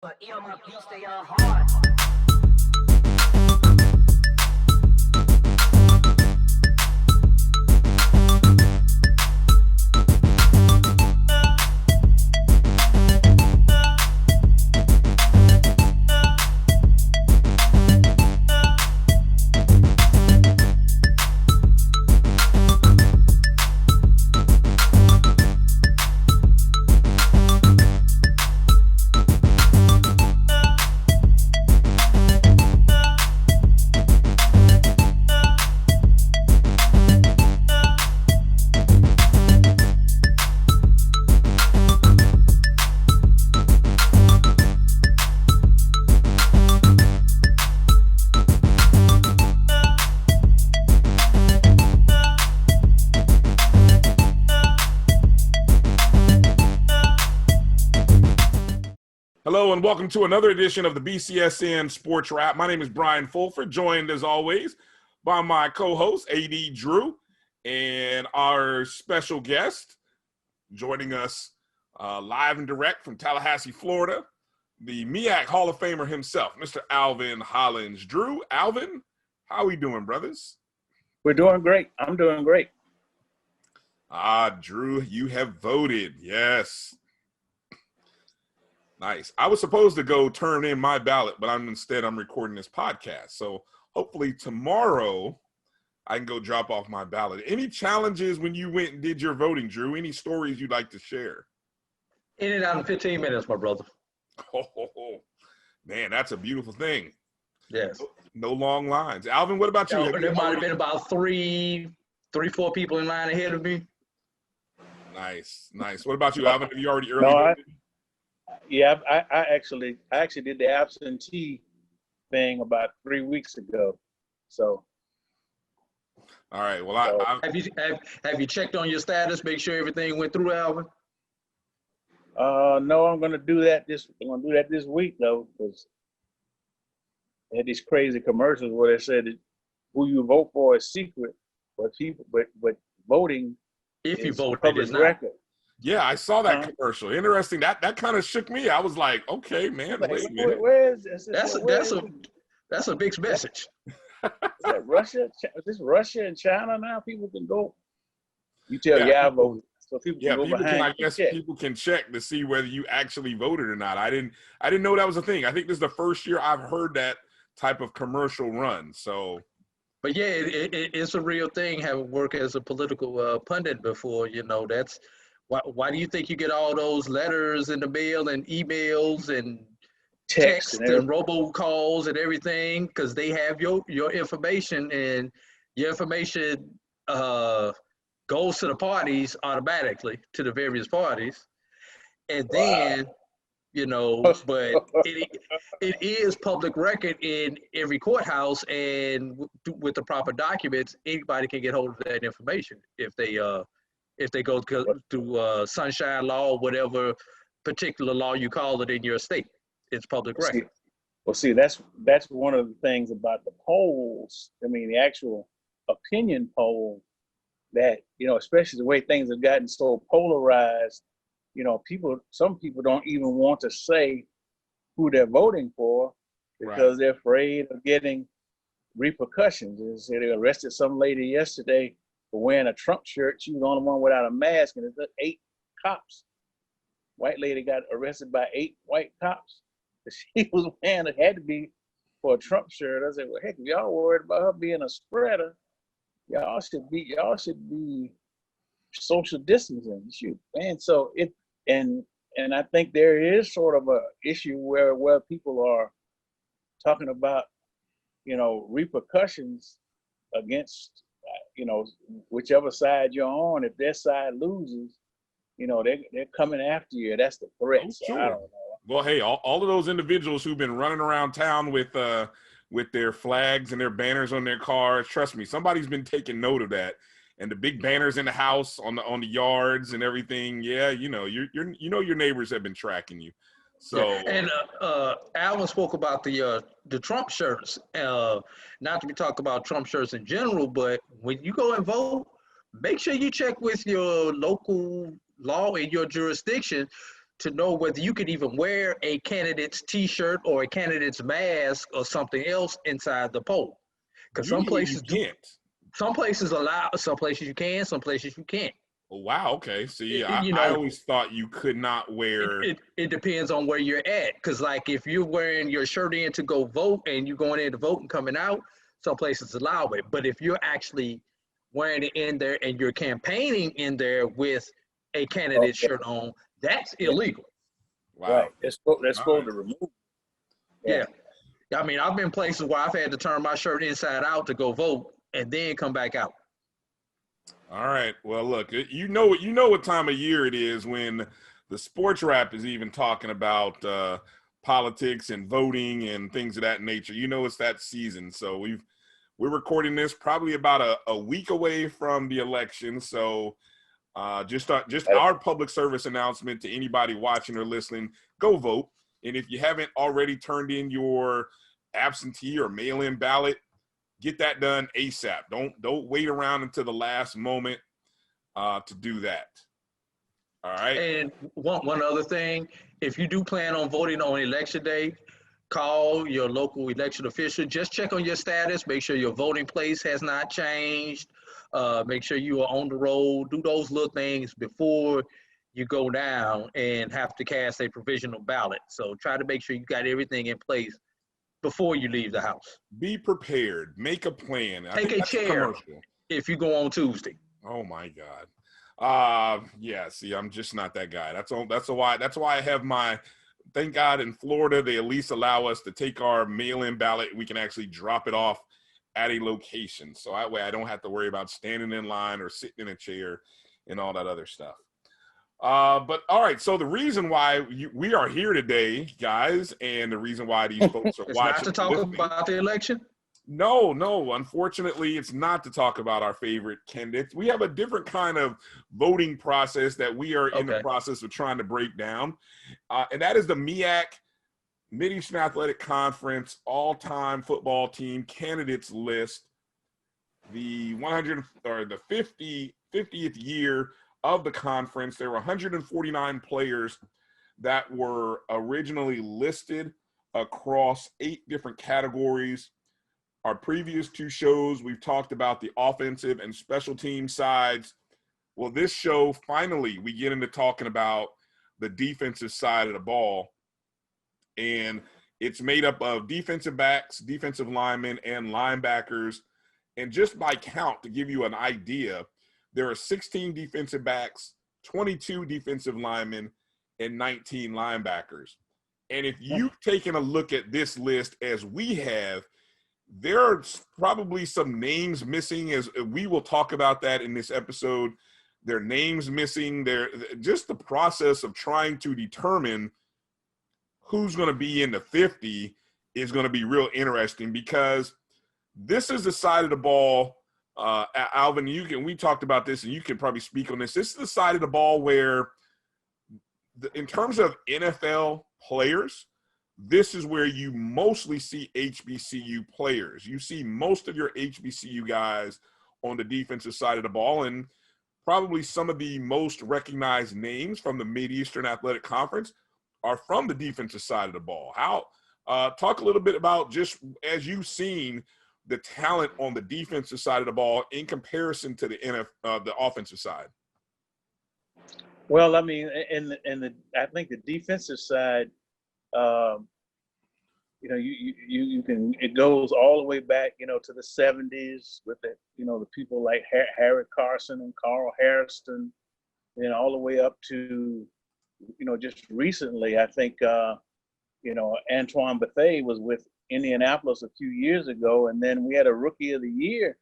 But yeah, my beats, they are hard. Hello and welcome to another edition of the BCSN Sports Wrap. My name is Bryan Fulford, joined as always by my co-host, A.D. Drew, and our special guest joining us live and direct from Tallahassee, Florida, the MEAC Hall of Famer himself, Mr. Alvin Hollins. Drew, Alvin, how we doing, brothers? We're doing great. I'm doing great. Drew, you have voted. Yes. Nice. I was supposed to go turn in my ballot, but I'm recording this podcast. So hopefully tomorrow I can go drop off my ballot. Any challenges when you went and did your voting, Drew? Any stories you'd like to share? In and out in 15 minutes, my brother. Oh, man, that's a beautiful thing. Yes. No long lines. Alvin, what about you? There might have been about three, 4 people in line ahead of me. Nice. What about you, Alvin? Have you already early voted? Yeah, I actually did the absentee thing about 3 weeks ago. So. All right. Well, Have you checked on your status? Make sure everything went through, Alvin. No, I'm gonna do that this week though, because they had these crazy commercials where they said that who you vote for is secret, but voting if you is vote, public it is not. record. Yeah, I saw that commercial. Interesting. That kind of shook me. I was like, okay, man, wait a minute. Where is this? That's a big message. Is that Russia? Is this Russia and China now? People can go. You tell I voted. So people can go behind. I guess people can check to see whether you actually voted or not. I didn't know that was a thing. I think this is the first year I've heard that type of commercial run. So, but yeah, it's a real thing. Having worked as a political pundit before, that's why do you think you get all those letters in the mail and emails and texts and robocalls and everything? Because they have your information, and your information goes to the parties automatically, to the various parties. And then, but it is public record in every courthouse, and with the proper documents, anybody can get hold of that information if they go to sunshine law or whatever particular law you call it in your state. It's public record. See, that's one of the things about the polls. I mean, the actual opinion poll, that, especially the way things have gotten so polarized, some people don't even want to say who they're voting for because they're afraid of getting repercussions. They arrested some lady yesterday for wearing a Trump shirt. She was the only one without a mask, and it's 8 cops. White lady got arrested by 8 white cops. She was wearing, it had to be for a Trump shirt. I said, well, heck, if y'all worried about her being a spreader, y'all should be social distancing. And so and I think there is sort of a issue where people are talking about, repercussions against, whichever side you're on. If their side loses, they're coming after you. That's the threat. Oh, so sure. I don't know. Well, hey, all of those individuals who've been running around town with their flags and their banners on their cars, trust me, somebody's been taking note of that. And the big banners in the house, on the yards and everything. Yeah, your neighbors have been tracking you. So and Alvin spoke about the Trump shirts. Not to be talking about Trump shirts in general, but when you go and vote, make sure you check with your local law in your jurisdiction to know whether you could even wear a candidate's T-shirt or a candidate's mask or something else inside the poll. Because some Usually places you can't. some places allow, some places you can, some places you can't. Oh, wow. Okay. See, You I know, always thought you could not wear. it depends on where you're at. Because like if you're wearing your shirt in to go vote and you're going in to vote and coming out, some places allow it. But if you're actually wearing it in there and you're campaigning in there with a candidate shirt on, that's illegal. Wow. Right. They're supposed All right. to remove. Yeah. I mean, I've been places where I've had to turn my shirt inside out to go vote and then come back out. All right. Well, look, you know what time of year it is when the sports rap is even talking about politics and voting and things of that nature. You know, it's that season. So we're recording this probably about a week away from the election. So just our public service announcement to anybody watching or listening: go vote. And if you haven't already turned in your absentee or mail-in ballot, get that done ASAP. Don't wait around until the last moment to do that. All right. And one other thing, if you do plan on voting on election day, call your local election official. Just check on your status. Make sure your voting place has not changed. Make sure you are on the road. Do those little things before you go down and have to cast a provisional ballot. So try to make sure you got everything in place before you leave the house. Be prepared. Make a plan. Take a chair if you go on Tuesday. Oh my God. Yeah. See, I'm just not that guy. That's why I have my. Thank God in Florida they at least allow us to take our mail-in ballot. We can actually drop it off at a location, so that way I don't have to worry about standing in line or sitting in a chair and all that other stuff. But all right, so the reason why we are here today, guys, and the reason why these folks are It's watching, not to talk about the election. No, unfortunately, it's not to talk about our favorite candidates. We have a different kind of voting process that we are in the process of trying to break down, and that is the MEAC Mid-Eastern Athletic Conference all-time football team candidates list. The 50th year of the conference. There were 149 players that were originally listed across 8 different categories. Our previous 2 shows, we've talked about the offensive and special team sides. Well, this show, finally, we get into talking about the defensive side of the ball. And it's made up of defensive backs, defensive linemen, and linebackers. And just by count, to give you an idea, there are 16 defensive backs, 22 defensive linemen, and 19 linebackers. And if you've taken a look at this list as we have, there are probably some names missing, as we will talk about that in this episode. There are names missing. There, just the process of trying to determine who's going to be in the 50 is going to be real interesting, because this is the side of the ball. Alvin, we talked about this, and you can probably speak on this. This is the side of the ball where, in terms of NFL players, this is where you mostly see HBCU players. You see most of your HBCU guys on the defensive side of the ball, and probably some of the most recognized names from the Mid-Eastern Athletic Conference are from the defensive side of the ball. Talk a little bit about, just as you've seen, the talent on the defensive side of the ball in comparison to the offensive side. Well, I mean, I think the defensive side, you can, it goes all the way back, to the 70s with the people like Harry Carson and Carl Harrison, all the way up to, just recently, I think, Antoine Bethea was with Indianapolis a few years ago, and then we had a rookie of the year,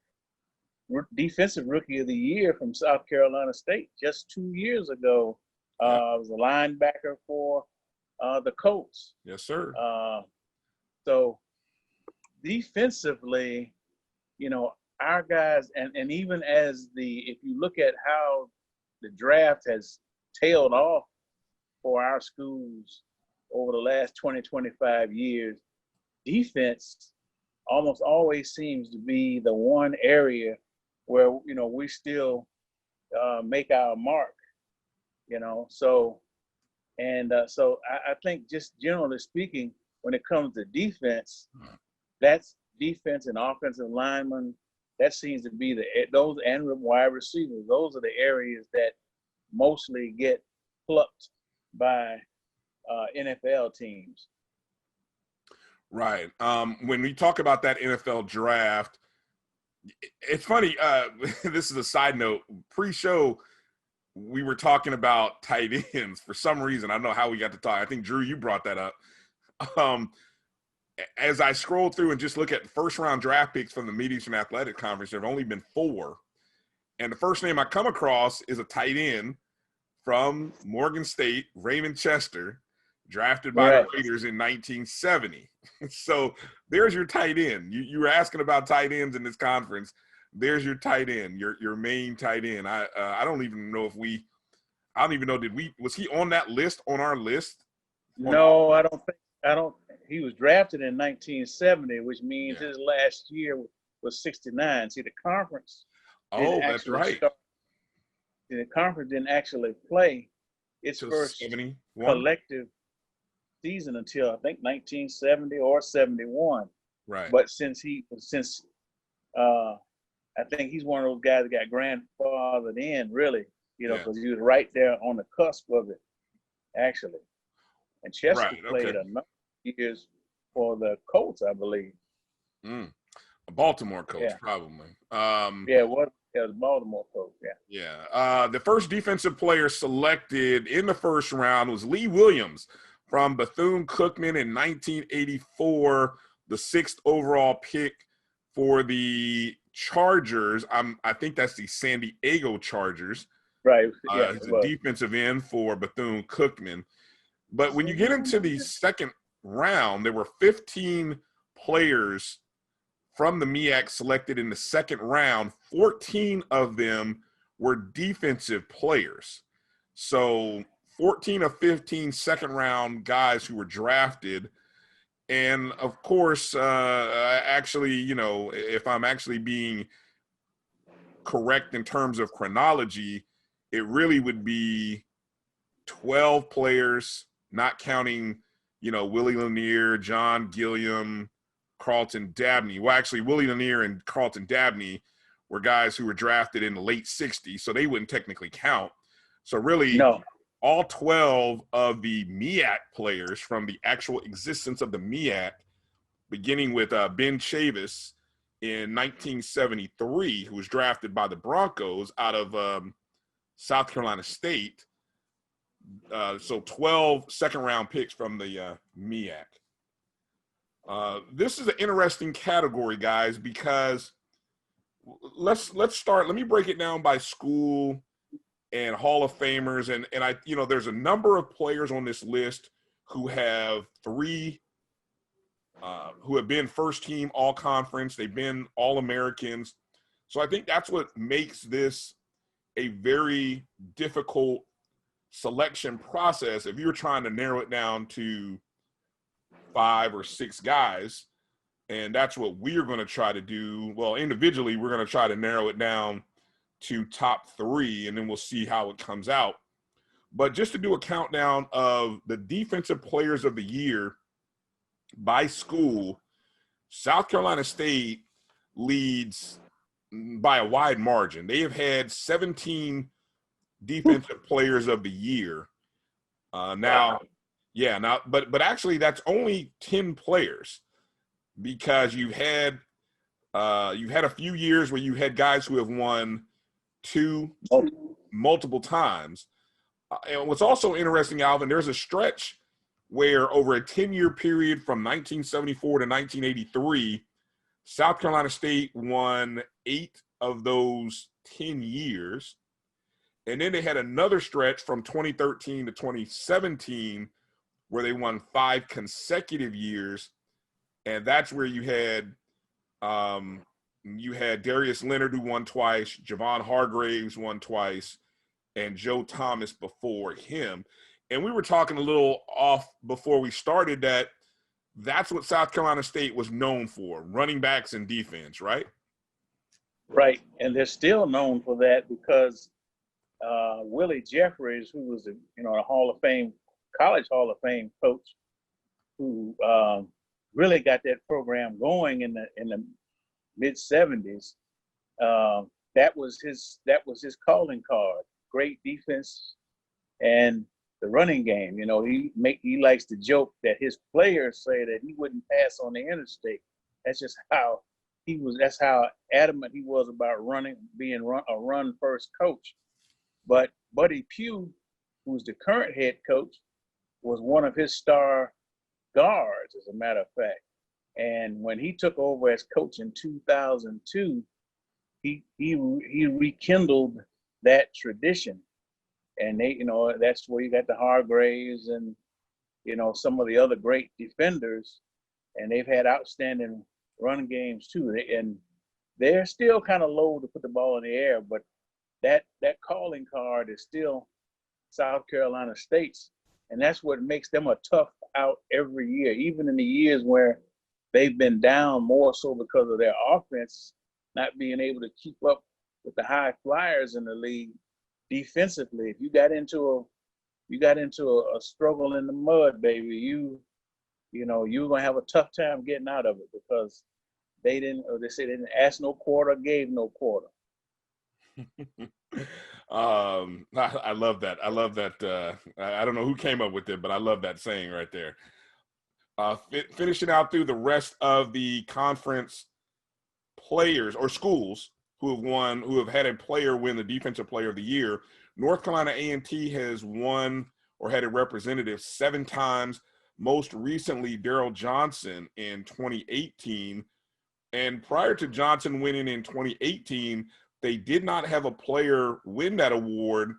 defensive rookie of the year from South Carolina State just 2 years ago. Was a linebacker for the Colts. Yes, sir. So defensively, our guys, and even if you look at how the draft has tailed off for our schools over the last 20, 25 years, defense almost always seems to be the one area where, we still make our mark, so And so I think just generally speaking, when it comes to defense, that's defense and offensive linemen. That seems to be those and wide receivers. Those are the areas that mostly get plucked by NFL teams. Right. When we talk about that NFL draft, it's funny. This is a side note. Pre-show, we were talking about tight ends for some reason. I don't know how we got to talk. I think, Drew, you brought that up. As I scroll through and just look at first-round draft picks from the Media and Athletic Conference, there have only been 4. And the first name I come across is a tight end from Morgan State, Raymond Chester, drafted by the Raiders in 1970. So there's your tight end. You were asking about tight ends in this conference. There's your tight end, your main tight end. I don't even know I don't even know, was he on that list, on our list? No, I don't. He was drafted in 1970, which means his last year was 69. See, the conference. Oh, that's right. The conference didn't actually play its first 71 collective season until I think 1970 or 71. Right. But I think he's one of those guys that got grandfathered in, really, because he was right there on the cusp of it, actually. And Chester played a number of years for the Colts, I believe. A Baltimore coach, probably. It was Baltimore coach, The first defensive player selected in the first round was Lee Williams from Bethune-Cookman in 1984, the 6th overall pick for the Chargers. I think that's the San Diego Chargers. Right. He's a defensive end for Bethune-Cookman. But when you get into the second round, there were 15 players from the MEAC selected in the second round. 14 of them were defensive players. So 14 of 15 second-round guys who were drafted. And, of course, actually, if I'm actually being correct in terms of chronology, it really would be 12 players, not counting, Willie Lanier, John Gilliam, Carlton Dabney. Well, actually, Willie Lanier and Carlton Dabney were guys who were drafted in the late 60s, so they wouldn't technically count. So really, all 12 of the MEAC players from the actual existence of the MEAC, beginning with Ben Chavis in 1973, who was drafted by the Broncos out of South Carolina State. So 12 second-round picks from the MEAC. This is an interesting category, guys, because let's start. Let me break it down by school and Hall of Famers, and I, there's a number of players on this list who have who have been first team all conference. They've been All-Americans. So I think that's what makes this a very difficult selection process. If you're trying to narrow it down to 5 or 6 guys, and that's what we're going to try to do. Well, individually, we're going to try to narrow it down to top 3, and then we'll see how it comes out. But just to do a countdown of the defensive players of the year by school, South Carolina State leads by a wide margin. They have had 17 defensive players of the year. But actually that's only 10 players, because you've had a few years where you had guys who have won 2 multiple times. And what's also interesting, Alvin, there's a stretch where over a 10-year period from 1974 to 1983, South Carolina State won 8 of those 10 years. And then they had another stretch from 2013 to 2017 where they won 5 consecutive years. And that's where you had Darius Leonard, who won twice, Javon Hargraves won twice, and Joe Thomas before him. And we were talking a little off before we started that's what South Carolina State was known for, running backs and defense, right? Right, and they're still known for that because Willie Jeffries, who was a Hall of Fame college Hall of Fame coach who really got that program going in the mid '70s. That was his calling card. Great defense and the running game. You know, he likes to joke that his players say that he wouldn't pass on the interstate. That's just how he was. That's how adamant he was about being a run first coach. But Buddy Pugh, who's the current head coach, was one of his star guards, as a matter of fact. And when he took over as coach in 2002, he rekindled that tradition. And that's where you got the Hargraves and, some of the other great defenders. And they've had outstanding run games too. And they're still kind of low to put the ball in the air, but that calling card is still South Carolina State's. And that's what makes them a tough out every year, even in the years where they've been down more so because of their offense not being able to keep up with the high flyers in the league defensively. If you got into a struggle in the mud, baby, you're gonna have a tough time getting out of it because they didn't ask no quarter, gave no quarter. I love that. I love that. I don't know who came up with it, but I love that saying right there. Finishing out through the rest of the conference players or schools who have had a player win the Defensive Player of the Year. North Carolina A&T has won or had a representative 7 times. Most recently, Daryl Johnson in 2018. And prior to Johnson winning in 2018, they did not have a player win that award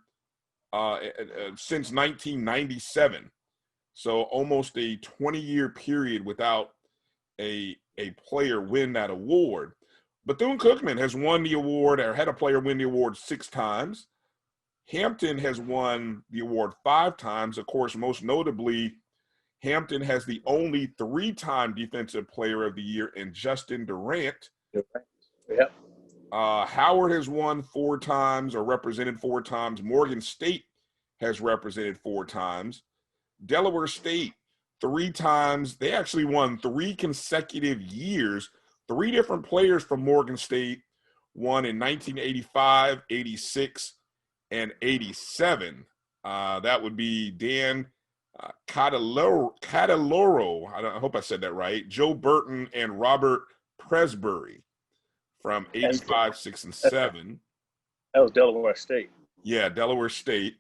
since 1997. So almost a 20-year period without a player win that award. Bethune-Cookman has won the award or had a player win the award 6 times. Hampton has won the award 5 times. Of course, most notably, Hampton has the only 3-time Defensive Player of the Year in Justin Durant. Yep. Howard has won 4 times or represented 4 times. Morgan State has represented 4 times. Delaware State 3 times. They actually won 3 consecutive years. 3 different players from Morgan State won in 1985, 86, and 87. That would be Dan Cataloro. I hope I said that right. Joe Burton and Robert Presbury from 85, 6, and 7. That was Delaware State. Yeah, Delaware State.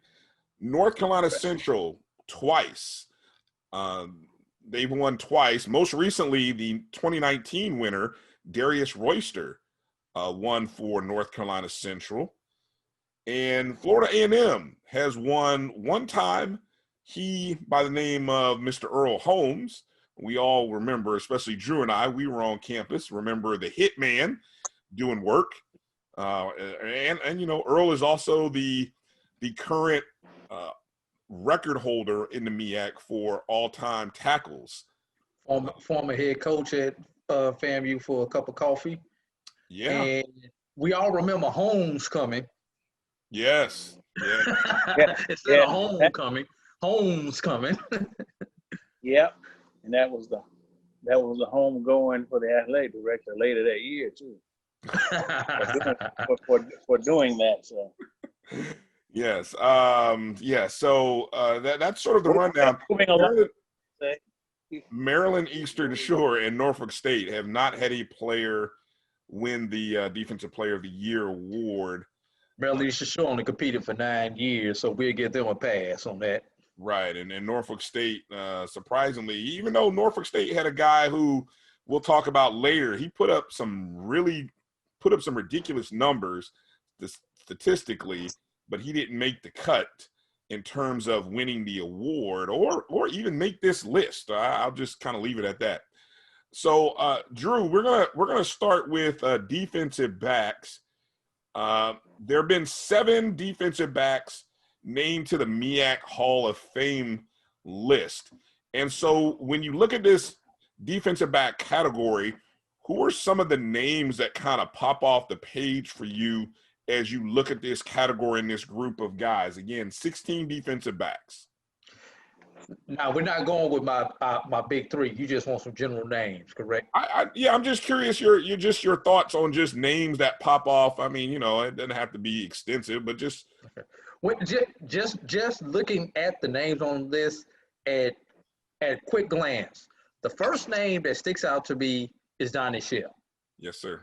North Carolina Central twice. They've won twice. Most recently, the 2019 winner, Darius Royster, won for North Carolina Central. And Florida A&M has won 1 time. He, by the name of Mr. Earl Holmes, we all remember, especially Drew and I, we were on campus, remember the Hitman doing work. And Earl is also the current record holder in the MEAC for all-time tackles. Former head coach at FAMU for a cup of coffee. Yeah. And we all remember Holmes coming. Yes. Yeah. Instead of homecoming, Holmes coming. Yep. And that was the home going for the athletic director later that year too. for doing that. So Yes. So that's sort of the rundown. Maryland Eastern Shore and Norfolk State have not had a player win the Defensive Player of the Year award. Maryland Eastern Shore only competed for 9 years, so we'll give them a pass on that. Right, and Norfolk State, surprisingly, even though Norfolk State had a guy who we'll talk about later, he put up some ridiculous numbers statistically, but he didn't make the cut in terms of winning the award or even make this list. I'll just kind of leave it at that. So, Drew, we're gonna start with defensive backs. There have been 7 defensive backs named to the MEAC Hall of Fame list. And so when you look at this defensive back category, who are some of the names that kind of pop off the page for you as you look at this category and this group of guys? Again, 16 defensive backs. Now we're not going with my big three. You just want some general names, correct? Yeah, I'm just curious your thoughts on just names that pop off. I mean, it doesn't have to be extensive, but just What, just looking at the names on this at quick glance, the first name that sticks out to me is Donnie Shell. yes, sir.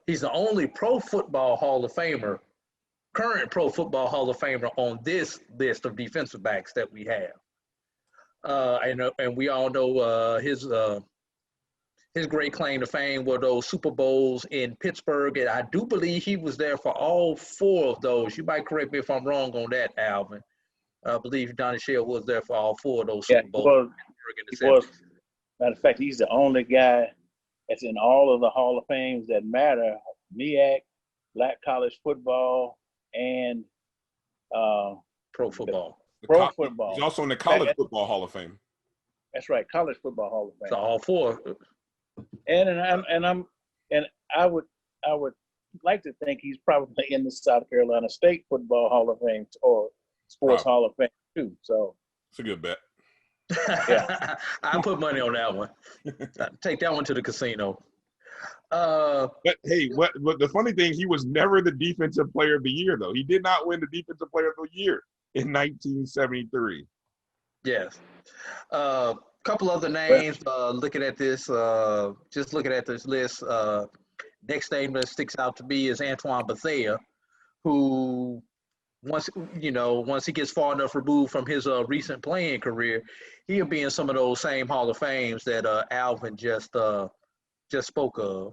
He's the only Pro Football Hall of Famer, current Pro Football Hall of Famer on this list of defensive backs that we have. And we all know his great claim to fame were those Super Bowls in Pittsburgh, and I do believe he was there for all 4 of those. You might correct me if I'm wrong on that, Alvin. I believe Donnie Shell was there for all 4 of those Super Bowls. He was. Matter of fact, he's the only guy that's in all of the Hall of Fames that matter: MEAC, Black College Football, and Pro football. Pro Football. He's also in the College Football Hall of Fame. That's right, College Football Hall of Fame. So all 4. And I would like to think he's probably in the South Carolina State Football Hall of Fame or Sports Hall of Fame too. So it's a good bet. Yeah. I put money on that one. Take that one to the casino. But hey, what the funny thing, he was never the Defensive Player of the Year, though. He did not win the Defensive Player of the Year in 1973. Yes. Couple other names. Looking at this, just looking at this list. Next name that sticks out to me is Antoine Bethea, who once he gets far enough removed from his recent playing career, he'll be in some of those same Hall of Fames that Alvin just spoke of.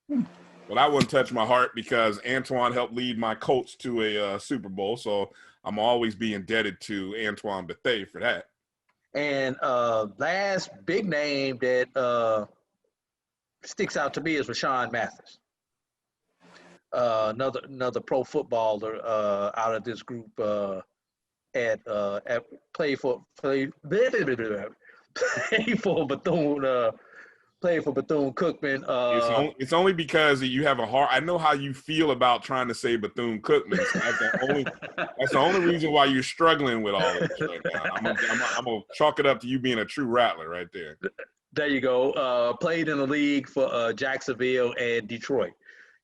Well, that wouldn't touch my heart because Antoine helped lead my Colts to a Super Bowl, so I'm always be indebted to Antoine Bethea for that. And last big name that sticks out to me is Rashawn Mathis. Another pro footballer out of this group played for Bethune-Cookman. It's only because you have a heart. I know how you feel about trying to say Bethune-Cookman. So that's the only reason why you're struggling with all this right now. I'm gonna chalk it up to you being a true rattler right there. There you go. Played in the league for Jacksonville and Detroit.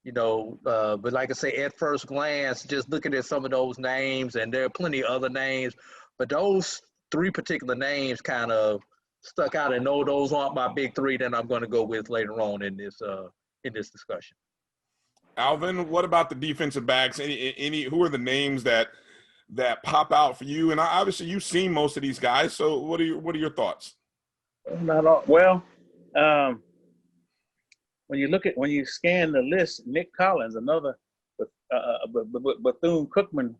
But like I say, at first glance, just looking at some of those names, and there are plenty of other names, but those 3 particular names kind of stuck out, and no, those aren't my big 3 that I'm going to go with later on in this discussion. Alvin, what about the defensive backs? Any who are the names that pop out for you? And obviously, you've seen most of these guys. So, what are your thoughts? Not all. Well, when you scan the list, Nick Collins, another Bethune-Cookman.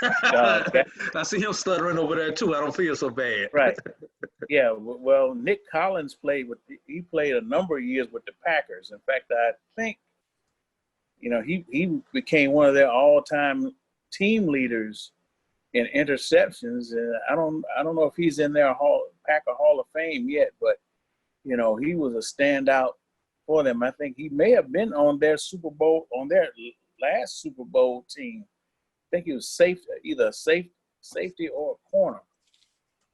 I see him stuttering over there too. I don't feel so bad. Right. Yeah. Well, Nick Collins played a number of years with the Packers. In fact, I think, he became one of their all-time team leaders in interceptions. And I don't know if he's in their Packer Hall of Fame yet, but he was a standout for them. I think he may have been on their last Super Bowl team. I think he was either safety or a corner.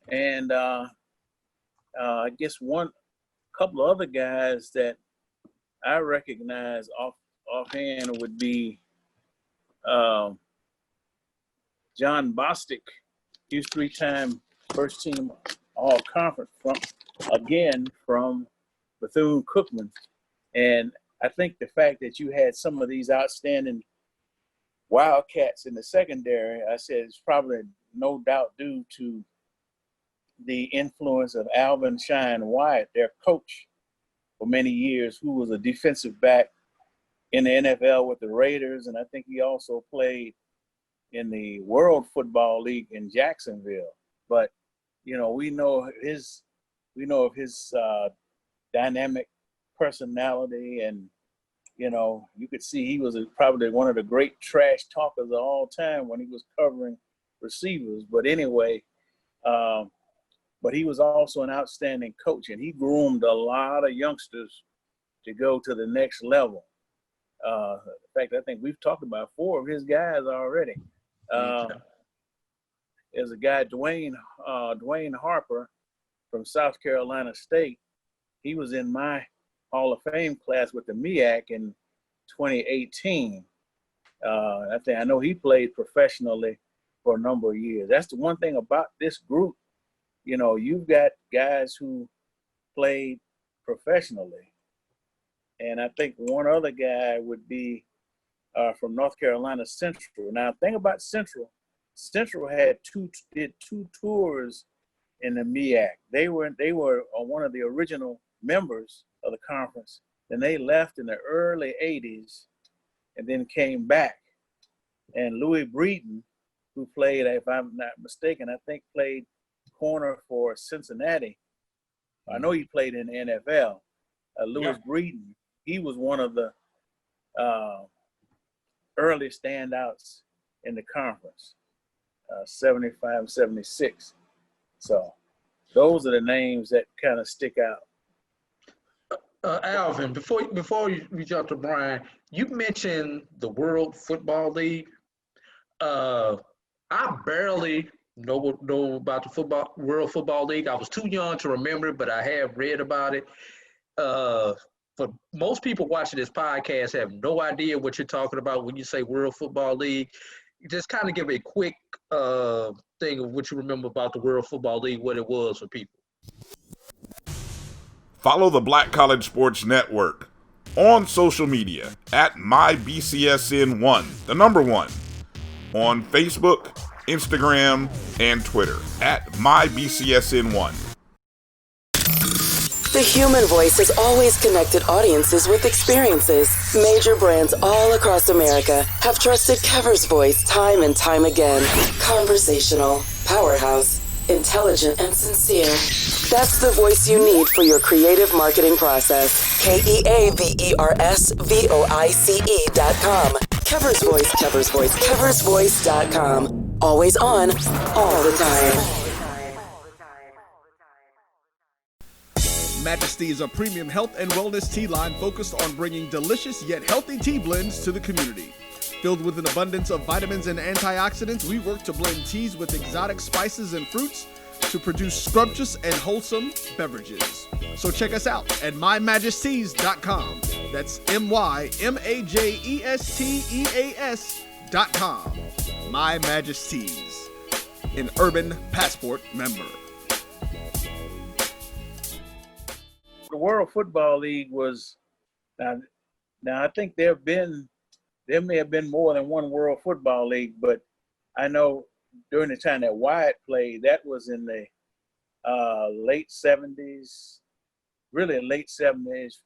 And I guess couple of other guys that I recognize offhand would be John Bostic. He was 3-time first team all conference from Bethune-Cookman. And I think the fact that you had some of these outstanding Wildcats in the secondary, I said it's probably no doubt due to the influence of Alvin Shine Wyatt, their coach for many years, who was a defensive back in the NFL with the Raiders. And I think he also played in the World Football League in Jacksonville. But, we know of his dynamic personality, and you could see he was probably one of the great trash talkers of all time when he was covering receivers. But anyway, but he was also an outstanding coach, and he groomed a lot of youngsters to go to the next level. In fact, I think we've talked about 4 of his guys already. is a guy, Dwayne Harper from South Carolina State. He was in my Hall of Fame class with the MEAC in 2018. I know he played professionally for a number of years. That's the one thing about this group. You know, you've got guys who played professionally. And I think one other guy would be from North Carolina Central. Now, the thing about Central did two tours in the MEAC. They were one of the original members of the conference. Then they left in the early 80s and then came back. And Louis Breeden, who played, if I'm not mistaken, I think played corner for Cincinnati. I know he played in the NFL. Louis Breeden, he was one of the early standouts in the conference, 75, 76. So those are the names that kind of stick out. Alvin, before we jump to Bryan, you mentioned the World Football League. I barely know about the World Football League. I was too young to remember it, but I have read about it. For most people watching this podcast have no idea what you're talking about when you say World Football League. Just kind of give a quick thing of what you remember about the World Football League, what it was for people. Follow the Black College Sports Network on social media at MyBCSN1, the number 1, on Facebook, Instagram, and Twitter at MyBCSN1. The human voice has always connected audiences with experiences. Major brands all across America have trusted Kever's voice time and time again. Conversational, powerhouse, intelligent, and sincere. That's the voice you need for your creative marketing process. KEAVERSVOICE.com. Kever's Voice, Kever's Voice, KeversVoice.com. Always on, all the time. Majesty is a premium health and wellness tea line focused on bringing delicious yet healthy tea blends to the community. Filled with an abundance of vitamins and antioxidants, we work to blend teas with exotic spices and fruits to produce scrumptious and wholesome beverages. So check us out at mymajesties.com. That's MYMAJESTEAS.com. My Majesties, an Urban Passport member. The World Football League was now I think there may have been more than one World Football League, but I know during the time that Wyatt played, that was in the late 70s, really late 70s.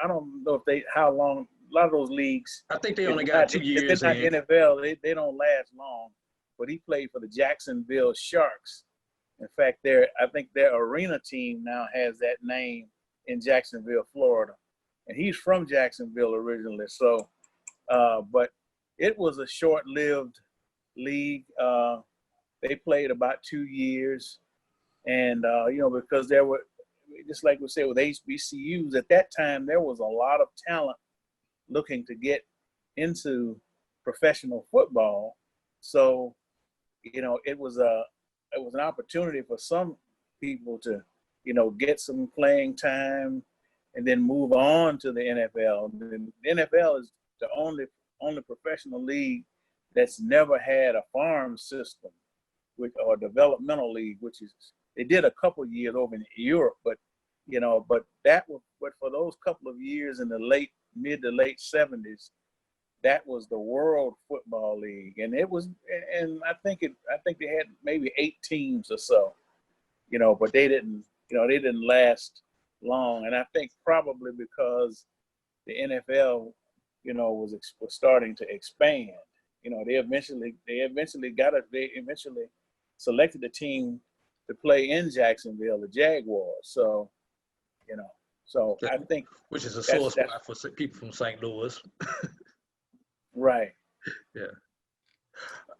I don't know how long. A lot of those leagues, I think they only got 2 years. If they're not NFL, they don't last long. But he played for the Jacksonville Sharks. In fact, I think their arena team now has that name in Jacksonville, Florida. And he's from Jacksonville originally. So, but it was a short-lived league. They played about 2 years. And, because there were, just like we said with HBCUs, at that time, there was a lot of talent looking to get into professional football. So, it was an opportunity for some people to, get some playing time and then move on to the NFL. The NFL is the only professional league that's never had a farm system, or developmental league, which is, they did a couple of years over in Europe, but for those couple of years in the mid to late 70s, that was the World Football League, and it was, and I think they had maybe 8 teams or so, but they didn't last long, and I think probably because the NFL, was starting to expand. They eventually selected a team to play in Jacksonville, the Jaguars. So, I think, which is a sore spot for people from St. Louis. Right. Yeah.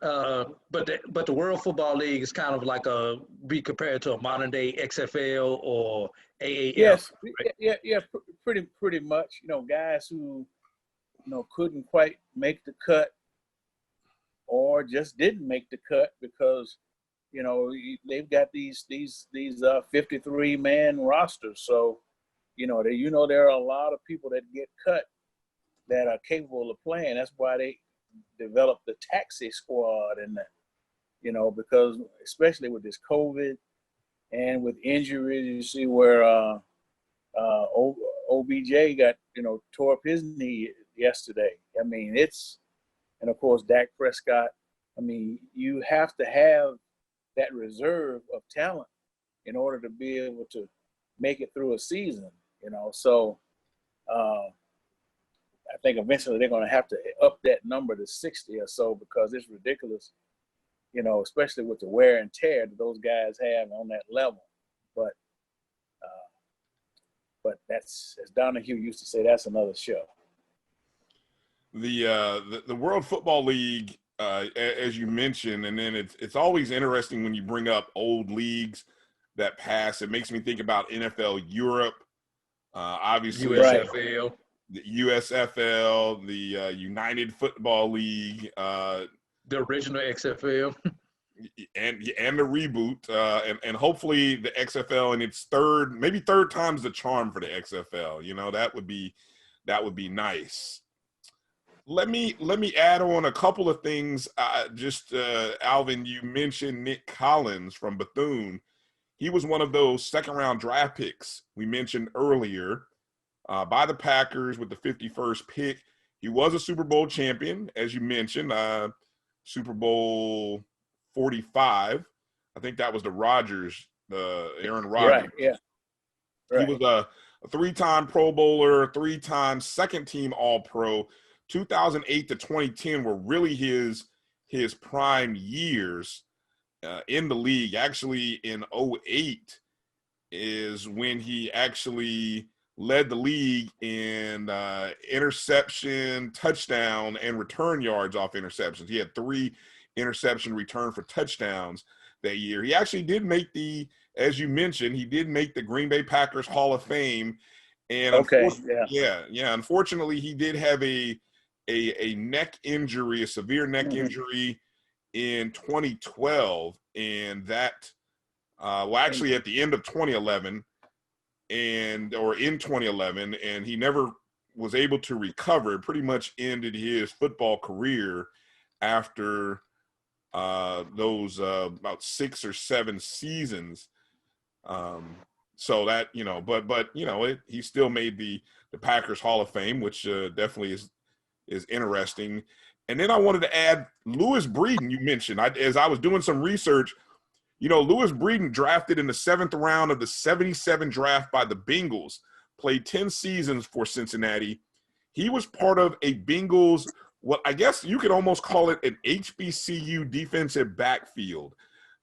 But the World Football League is kind of like be compared to a modern day XFL or AAF. Yes. Right? Yeah. Pretty much. Guys who, couldn't quite make the cut, or just didn't make the cut because they've got these 53-man rosters. So, there are a lot of people that get cut that are capable of playing. That's why they developed the taxi squad and because especially with this COVID and with injuries, you see where OBJ got, tore up his knee yesterday. I mean, and of course, Dak Prescott. I mean, you have to have that reserve of talent in order to be able to make it through a season, So I think eventually they're going to have to up that number to 60 or so because it's ridiculous, especially with the wear and tear that those guys have on that level. But that's, as Donahue used to say, that's another show. The World Football League, as you mentioned, and then it's always interesting when you bring up old leagues that pass. It makes me think about NFL Europe, obviously USFL, the USFL, the United Football League, the original XFL, and the reboot, and hopefully the XFL in its third time's the charm for the XFL. That would be nice. Let me add on a couple of things. Alvin, you mentioned Nick Hollins from Bethune. He was one of those second-round draft picks we mentioned earlier by the Packers with the 51st pick. He was a Super Bowl champion, as you mentioned, Super Bowl 45. I think that was the Aaron Rodgers. Right, yeah. Right. He was a three-time Pro Bowler, three-time second-team All-Pro. 2008 to 2010 were really his prime years in the league. Actually, in 2008 is when he actually led the league in interception, touchdown, and return yards off interceptions. He had 3 interception return for touchdowns that year. He actually did make as you mentioned, he did make the Green Bay Packers Hall of Fame. And unfortunately, he did have a neck injury, a severe neck injury in 2012, and that actually at the end of 2011 in 2011, and he never was able to recover. It pretty much ended his football career after those about 6 or 7 seasons. So that, he still made the Packers Hall of Fame, which definitely is interesting. And then I wanted to add Lewis Breeden. You mentioned, as I was doing some research, Lewis Breeden, drafted in the 7th round of the 77 draft by the Bengals, played 10 seasons for Cincinnati. He was part of a Bengals, what I guess you could almost call it an HBCU defensive backfield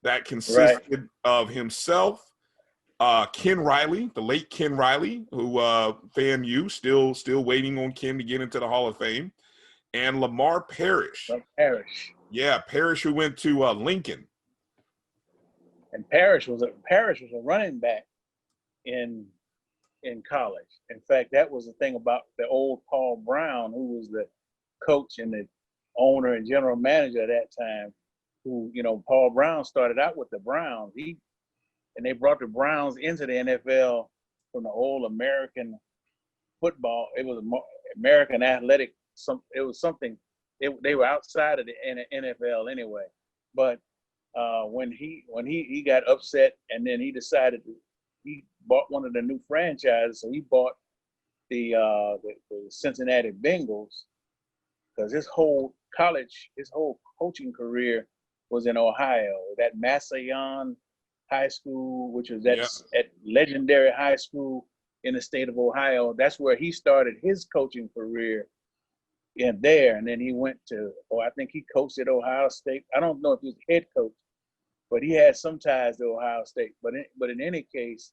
that consisted of himself, Ken Riley, the late Ken Riley, who FAMU still waiting on Ken to get into the Hall of Fame, and Lamar Parrish. Yeah, Parrish, who went to Lincoln. And Parrish was a running back in college. In fact, that was the thing about the old Paul Brown, who was the coach and the owner and general manager at that time. Who, Paul Brown started out with the Browns. And they brought the Browns into the NFL from the old American football. It was American athletic. It was something. They were outside of the NFL anyway. But when he got upset, and then he decided he bought one of the new franchises. So he bought the Cincinnati Bengals, because his whole coaching career was in Ohio. That Massillon High School, which was at legendary high school in the state of Ohio. That's where he started his coaching career in there. And then he went to, I think he coached at Ohio State. I don't know if he was head coach, but he had some ties to Ohio State. But in any case,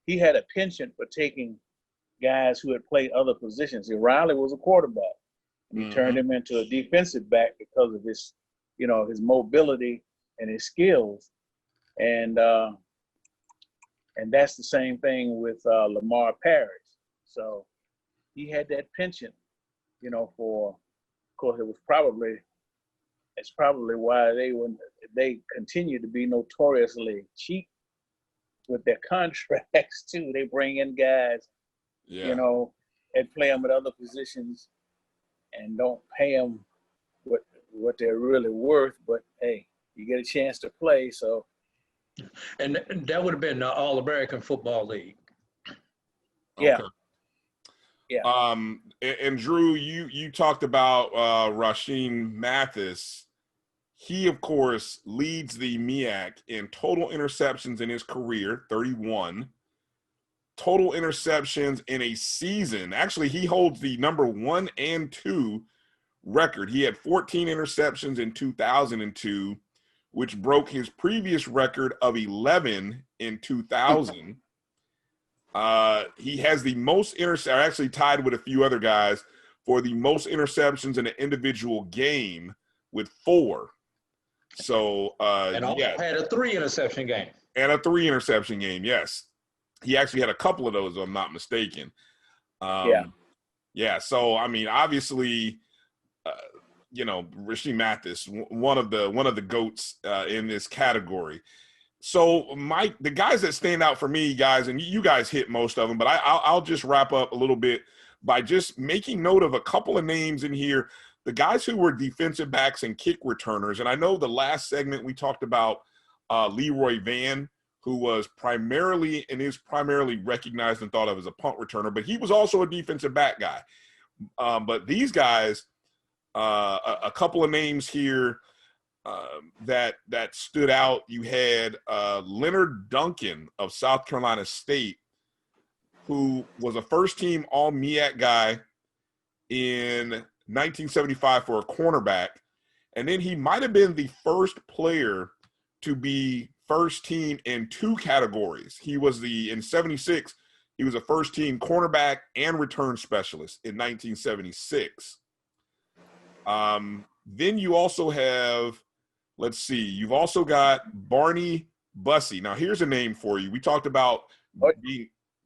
he had a penchant for taking guys who had played other positions. Riley was a quarterback, and he turned him into a defensive back because of his, his mobility and his skills. And that's the same thing with Lamar Parrish. So he had that penchant, for, of course, it was probably it's probably why they continue to be notoriously cheap with their contracts too. They bring in guys, Yeah. you know, and play them at other positions and don't pay them what they're really worth. But hey, you get a chance to play, so. And that would have been the All-American Football League. Yeah. Okay. Yeah. And Drew, you talked about Rasheem Mathis. He, of course, leads the MEAC in total interceptions in his career, 31. Total interceptions in a season. Actually, he holds the number 1 and 2 record. He had 14 interceptions in 2002, which broke his previous record of 11 in 2000. He has the most actually tied with a few other guys for the most interceptions in an individual game with 4. So, and also had a 3 interception game. And a 3 interception game, yes. He actually had a couple of those, if I'm not mistaken. Yeah. So, I mean, obviously, Rasheem Mathis, one of the GOATs in this category. So, Mike, the guys that stand out for me, guys, and you guys hit most of them, but I'll just wrap up a little bit by just making note of a couple of names in here. The guys who were defensive backs and kick returners, and I know the last segment we talked about Leroy Van, who was primarily recognized and thought of as a punt returner, but he was also a defensive back guy. But these guys, a couple of names here that stood out. You had Leonard Duncan of South Carolina State, who was a first-team All-MEAC guy in 1975 for a cornerback, and then he might have been the first player to be first team in 2 categories. He was in 76, he was a first team cornerback and return specialist in 1976. Then you also have, you've also got Barney Bussey. Now here's a name for you. We talked about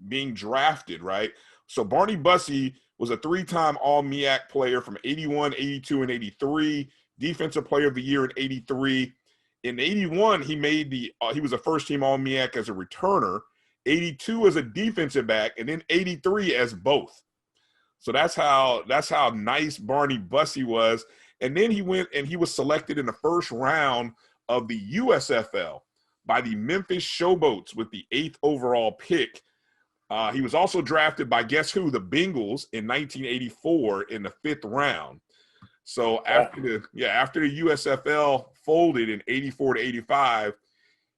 being drafted, right? So Barney Bussey was a 3-time All-MEAC player from 81, 82, and 83, Defensive Player of the Year in 83. In 81, he was a first-team All-MEAC as a returner, 82 as a defensive back, and then 83 as both. So that's how nice Barney Bussey was. And then he went and he was selected in the first round of the USFL by the Memphis Showboats with the 8th overall pick. He was also drafted by, guess who, the Bengals in 1984 in the 5th round. So after the USFL folded in 84 to 85,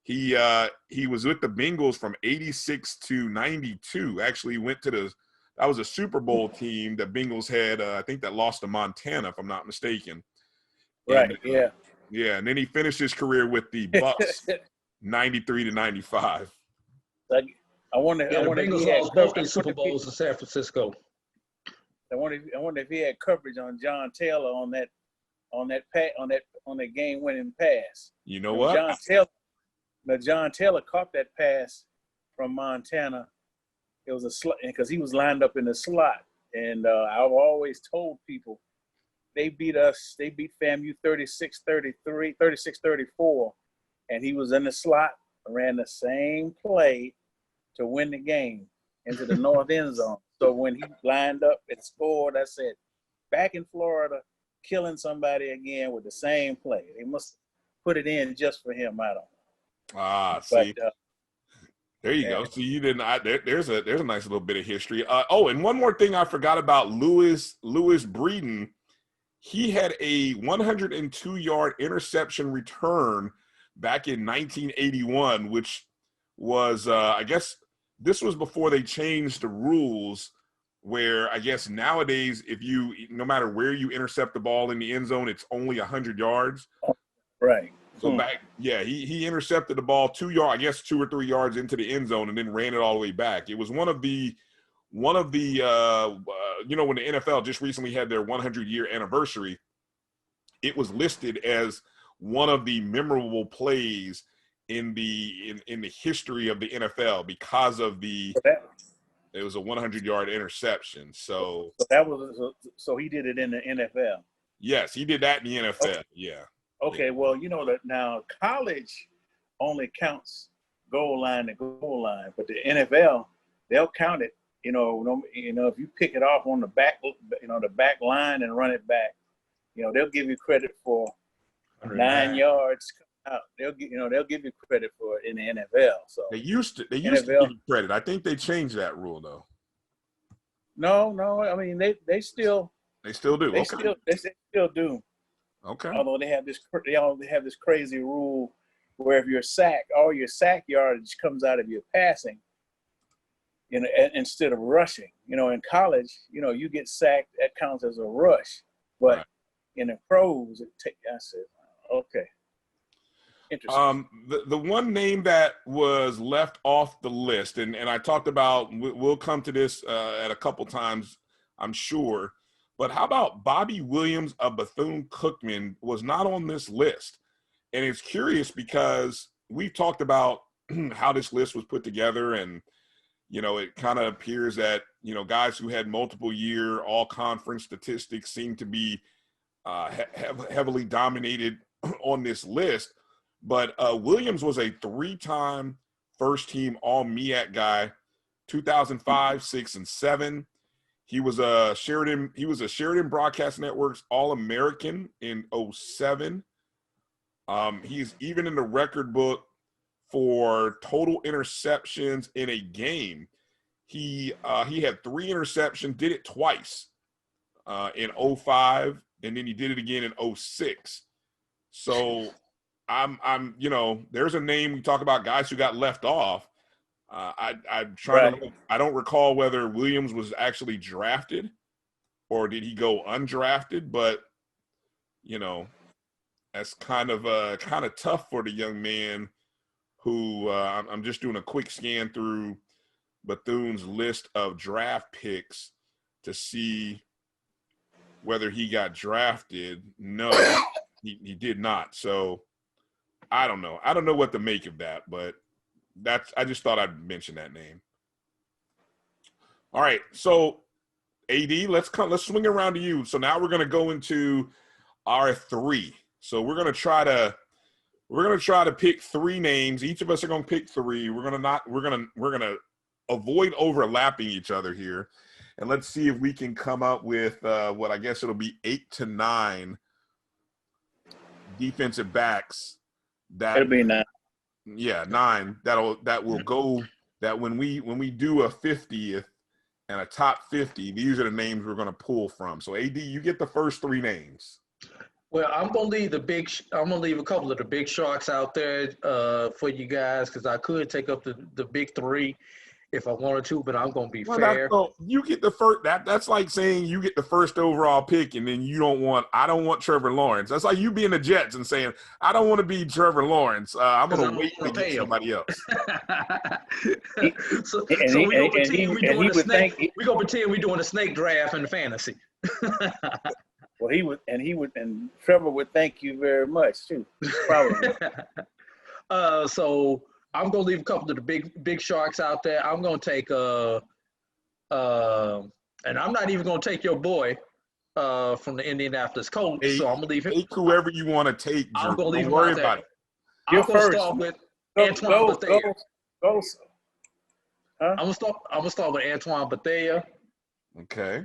he was with the Bengals from 86 to 92. Actually went to that was a Super Bowl team that Bengals had, I think that lost to Montana, if I'm not mistaken. Right, and, yeah. Yeah, and then he finished his career with the Bucks, 93 to 95. I wonder the Bengals lost both their Super Bowls in San Francisco. I wonder if he had coverage on John Taylor on that game-winning pass. You know what? John Taylor caught that pass from Montana. It was a slot because he was lined up in the slot, and I've always told people they beat us. They beat FAMU 36-33, 36-34, and he was in the slot, ran the same play to win the game into the north end zone. So when he lined up and scored, I said, back in Florida, killing somebody again with the same play. They must put it in just for him. I don't know. See. There you go. So you didn't. There's a nice little bit of history. And one more thing I forgot about Lewis Breeden. He had a 102-yard interception return back in 1981, which was, I guess, this was before they changed the rules. Where I guess nowadays, no matter where you intercept the ball in the end zone, it's only 100 yards. Right. So he intercepted the ball 2 yards, I guess 2 or 3 yards into the end zone, and then ran it all the way back. It was one of the when the NFL just recently had their 100-year anniversary, it was listed as one of the memorable plays in the history of the NFL because of it was a 100-yard interception. So he did it in the NFL. Yes, he did that in the NFL. Yeah. Okay, well, you know that now college only counts goal line to goal line, but the NFL, they'll count it. If you pick it off on the back, the back line and run it back, they'll give you credit for 9 yards out. They'll give you credit for it in the NFL. So they used to give you credit. I think they changed that rule though. No. I mean, they still do. They still do. Okay. Although they have this crazy rule where if you're sacked, all your sack yardage comes out of your passing, instead of rushing. In college, you get sacked, that counts as a rush. But right. In the pros, I said, okay. Interesting. The one name that was left off the list, and I talked about, we'll come to this at a couple times, I'm sure, but how about Bobby Williams of Bethune-Cookman was not on this list? And it's curious because we've talked about how this list was put together, and, it kind of appears that, guys who had multiple year all-conference statistics seem to be heavily dominated on this list. But Williams was a 3-time first-team All-MEAC guy, 2005, 6, and 7. He was a Sheridan Broadcast Network's All-American in 07. He's even in the record book for total interceptions in a game. He had 3 interceptions, did it twice in 05, and then he did it again in 06. So I'm there's a name. We talk about guys who got left off. I'm trying to. I don't recall whether Williams was actually drafted or did he go undrafted. But that's kind of tough for the young man who I'm just doing a quick scan through Bethune's list of draft picks to see whether he got drafted. No, he did not. So I don't know. I don't know what to make of that, but I just thought I'd mention that name. All right. So AD, let's swing around to you. So now we're going to go into our 3. So we're going to try to pick 3 names. Each of us are going to pick 3. We're going to avoid overlapping each other here. And let's see if we can come up with what I guess it'll be 8 to 9 defensive backs. It'll be 9. Yeah, 9. That will go. That when we do a 50th and a top 50, these are the names we're going to pull from. So AD, you get the first 3 names. Well, I'm gonna leave a couple of the big sharks out there for you guys because I could take up the big 3 if I wanted to, but I'm gonna be fair. You get the first. That's like saying you get the first overall pick, and then I don't want Trevor Lawrence. That's like you being the Jets and saying I don't want to be Trevor Lawrence. I'm gonna wait to get somebody else. so we're gonna pretend we're doing a snake draft in fantasy. Well, and Trevor would thank you very much too, probably. So I'm gonna leave a couple of the big sharks out there. I'm gonna take and I'm not even gonna take your boy from the Indianapolis Colts. So I'm gonna leave him. Take whoever you want to take. Drew. I'm gonna leave Don't him worry out there. about it. I'm gonna start with Antoine Bethea. I'm gonna start with Antoine Bethea. Okay.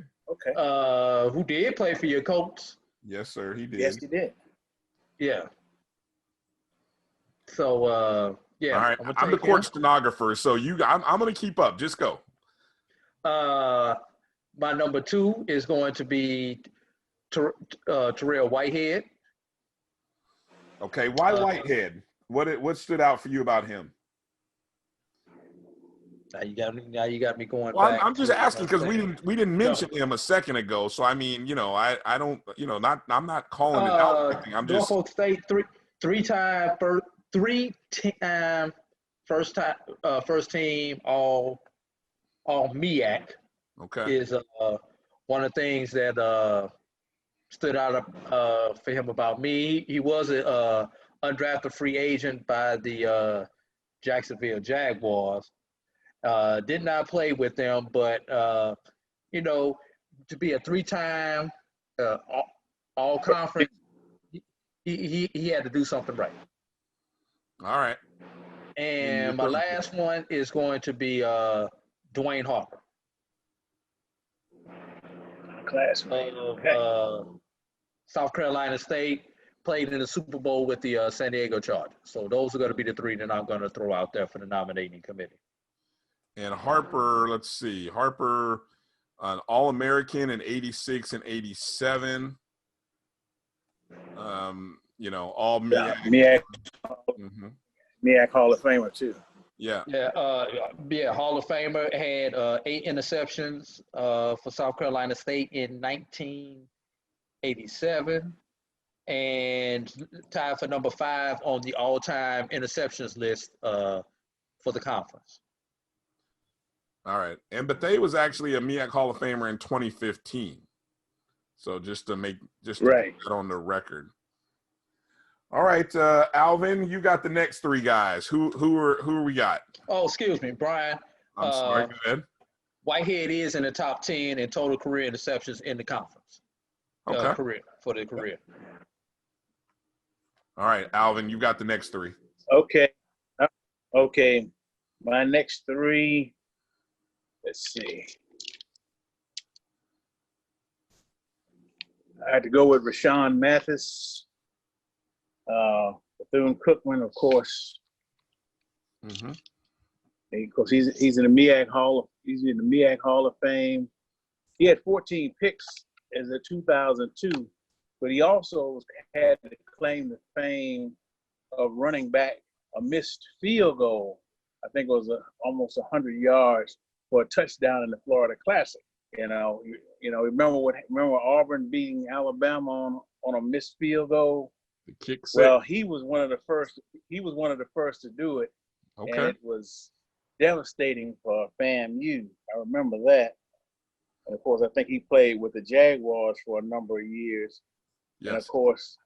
Who did play for your Colts? Yes, sir. He did. Yes, he did. Yeah. So yeah. All right. I'm the court stenographer, so I'm gonna keep up. Just go. My number 2 is going to be Terrell Whitehead. Okay. Why Whitehead? What stood out for you about him? Now you got me going. Well, back I'm just asking because we didn't mention him a second ago. So I mean, I don't, I'm not calling it out. I'm just Norfolk State three-time first team all MEAC. Okay. Is one of the things that stood out for him about me. He was a undrafted free agent by the Jacksonville Jaguars. Did not play with them, but to be a 3-time all conference, He had to do something right. All right. And my last one is going to be Dwayne Harper Classmate. of Okay. South Carolina State. Played in the Super Bowl with the San Diego Chargers. So those are going to be the three that I'm going to throw out there for the nominating committee. And Harper, let's see. Harper, an All-American in 86 and 87. You know, all MEAC. MEAC, Mm-hmm. MEAC Hall of Famer too. Yeah. Yeah, Hall of Famer, had 8 interceptions for South Carolina State in 1987, and tied for number 5 on the all-time interceptions list for the conference. All right. And Bethea was actually a MEAC Hall of Famer in 2015. So just to put that on the record. All right, Alvin, you got the next 3 guys. Who we got? Oh, excuse me, Brian. I'm sorry, go ahead. Whitehead is in the top 10 in total career interceptions in the conference. Okay. Career. All right, Alvin, you got the next 3. Okay. My next 3. Let's see. I had to go with Rashawn Mathis. Bethune-Cookman, of course. Mm-hmm. Of course, he's in the MEAC Hall of Fame. He had 14 picks as a 2002, but he also had to claim the fame of running back a missed field goal. I think it was almost 100 yards for a touchdown in the Florida Classic. Remember Auburn beating Alabama on a missed field goal? The kick set. Well, he was one of the first. He was one of the first to do it, Okay. and it was devastating for FAMU. I remember that. And of course, I think he played with the Jaguars for a number of years. Yes. And of course,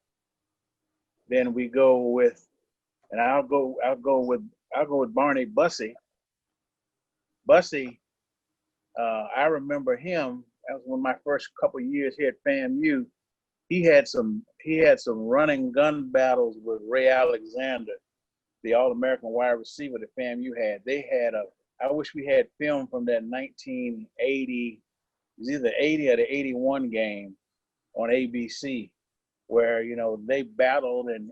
then we go with, and I'll go with Barney Bussey. Bussey, I remember him. That was one of my first couple of years here at FAMU. He had some running gun battles with Ray Alexander, the All-American wide receiver that FAMU had. They had I wish we had film from that 1980, it was either 80 or the 81 game on ABC, where, they battled, and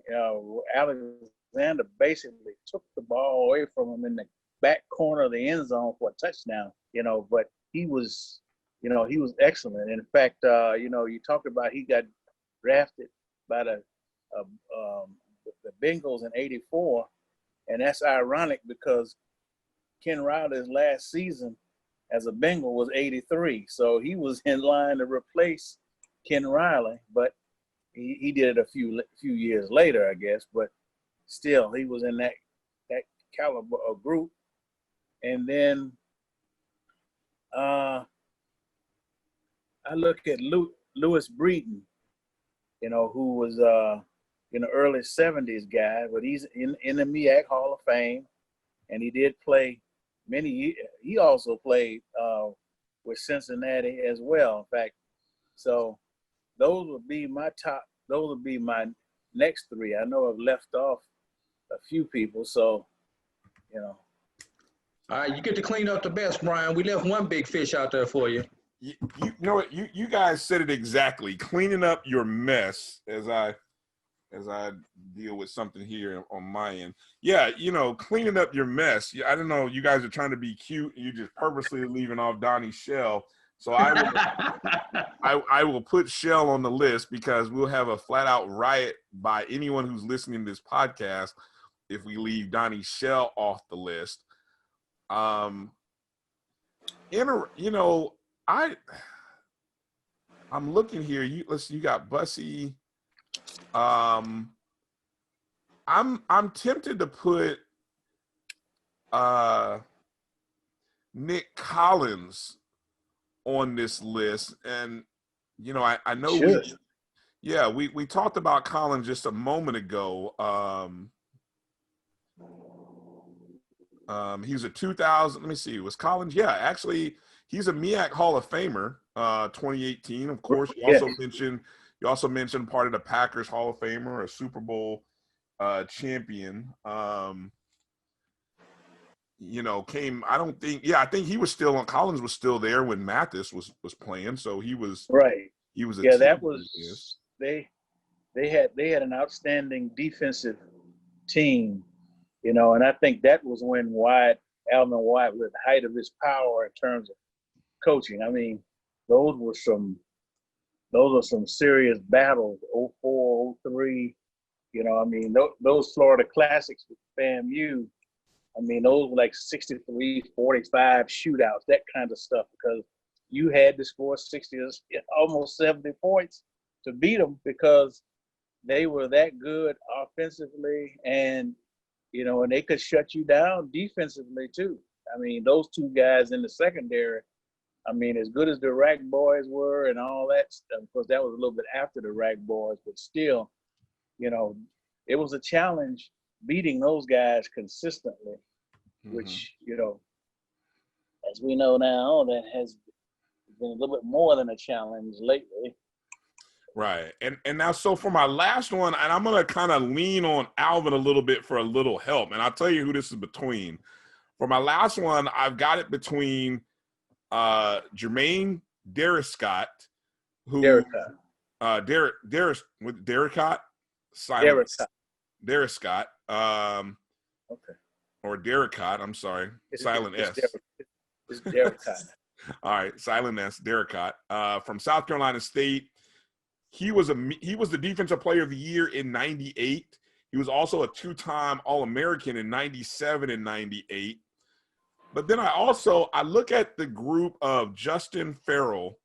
Alexander basically took the ball away from him in the back corner of the end zone for a touchdown, but he was excellent. In fact, you talked about he got drafted by the Bengals in '84, and that's ironic because Ken Riley's last season as a Bengal was '83, so he was in line to replace Ken Riley, but he did it a few years later, I guess. But still, he was in that caliber of group. And then I look at Lewis Breeden, who was early 70s guy, but he's in the MEAC Hall of Fame, and he did play many years. He also played with Cincinnati as well, in fact. So those would be my next 3. I know I've left off a few people, so All right, you get to clean up the best, Brian. We left one big fish out there for you. You know what? You guys said it exactly. Cleaning up your mess as I deal with something here on my end. Yeah, cleaning up your mess. I don't know. You guys are trying to be cute, and you just purposely leaving off Donnie Shell. So I will put Shell on the list because we'll have a flat out riot by anyone who's listening to this podcast if we leave Donnie Shell off the list. I'm looking here. You got Bussy. I'm tempted to put Nick Collins on this list, and I know we talked about Collins just a moment ago. He's a 2000. Let me see. Was Collins? Yeah, actually, he's a MEAC Hall of Famer. 2018. Of course, you also mentioned You also mentioned part of the Packers Hall of Famer, a Super Bowl champion. I think he was still on. Hollins was still there when Mathis was playing, so he was Right. He was a Yeah, that team was they had an outstanding defensive team, and I think that was when Alvin Wyatt was at the height of his power in terms of coaching. I mean, those were some serious battles. 04, 03, I mean, those Florida Classics with FAMU. I mean, those were like 63, 45 shootouts, that kind of stuff, because you had to score 60, almost 70 points to beat them because they were that good offensively and they could shut you down defensively too. I mean, those two guys in the secondary, I mean, as good as the Rack Boys were and all that stuff, because that was a little bit after the Rack Boys, but still, it was a challenge beating those guys consistently, which, as we know now, that has been a little bit more than a challenge lately. Right. And now, so for my last one, and I'm going to kind of lean on Alvin a little bit for a little help, and I'll tell you who this is between. For my last one, I've got it between Jermaine Darriscott, who Darriscott, Darriscott, Okay. or Darriscott, I'm sorry, silent S. It's Darriscott. All right, silent S, Darriscott, from South Carolina State. He was the defensive player of the year in 98. He was also a two-time All-American in 97 and 98. But then I look at the group of Justin Farrell,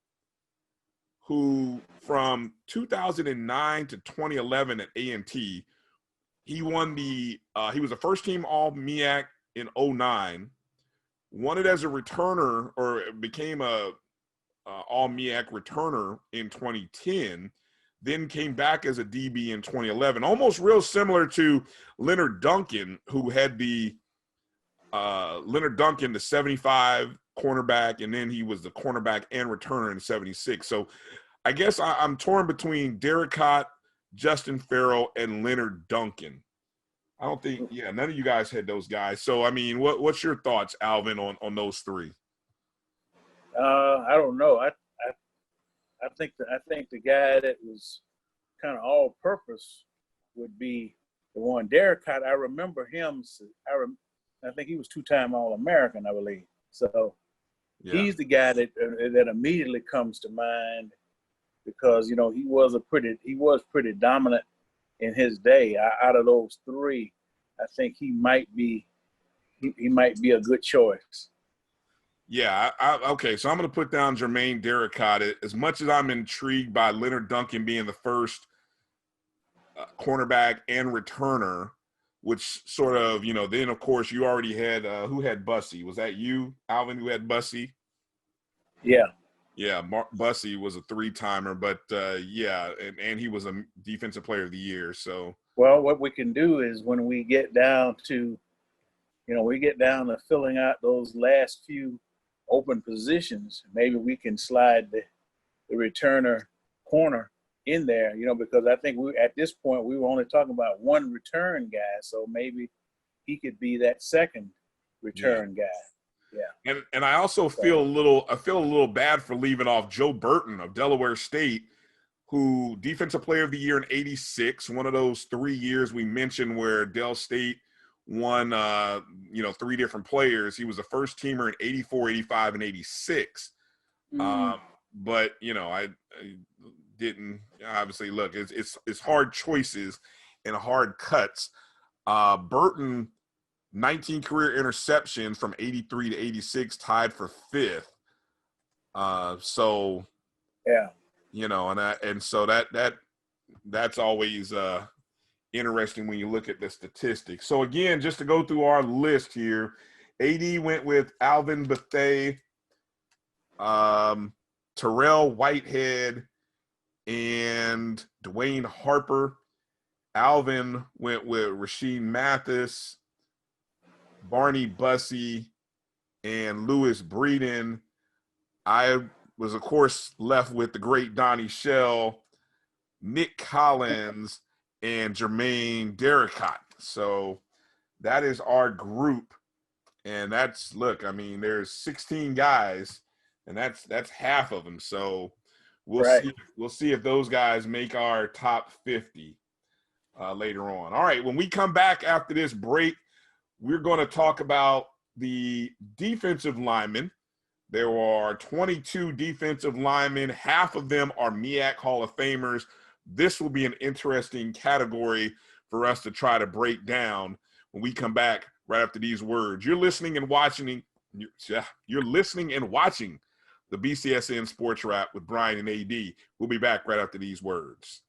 who from 2009 to 2011 at A&T, he won he was a first-team All-MEAC in 09, won it as a returner, or became a All-MEAC returner in 2010, then came back as a DB in 2011, almost real similar to Leonard Duncan, who had the 75 cornerback, and then he was the cornerback and returner in 76. So I guess I'm torn between Darriscott, Justin Farrell, and Leonard Duncan. I don't think, none of you guys had those guys. So, I mean, what's your thoughts, Alvin, on those three? I don't know. I think the guy that was kind of all-purpose would be the one. Darriscott, I remember him. I think he was two-time All-American, I believe. So he's the guy that immediately comes to mind because he was pretty dominant in his day. Out of those three, I think he might be a good choice. Yeah, okay, so I'm going to put down Jermaine Darriscott. As much as I'm intrigued by Leonard Duncan being the first cornerback and returner, which sort of, then, of course, you already had who had Bussey? Was that you, Alvin, who had Bussey? Yeah. Yeah, Bussey was a three-timer, but, and he was a defensive player of the year, so. Well, what we can do is when we get down to filling out those last few open positions, maybe we can slide the returner corner in there, because I think at this point we were only talking about one return guy, so maybe he could be that second return guy. Yeah. And I also feel a little bad for leaving off Joe Burton of Delaware State, who defensive player of the year in 86, one of those 3 years we mentioned where Del State won, three different players. He was a first teamer in 84, 85, and 86. But, I didn't obviously look, it's hard choices and hard cuts. Burton, 19 career interceptions from 83 to 86, tied for fifth. So, yeah, and so that's always interesting when you look at the statistics. So again, just to go through our list here, AD went with Alvin Bethea, Terrell Whitehead, and Dwayne Harper. Alvin went with Rasheed Mathis, Barney Bussey, and Lewis Breeden. I was, of course, left with the great Donnie Shell, Nick Hollins, and Jermaine Derricott. So that is our group. And there's 16 guys, and that's half of them. So we'll see if those guys make our top 50 later on. All right, when we come back after this break, we're going to talk about the defensive linemen. There are 22 defensive linemen. Half of them are MEAC Hall of Famers. This will be an interesting category for us to try to break down when we come back right after these words. You're listening and watching the BCSN Sports Wrap with Bryan and A.D. We'll be back right after these words.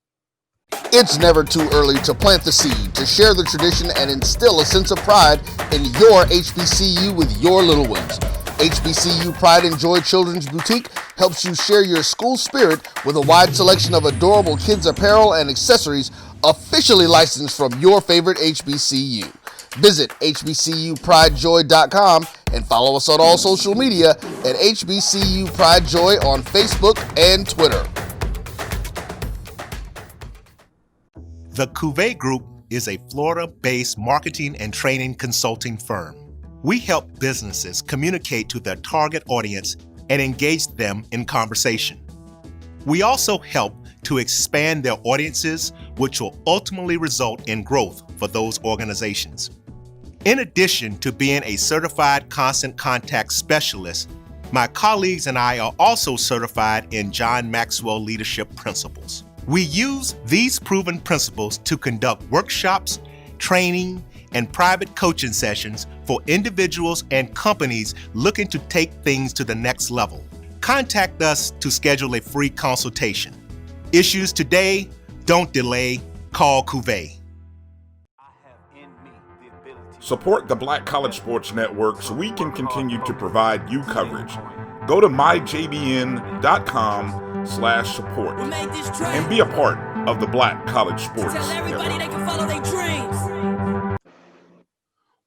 It's never too early to plant the seed, to share the tradition, and instill a sense of pride in your HBCU with your little ones. HBCU Pride and Joy Children's Boutique helps you share your school spirit with a wide selection of adorable kids' apparel and accessories officially licensed from your favorite HBCU. Visit hbcupridejoy.com and follow us on all social media at HBCU Pride Joy on Facebook and Twitter. The Cuvée Group is a Florida-based marketing and training consulting firm. We help businesses communicate to their target audience and engage them in conversation. We also help to expand their audiences, which will ultimately result in growth for those organizations. In addition to being a certified constant contact specialist, my colleagues and I are also certified in John Maxwell Leadership Principles. We use these proven principles to conduct workshops, training, and private coaching sessions for individuals and companies looking to take things to the next level. Contact us to schedule a free consultation. Issues today, don't delay, call Cuvée. Support the Black College Sports Network so we can continue to provide you coverage. Go to myjbn.com/support and be a part of the Black College Sports Network.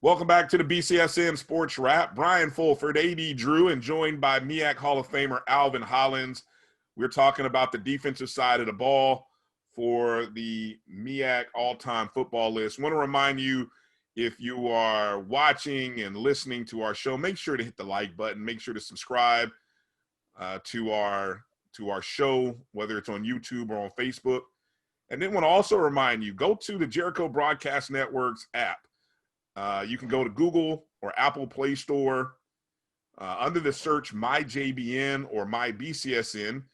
Welcome back to the BCSN Sports Wrap. Bryan Fulford, A.D. Drew, and joined by MEAC Hall of Famer Alvin Hollins. We're talking about the defensive side of the ball for the MEAC all-time football list. I want to remind you, if you are watching and listening to our show, make sure to hit the like button. Make sure to subscribe to our show, whether it's on YouTube or on Facebook. And then want to also remind you, go to the Jericho Broadcast Network's app. You can go to Google or Apple Play Store under the search MyJBN or MyBCSN.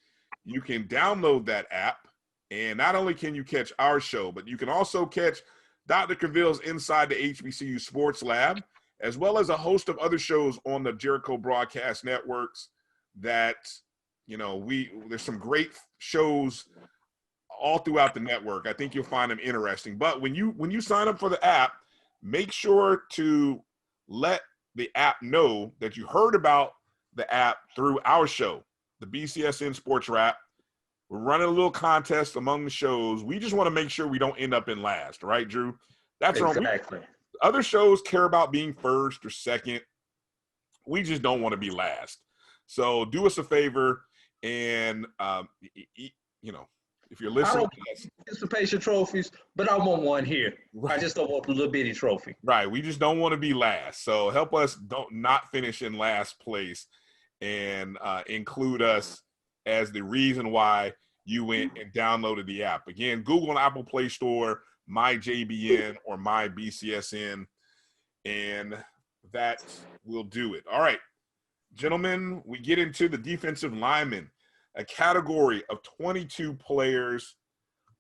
You can download that app, and not only can you catch our show, but you can also catch Dr. Cavill's Inside the HBCU Sports Lab, as well as a host of other shows on the Jericho Broadcast Networks that, there's some great shows all throughout the network. I think you'll find them interesting. But when you sign up for the app, make sure to let the app know that you heard about the app through our show, the BCSN Sports Wrap. We're running a little contest among the shows. We just want to make sure we don't end up in last, right, Drew? That's exactly. Other shows care about being first or second. We just don't want to be last. So do us a favor and, if you're listening, I don't want participation trophies, but I want one here. Right. I just don't want the little bitty trophy. Right. We just don't want to be last. So help us not finish in last place and include us as the reason why you went and downloaded the app. Again, Google and Apple Play Store, MyJBN or MyBCSN, and that will do it. All right, gentlemen, we get into the defensive linemen, a category of 22 players.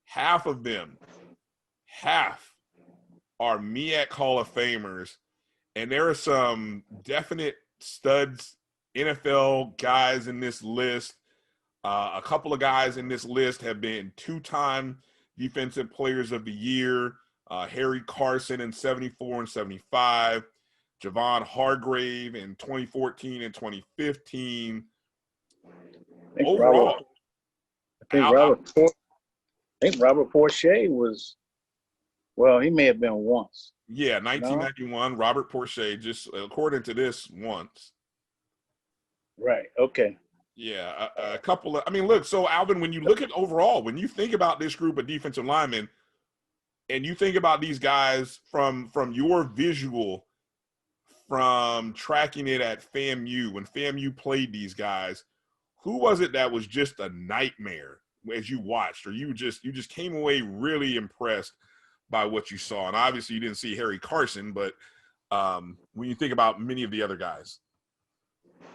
Half of them are MEAC Hall of Famers, and there are some definite studs, NFL guys in this list. A couple of guys in this list have been two-time Defensive Players of the Year. Harry Carson in 74 and 75. Javon Hargrave in 2014 and 2015. Overall, I think Robert Porcher was, he may have been once. Yeah, 1991, no? Robert Porcher, just according to this, once. Right, okay. Yeah, a couple of. I mean, look. So Alvin, when you look at overall, when you think about this group of defensive linemen, and you think about these guys from your visual, from tracking it at FAMU, when FAMU played these guys, who was it that was just a nightmare as you watched, or you just came away really impressed by what you saw? And obviously, you didn't see Harry Carson, but when you think about many of the other guys.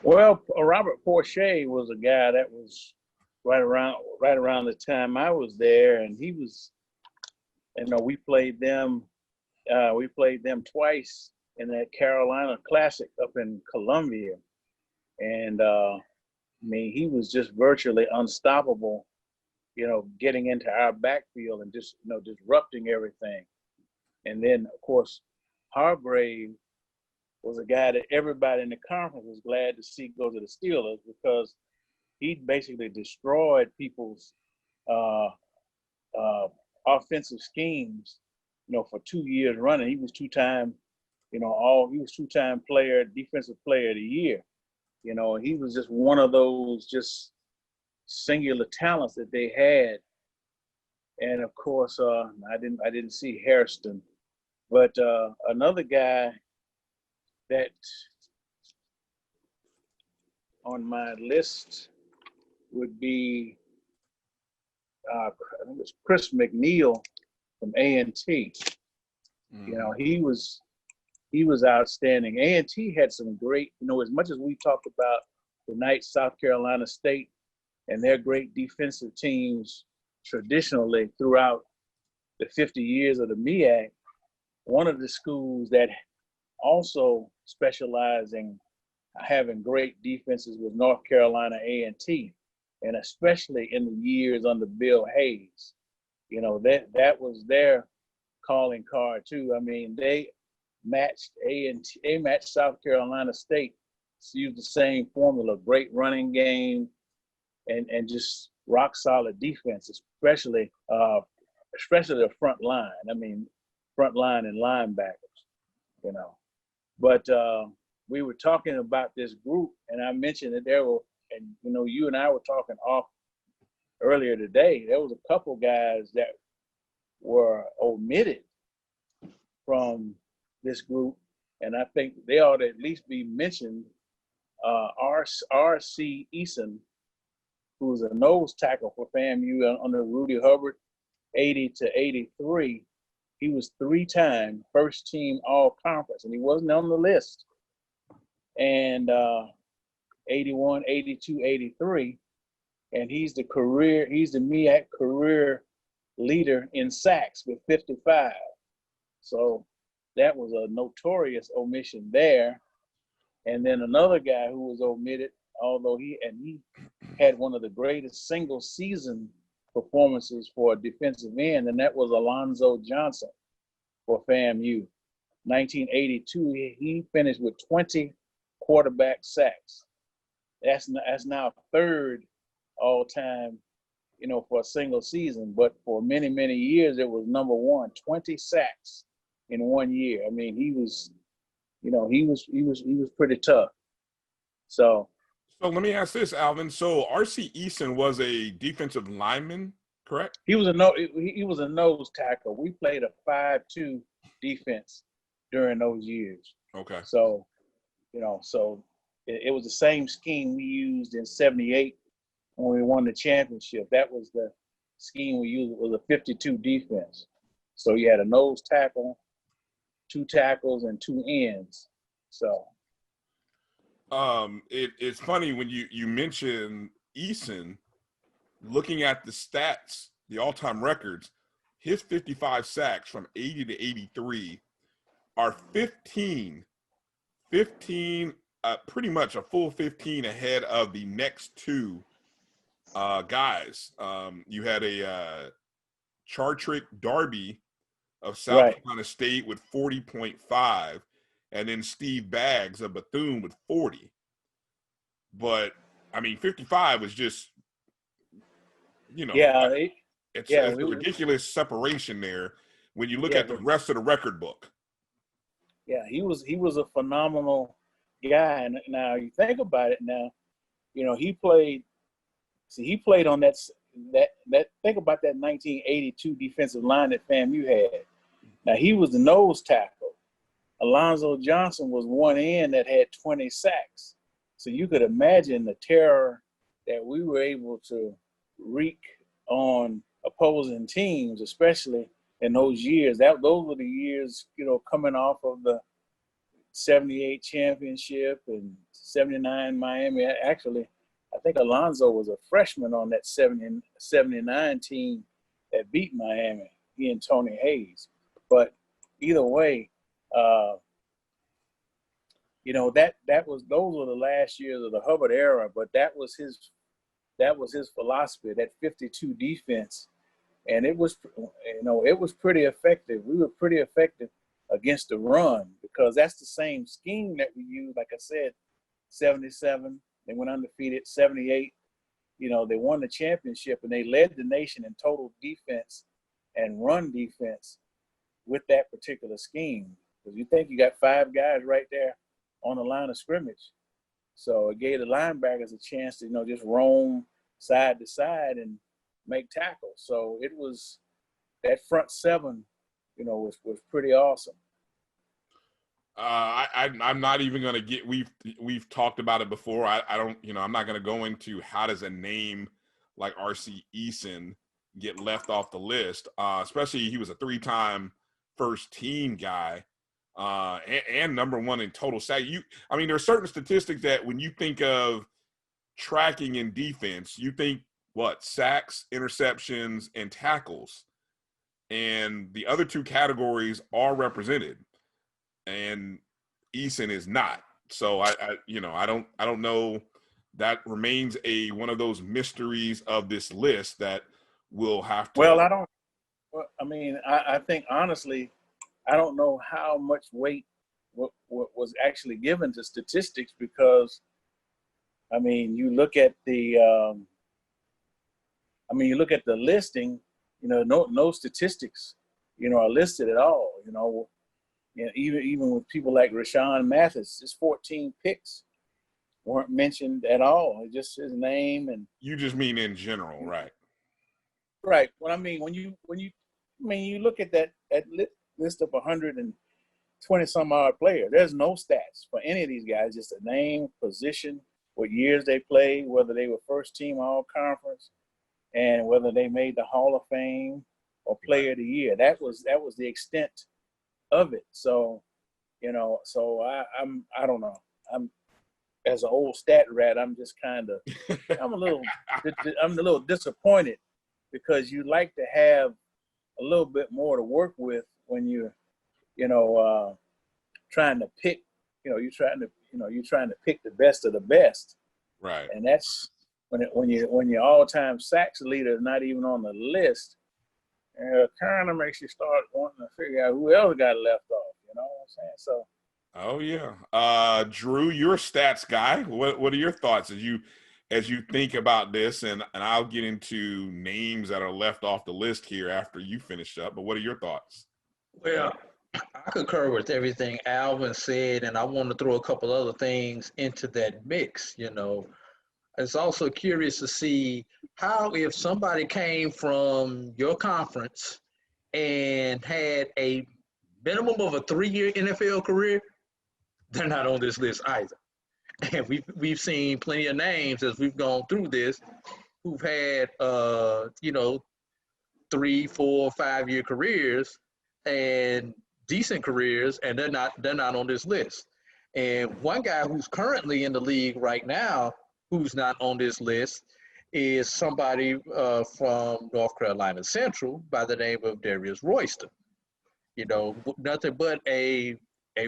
Well, Robert Porcher was a guy that was right around the time I was there, and he was, we played them twice in that Carolina Classic up in Columbia, and he was just virtually unstoppable, getting into our backfield and just disrupting everything. And then of course Hargrave was a guy that everybody in the conference was glad to see go to the Steelers, because he basically destroyed people's offensive schemes, for 2 years running. He was two-time defensive player of the year. He was just one of those just singular talents that they had. And of course, I didn't see Hairston, but another guy that on my list would be I think it's Chris McNeil from A&T. He was outstanding. A&T had some great, as much as we talked about the Knights, South Carolina State, and their great defensive teams traditionally throughout the 50 years of the MEAC, one of the schools that also specialized in having great defenses was North Carolina A&T, and especially in the years under Bill Hayes. That was their calling card too. They matched they matched South Carolina State, used the same formula: great running game and just rock solid defense, especially the front line. Front line and linebackers. But we were talking about this group, and I mentioned that there were, and you and I were talking off earlier today. There was a couple guys that were omitted from this group, and I think they ought to at least be mentioned. R.C. Eason, who was a nose tackle for FAMU under Rudy Hubbard, 80 to 83. He was 3-time first team all conference, and he wasn't on the list. And 81, 82, 83. And he's the MEAC career leader in sacks with 55. So that was a notorious omission there. And then another guy who was omitted, although he had one of the greatest single season performances for a defensive end, and that was Alonzo Johnson for FAMU. 1982, he finished with 20 quarterback sacks. That's now third all time, for a single season. But for many, many years, it was number one, 20 sacks in 1 year. He was pretty tough. So let me ask this, Alvin. So R.C. Eason was a defensive lineman, correct? He was a nose tackle. We played a 5-2 defense during those years. Okay. So, it was the same scheme we used in '78 when we won the championship. That was the scheme we used. It was a 52 defense. So you had a nose tackle, 2 tackles, and 2 ends. So. It's funny when you mention Eason, looking at the stats, the all-time records, his 55 sacks from 80 to 83 are 15, pretty much a full 15 ahead of the next 2 guys. You had a Chartrick Darby of South Carolina State with 40.5, and then Steve Baggs of Bethune with 40. But 55 was just, it's a ridiculous separation there when you look at the rest of the record book. Yeah, he was a phenomenal guy. And now you think about it now, you know, he played. See, he played on that. Think about that 1982 defensive line that FAMU had. Now he was the nose tackle. Alonzo Johnson was one end that had 20 sacks. So you could imagine the terror that we were able to wreak on opposing teams, especially in those years. Those were the years, you know, coming off of the 78 championship and 79 Miami. Actually, I think Alonzo was a freshman on that 79 team that beat Miami, he and Tony Hayes. But either way, you know, those were the last years of the Hubbard era, but that was his philosophy, that 52 defense. And it was, you know, it was pretty effective. We were pretty effective against the run because that's the same scheme that we used. Like I said, 77, they went undefeated. 78, you know, they won the championship and they led the nation in total defense and run defense with that particular scheme. Because you think you got 5 guys right there on the line of scrimmage. So it gave the linebackers a chance to, you know, just roam side to side and make tackles. So it was that front 7, you know, was pretty awesome. I'm not even going to get, we've talked about it before. I don't, you know, I'm not going to go into how does a name like R.C. Eason get left off the list, especially he was a 3-time first team guy and number 1 in total sack. I mean, there are certain statistics that when you think of tracking in defense, you think what? Sacks, interceptions, and tackles. And the other 2 categories are represented. And Eason is not. So I don't know. That remains one of those mysteries of this list that we'll have to. Well, I think honestly, I don't know how much weight what was actually given to statistics because, I mean, you look at the listing, you know, no statistics, you know, are listed at all, you know. You know, even with people like Rashawn Mathis, his 14 picks weren't mentioned at all. It's just his name and. You just mean in general, right? Right. Well, I mean, when you look at that list of 120 some odd players, there's no stats for any of these guys. Just a name, position, what years they played, whether they were first team all conference, and whether they made the Hall of Fame or Player of the Year. That was the extent of it. So, you know, I don't know. I'm as an old stat rat, I'm just I'm a little disappointed because you like to have a little bit more to work with when you're, you know, trying to pick, you know, you're trying to pick the best of the best. Right. And that's when your all-time sacks leader is not even on the list. It kind of makes you start wanting to figure out who else got left off. You know what I'm saying? So. Oh yeah, Drew, you're a stats guy. What are your thoughts as you think about this? And I'll get into names that are left off the list here after you finish up. But what are your thoughts? Well, I concur with everything Alvin said, and I want to throw a couple other things into that mix. You know, it's also curious to see how if somebody came from your conference and had a minimum of a 3-year NFL career, they're not on this list either. And we've seen plenty of names as we've gone through this who've had, you know, 3, 4, 5-year careers and decent careers, and they're not on this list. And one guy who's currently in the league right now who's not on this list is somebody from North Carolina Central by the name of Darius Royston. You know, nothing but a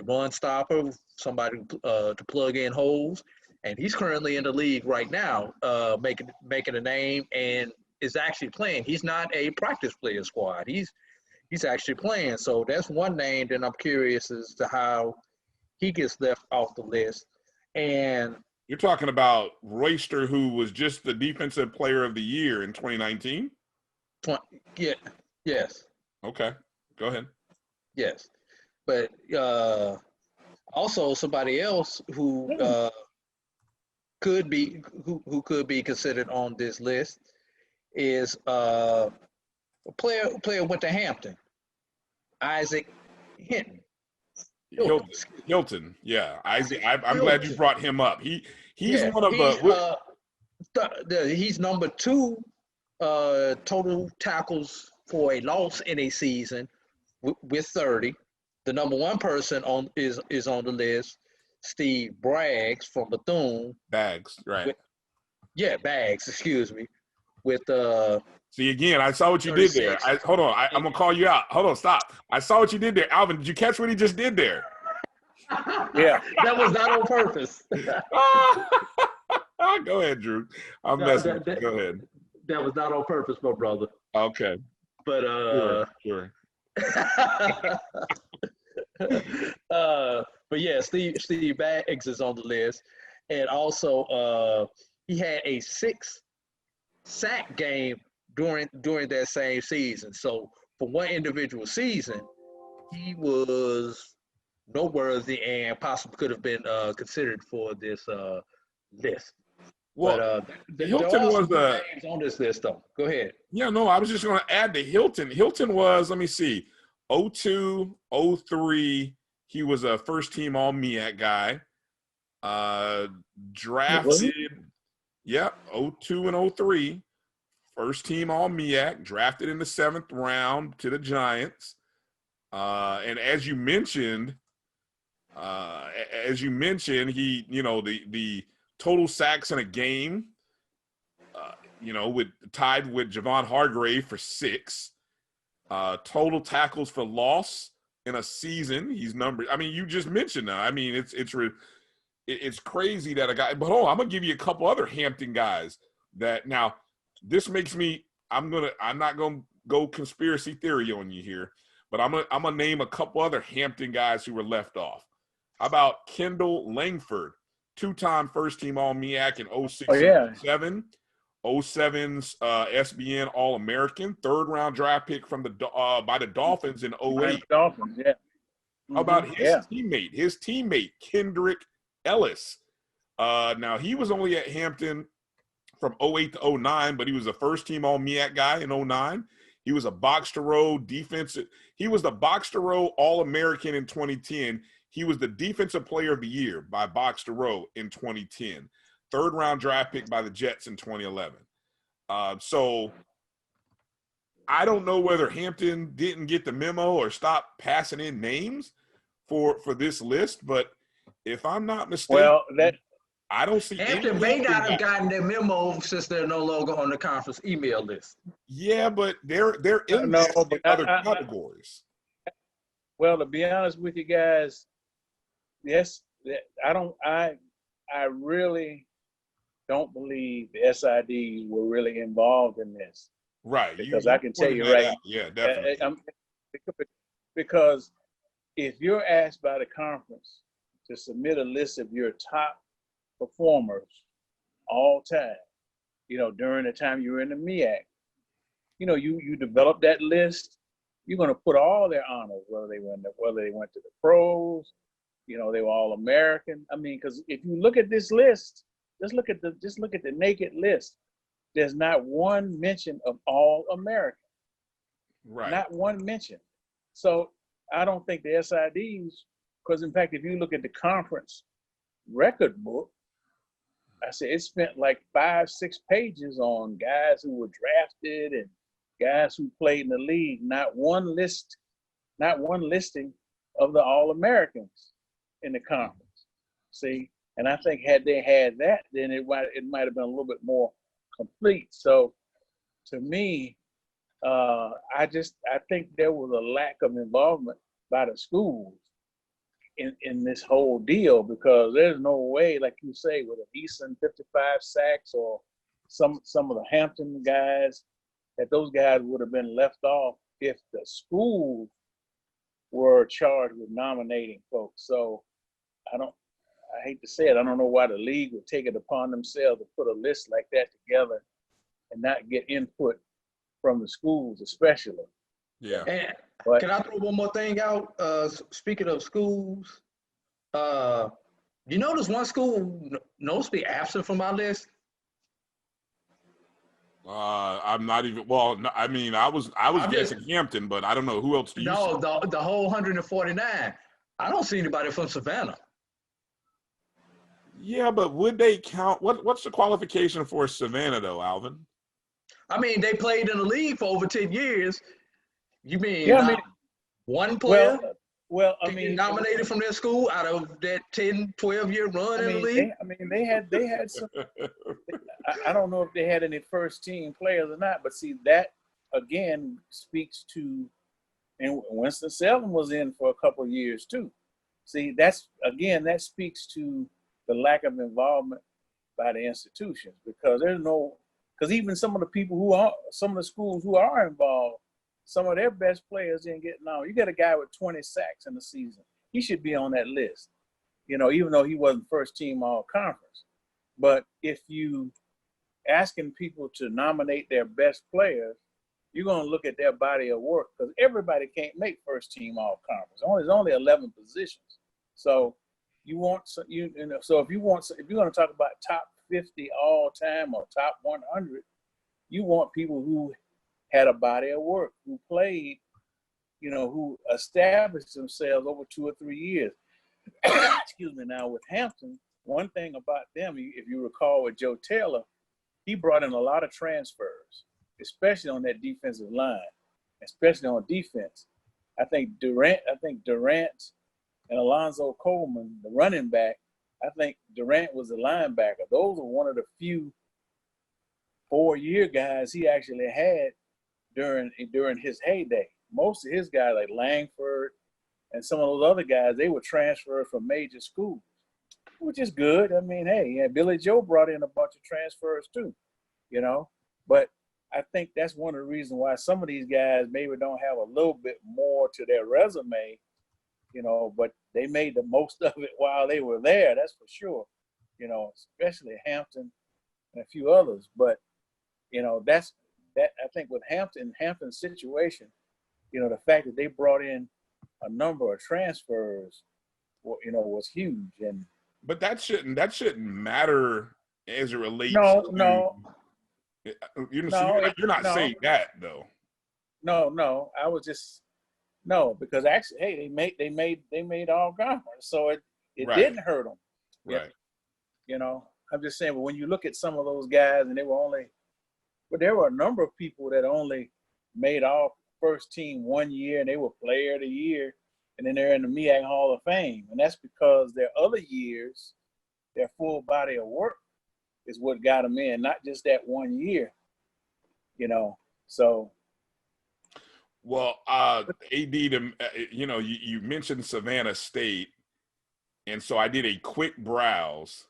run stopper, somebody to plug in holes, and he's currently in the league right now, making a name and is actually playing. He's not a practice player squad. He's actually playing. So that's one name that I'm curious as to how he gets left off the list. And you're talking about Royster, who was just the defensive player of the year in 2019? Yeah. Yes. Okay. Go ahead. Yes. But also somebody else who could be who could be considered on this list is a player went to Hampton, Isaac Hinton. Hilton. Yeah, I'm glad you brought him up. He's one of he's number 2 total tackles for a loss in a season with 30. The number 1 person is on the list, Steve Braggs from Bethune. Bags, right? Bags. Excuse me. With See, again, I saw what you did there. Hold on, I'm gonna call you out. Hold on, stop. I saw what you did there, Alvin. Did you catch what he just did there? Yeah, that was not on purpose. Go ahead, Drew. I'm messing with you. Go ahead. That was not on purpose, my brother. Okay. But sure. But yeah, Steve Baggs is on the list, and also he had a 6-sack game during that same season. So for one individual season, he was noteworthy and possibly could have been considered for this list. Well, but Hilton was names on this list, though. Go ahead. Yeah, no, I was just going to add to Hilton. Hilton was, let me see, 02, 03. He was a first-team All-MEAC guy. Drafted, 02 and 03. First-team All-MEAC, drafted in the 7th round to the Giants. And as you mentioned, he, the total sacks in a game, tied with Javon Hargrave for 6. Total tackles for loss in a season, he's numbered. I mean, you just mentioned that. I mean, it's crazy that a guy. But hold on, I'm gonna give you a couple other Hampton guys that now. This makes me. I'm not gonna go conspiracy theory on you here, but I'm gonna name a couple other Hampton guys who were left off. How about Kendall Langford, 2-time first-team All-MEAC in 06 and 07. 07's SBN All-American, 3rd-round draft pick from by the Dolphins in 08. Dolphins, yeah. How about his teammate, Kendrick Ellis? Now, he was only at Hampton from 08 to 09, but he was a first-team All-MEAC guy in 09. He was a box-to-row defensive. He was the box-to-row All-American in 2010. He was the Defensive Player of the Year by box-to-row in 2010. 3rd-round draft pick by the Jets in 2011. So I don't know whether Hampton didn't get the memo or stopped passing in names for this list, but if I'm not mistaken, I don't see Hampton may not have gotten their memo since they're no longer on the conference email list. Yeah, but they're in other categories. Well, to be honest with you guys, yes, I really don't believe the SIDs were really involved in this. Right. Because I can tell you right now. Yeah, definitely. Because if you're asked by the conference to submit a list of your top performers all time, during the time you were in the MEAC, you develop that list, you're going to put all their honors, whether they went to the pros, they were all American. I mean, because if you look at this list, just look at the naked list. There's not one mention of all American. Right. Not one mention. So I don't think the SIDs, because in fact, if you look at the conference record book, I said it spent like 5-6 pages on guys who were drafted and guys who played in the league. Not one listing of the All-Americans in the conference. See, and I think had they had that, then it might have been a little bit more complete. So to me, I think there was a lack of involvement by the schools in this whole deal, because there's no way, like you say, with a Easton 55 sacks or some of the Hampton guys, that those guys would have been left off if the schools were charged with nominating folks. So I hate to say it, I don't know why the league would take it upon themselves to put a list like that together and not get input from the schools, especially. Yeah. But can I throw one more thing out? Speaking of schools, You know, there's one school knows to be absent from my list. I'm not even. Well, no, I mean, I was guessing Hampton, but I don't know who else do you see? No, the whole 149. I don't see anybody from Savannah. Yeah, but would they count? What's the qualification for Savannah though, Alvin? I mean, they played in the league for over 10 years. You mean, Yeah, I mean, one player well, I can mean, get nominated from their school out of that 10, 12-year run in the league? They had some. I don't know if they had any first team players or not, but see, that again speaks to, and Winston-Salem was in for a couple of years too. See, that speaks to the lack of involvement by the institutions, because even some of the schools who are involved, some of their best players didn't get known. You got a guy with 20 sacks in the season. He should be on that list, even though he wasn't first team all conference. But if you asking people to nominate their best players, you're going to look at their body of work, because everybody can't make first team all conference. There's only 11 positions. So if you're going to talk about top 50 all time or top 100, you want people who had a body of work, who played, who established themselves over 2 or 3 years. Excuse me. Now with Hampton, one thing about them, if you recall with Joe Taylor, he brought in a lot of transfers, especially on that defensive line, especially on defense. I think Durant and Alonzo Coleman, the running back. I think Durant was the linebacker. Those were one of the few 4-year guys he actually had during his heyday. Most of his guys, like Langford and some of those other guys, they were transferred from major schools, which is good. I mean, hey, yeah, Billy Joe brought in a bunch of transfers too, But I think that's one of the reasons why some of these guys maybe don't have a little bit more to their resume, but they made the most of it while they were there. That's for sure, especially Hampton and a few others. But, that's that. I think with Hampton's situation, the fact that they brought in a number of transfers, was huge. But that shouldn't matter as it relates. No. You're not saying that though. No. I was just because actually, hey, they made all conference, so it Right. didn't hurt them. Right. I'm just saying. But when you look at some of those guys, and there were a number of people that only made all first team 1 year, and they were player of the year, and then they're in the MEAC Hall of Fame, and that's because their other years, their full body of work is what got them in, not just that 1 year, so. Well, AD, you mentioned Savannah State, and so I did a quick browse,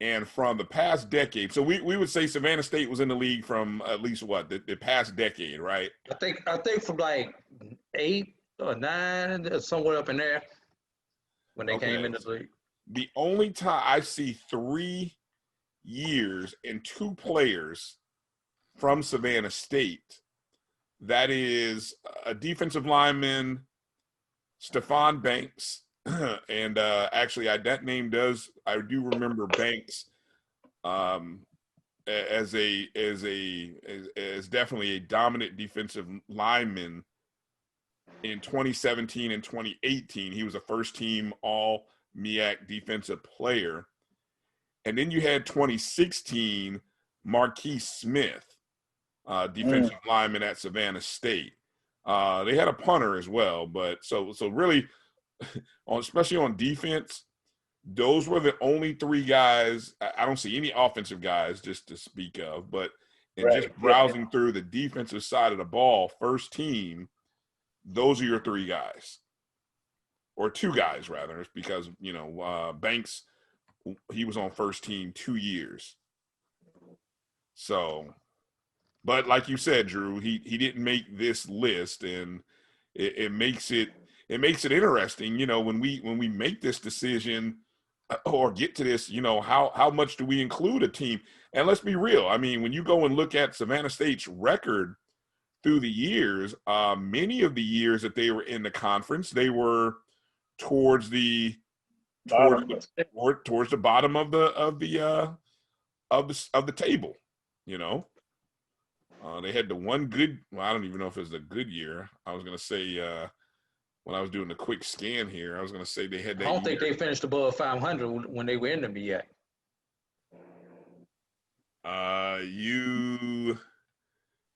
and from the past decade, so we would say Savannah State was in the league from at least the past decade, right? I think from like 8 or 9, somewhere up in there, when they came into the league. The only time I see 3 years and 2 players from Savannah State, that is a defensive lineman, Stephon Banks, and actually I do remember Banks as definitely a dominant defensive lineman in 2017 and 2018. He was a first team all MEAC defensive player. And then you had 2016 Marquise Smith, defensive lineman at Savannah State. They had a punter as well, but so really, especially on defense, those were the only 3 guys. I don't see any offensive guys just to speak of, but just browsing through the defensive side of the ball, first team, those are your 3 guys, or 2 guys rather, because Banks, he was on first team 2 years. So, but like you said, Drew, he didn't make this list, and it makes it interesting. When we make this decision or get to this, how much do we include a team? And let's be real. I mean, when you go and look at Savannah State's record through the years, many of the years that they were in the conference, they were towards the towards the bottom of the table, you know. They had the one good. Well, I don't even know if it was a good year. I was gonna say when I was doing the quick scan here, I was gonna say they had that. I don't think they finished above 500 when they were in the MEAC.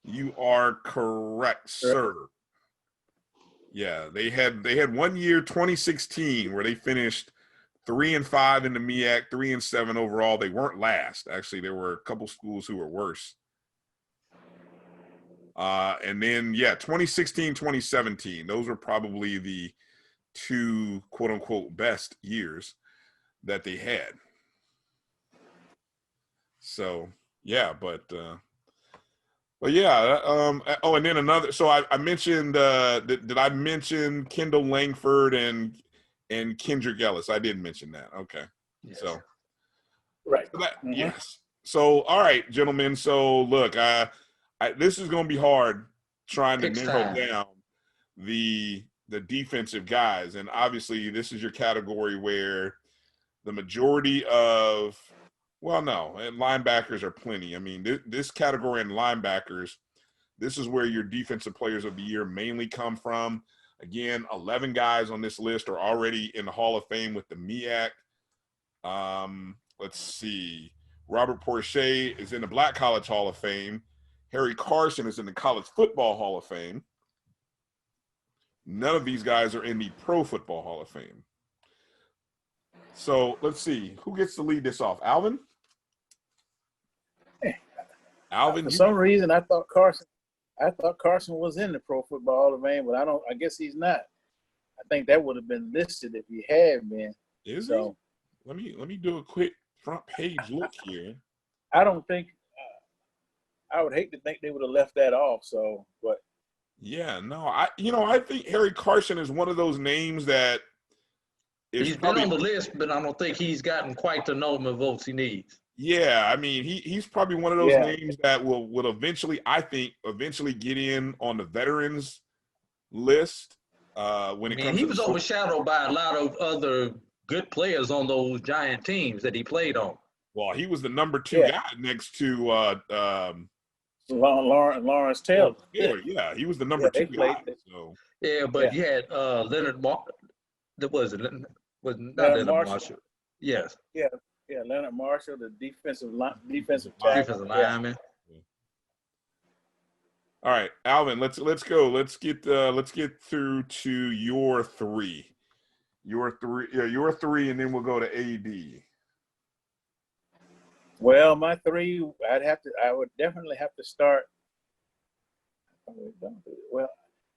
You are correct, sir. Yeah, they had 1 year, 2016, where they finished 3-5 in the MEAC, 3-7 overall. They weren't last. Actually, there were a couple schools who were worse. And then, 2016, 2017, those were probably the two quote unquote best years that they had. So, yeah, but yeah. Oh, and then another. So I mentioned. Did I mention Kendall Langford and Kendrick Ellis? I did mention that. Okay. Yes. So. Right. So yes. So all right, gentlemen. So look, this is going to be hard trying to narrow down the defensive guys, and obviously this is your category where the majority of. Well, no, and linebackers are plenty. I mean, this category in linebackers, this is where your defensive players of the year mainly come from. Again, 11 guys on this list are already in the Hall of Fame with the MEAC. Let's see. Robert Porcher is in the Black College Hall of Fame. Harry Carson is in the College Football Hall of Fame. None of these guys are in the Pro Football Hall of Fame. So let's see. Who gets to lead this off? Alvin? Alvin, for some reason, I thought Carson was in the Pro Football Hall of Fame, but I guess he's not. I think that would have been listed if he had been. Is he? Let me do a quick front page look here. I don't think. I would hate to think they would have left that off. So, but yeah, no, I think Harry Carson is one of those names that he's been on the list, but I don't think he's gotten quite the number of votes he needs. Yeah, I mean, he's probably one of those names that will eventually, I think, get in on the veterans list when it comes. He was overshadowed by a lot of other good players on those giant teams that he played on. Well, he was the number 2 guy next to Lawrence Taylor. Yeah, he was the number 2 guy. So. Yeah, but you had Leonard Marshall. Leonard Marshall. Yes. Yeah, Leonard Marshall, the defensive lineman. All right, Alvin, let's go. Let's get through to your 3. Your 3, and then we'll go to AD. Well, my 3, I would definitely have to start. Well,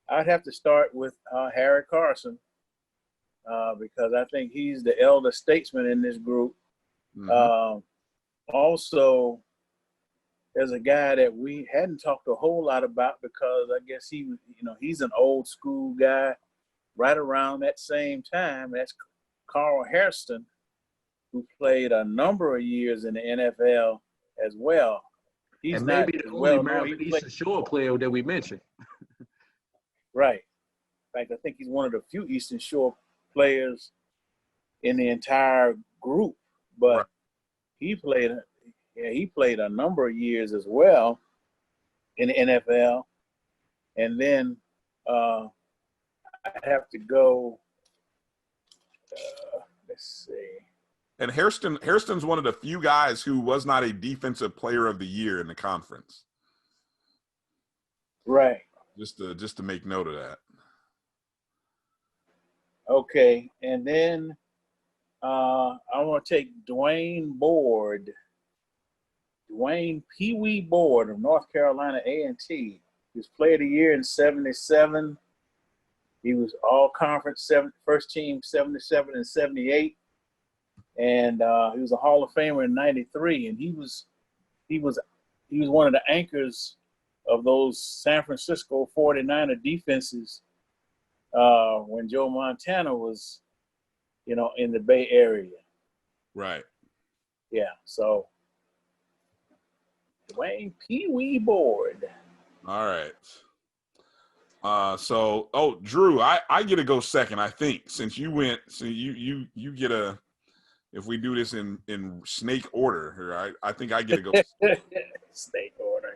I'd have to start with Harry Carson because I think he's the elder statesman in this group. Mm-hmm. Also, there's a guy that we hadn't talked a whole lot about because I guess he's an old school guy right around that same time. That's Carl Hairston, who played a number of years in the NFL as well. He's and maybe the only Maryland Eastern Shore player that we mentioned. Right. In fact, I think he's one of the few Eastern Shore players in the entire group. But he played a number of years as well in the NFL. And then I have to go, let's see. And Hairston's one of the few guys who was not a defensive player of the year in the conference. Right. Just to make note of that. Okay. And then I want to take Dwayne Pee Wee Board of North Carolina A&T. He was player of the year in 77. He was all conference first team 77 and 78. And he was a Hall of Famer in 93. And he was one of the anchors of those San Francisco 49er defenses when Joe Montana was, in the Bay Area. Right. Yeah. So Dwayne Pee Wee Board. All right. Drew, I get to go second, I think, since you went. So you get a if we do this in snake order here, I think I get to go. Snake order.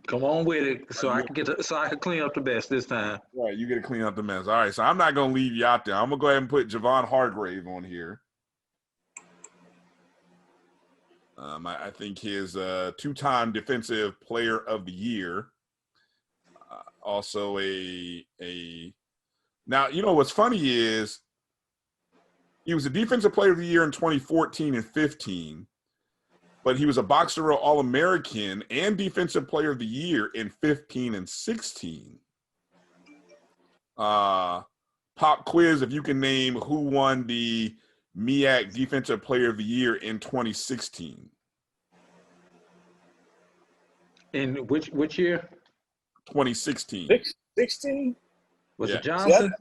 Come on with it, so I can clean up the mess this time. Right, you get to clean up the mess. All right, so I'm not gonna leave you out there. I'm gonna go ahead and put Javon Hargrave on here. I think his two-time Defensive Player of the Year. Also now, you know what's funny is he was a Defensive Player of the Year in 2014 and 15, but he was a Boxer All-American and Defensive Player of the Year in 15 and 16. Pop quiz, if you can name who won the MEAC Defensive Player of the Year in 2016. In which year? 2016. 16? Was Yeah. it Johnson?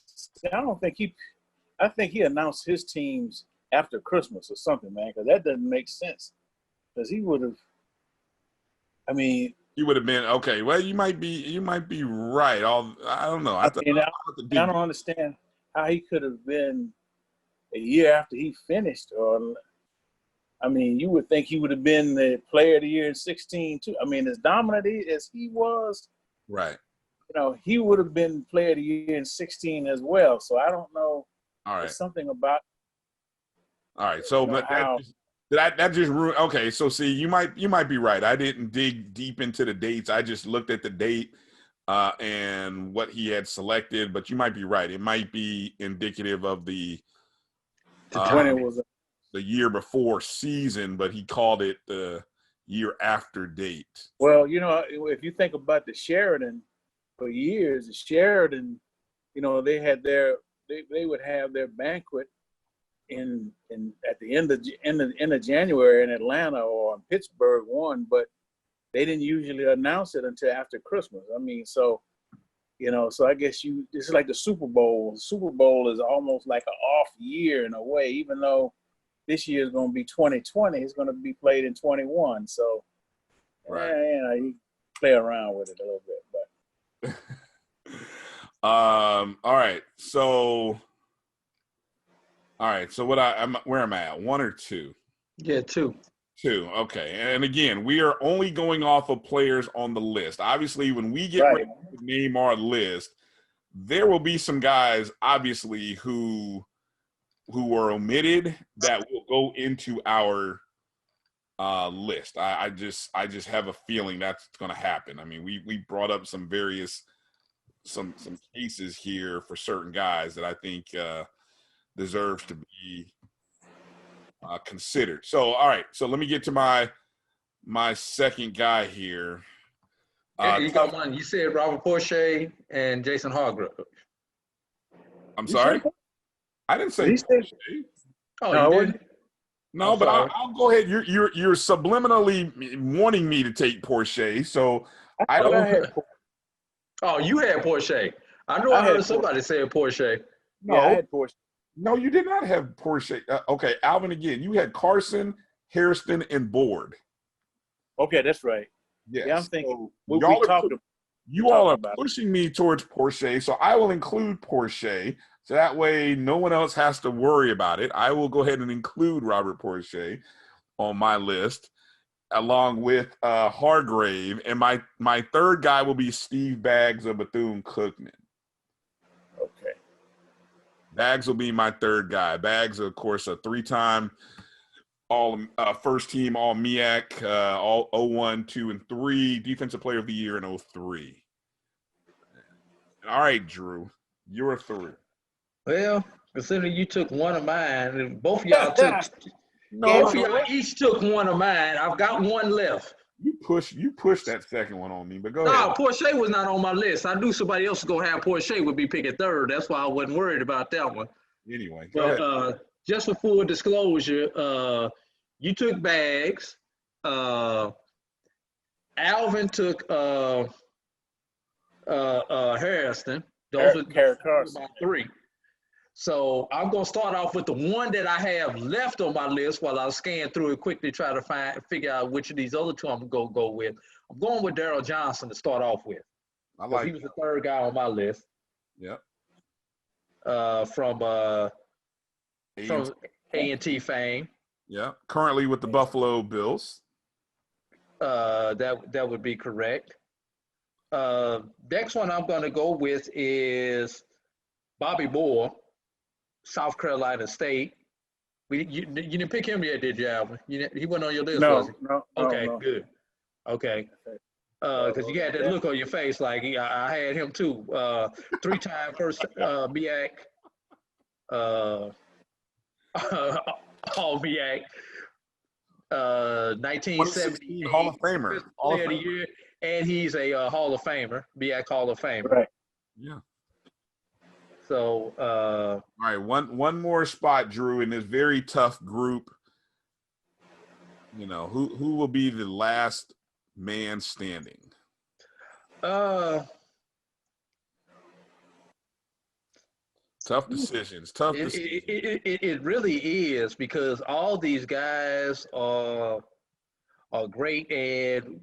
See, I think he announced his teams after Christmas or something, man, because that doesn't make sense. Because he would have, He would have been okay. Well, you might be right. I don't know. I don't understand how he could have been a year after he finished. Or, you would think he would have been the Player of the Year in 16 too. As dominant as he was, right. He would have been Player of the Year in 16 as well. So I don't know. All right. There's something about. All right. So that just ruined. Okay. So see, you might be right. I didn't dig deep into the dates. I just looked at the date and what he had selected. But you might be right. It might be indicative of the year before season, but he called it the year after date. Well, if you think about the Sheridan for years, the Sheridan, they had they would have their banquet in at the end of January in Atlanta or in Pittsburgh one, but they didn't usually announce it until after Christmas. So I guess this is like the Super Bowl. The Super Bowl is almost like an off year in a way, even though this year is going to be 2020. It's going to be played in 21. So, right. You play around with it a little bit, but. All right. So where am I at? 1 or 2? Yeah, 2. 2. Okay. And again, we are only going off of players on the list. Obviously, when we get ready to name our list, there will be some guys, obviously, who were omitted that will go into our list. I just have a feeling that's going to happen. We brought up some cases here for certain guys that I think deserves to be considered. So, all right. So let me get to my second guy here. You got one. You said Robert Porsche and Jason Hargrave. I'm sorry? I didn't say Porsche. Oh, no, you didn't? No, but I'll go ahead. You're subliminally wanting me to take Porsche, so I don't. Oh, you had Porsche. I know I heard somebody say Porsche. No, I had Porsche. No, you did not have Porsche. Okay, Alvin, again, you had Carson, Hairston, and Board. Okay, that's right. Yes. Yeah, I'm thinking. So you all are pushing me towards Porsche, so I will include Porsche. So that way no one else has to worry about it. I will go ahead and include Robert Porsche on my list along with Hargrave. And my third guy will be Steve Baggs of Bethune-Cookman. Okay. Baggs will be my third guy. Baggs, of course, a 3-time first team all MEAC, all 01, 2, and 3, Defensive Player of the Year in 03. All right, Drew, you're 3. Well, considering you took one of mine, and both of y'all took both of y'all each took one of mine. I've got one left. You push that second one on me, but go ahead. No, Porsche was not on my list. I knew somebody else was gonna have Porsche would be picking third. That's why I wasn't worried about that one. Anyway, go ahead. Just for full disclosure, you took Baggs. Alvin took Harrison. Those are my 3. So I'm gonna start off with the one that I have left on my list while I scan through it quickly, try to figure out which of these other 2 I'm gonna go with. I'm going with Daryl Johnson to start off with. He was the third guy on my list. Yep. From from A&T fame. Yeah, currently with the Buffalo Bills. That would be correct. Next one I'm going to go with is Bobby Moore, South Carolina State. You didn't pick him yet, did you, Alvin? He wasn't on your list, was he? No. Okay, good. Okay. Because you had that look on your face like, yeah, I had him too. 3-time first MEAC, all MEAC, 1970 Hall of Famer. Player of the Year, and he's a Hall of Famer, MEAC Hall of Famer. Right. Yeah. So, all right, one more spot, Drew, in this very tough group. You know, who will be the last man standing? Tough decisions. It really is, because all these guys are great, and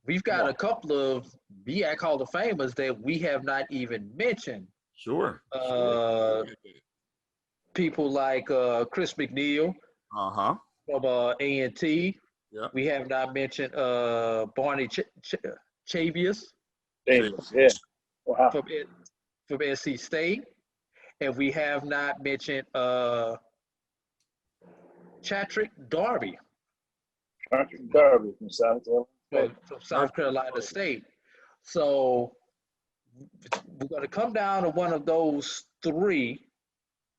we've got a couple of MEAC Hall of Famers that we have not even mentioned. Sure. People like Chris McNeil from A&T. Yeah. We have not mentioned Barney Chavius Yeah. Wow. from NC State. And we have not mentioned Chadrick Darby. Chadrick Darby from South Carolina. From South Carolina State. So we're going to come down to one of those three.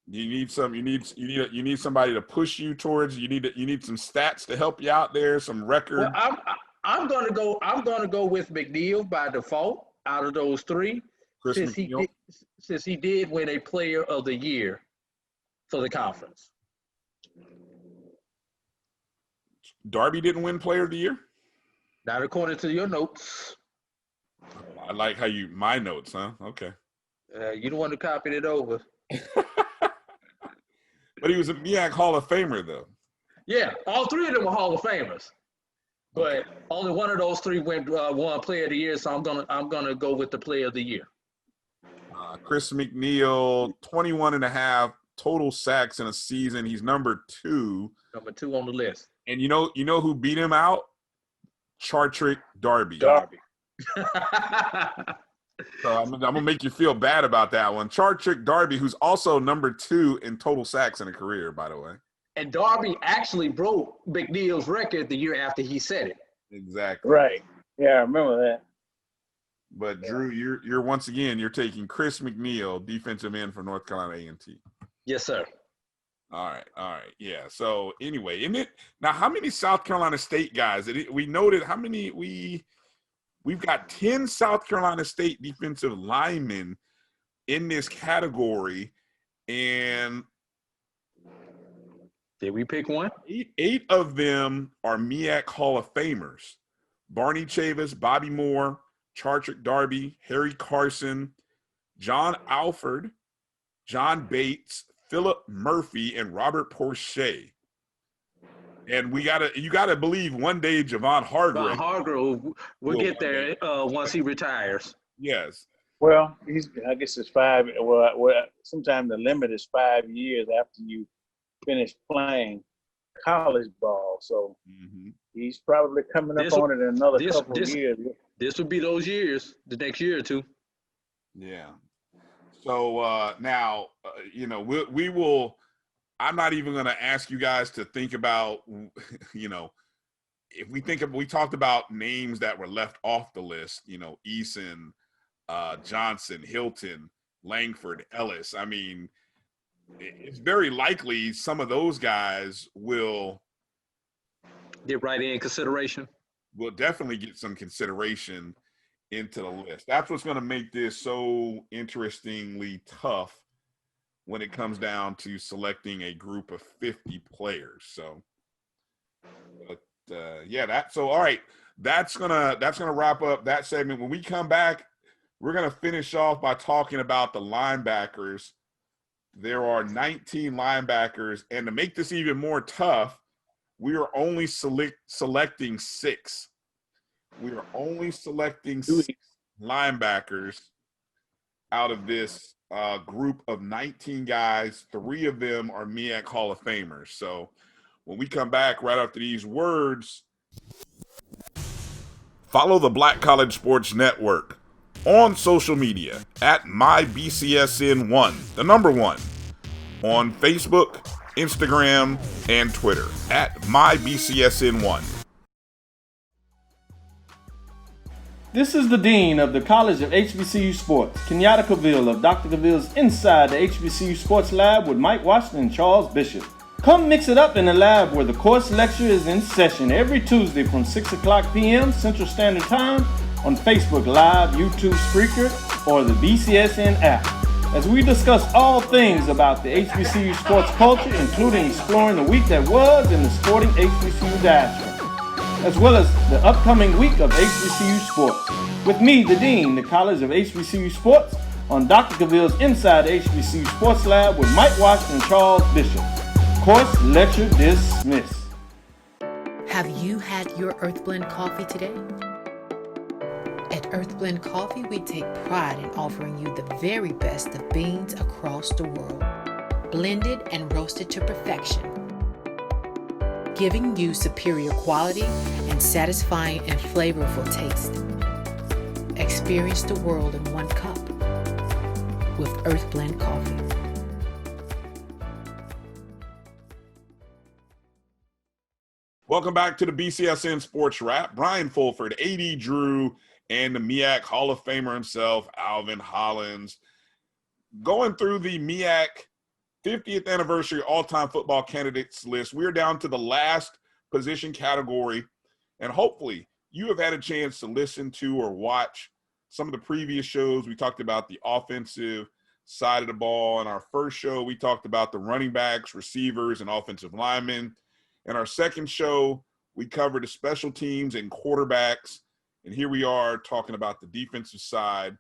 You need somebody to push you towards. You need some stats to help you out there. Some record. Well, I'm going to go with McNeil by default out of those three. Since he did win a Player of the Year for the conference. Darby didn't win Player of the Year? Not according to your notes. I like how my notes, huh? Okay. You don't want to copy it over. But he was a MEAC Hall of Famer, though. Yeah, all three of them were Hall of Famers. But only one of those three won Player of the Year, so I'm gonna go with the Player of the Year. Chris McNeil, 21.5 total sacks in a season. He's number 2. Number 2 on the list. And you know who beat him out? Chadrick Darby. So I'm gonna make you feel bad about that one. Chadrick Darby, who's also number 2 in total sacks in a career, by the way. And Darby actually broke McNeil's record the year after he said it. Exactly. Right. Yeah, I remember that. But Drew, you're once again taking Chris McNeil, defensive end for North Carolina A&T. Yes, sir. All right. Yeah. So anyway, now how many South Carolina State guys? We noted how many we've got 10 South Carolina State defensive linemen in this category, and did we pick one? Eight of them are MEAC Hall of Famers: Barney Chavis, Bobby Moore, Chadrick Darby, Harry Carson, John Alford, John Bates, Philip Murphy, and Robert Porcher. And you gotta believe one day Javon Hargrave. Will get there once he retires. Yes. Well, I guess it's 5. Well, sometimes the limit is 5 years after you finish playing college ball. So he's probably coming up on it in another couple of years. This would be those years, the next year or two. Yeah. So now, we will. I'm not even going to ask you guys to think about, if we talked about names that were left off the list, Eason, Johnson, Hilton, Langford, Ellis. I mean, it's very likely some of those guys will get right in consideration. Will definitely get some consideration into the list. That's what's going to make this so interestingly tough when it comes down to selecting a group of 50 players. So, all right, that's gonna wrap up that segment. When we come back, we're gonna finish off by talking about the linebackers. There are 19 linebackers, and to make this even more tough, we are only selecting 6. We are only selecting 6 linebackers out of this group of 19 guys. 3 of them are MEAC Hall of Famers. So when we come back right after these words, follow the Black College Sports Network on social media at MyBCSN1, the number 1, on Facebook, Instagram, and Twitter at MyBCSN1. This is the Dean of the College of HBCU Sports, Kenyatta Cavill of Dr. Cavill's Inside the HBCU Sports Lab with Mike Washington and Charles Bishop. Come mix it up in the lab where the course lecture is in session every Tuesday from 6 o'clock p.m. Central Standard Time on Facebook Live, YouTube Spreaker, or the BCSN app, as we discuss all things about the HBCU sports culture, including exploring the week that was in the sporting HBCU diaspora, as well as the upcoming week of HBCU sports. With me, the Dean, the College of HBCU Sports, on Dr. Cavill's Inside the HBCU Sports Lab with Mike Washington and Charles Bishop. Course lecture dismissed. Have you had your Earth Blend coffee today? At Earth Blend Coffee, we take pride in offering you the very best of beans across the world, blended and roasted to perfection, giving you superior quality and satisfying and flavorful taste. Experience the world in one cup with Earth Blend Coffee. Welcome back to the BCSN Sports Wrap. Brian Fulford, A.D. Drew, and the MEAC Hall of Famer himself, Alvin Hollins, going through the MEAC 50th anniversary all-time football candidates list. We're down to the last position category, and hopefully you have had a chance to listen to or watch some of the previous shows. We talked about the offensive side of the ball. In our first show, we talked about the running backs, receivers, and offensive linemen. In our second show, we covered the special teams and quarterbacks. And here we are talking about the defensive side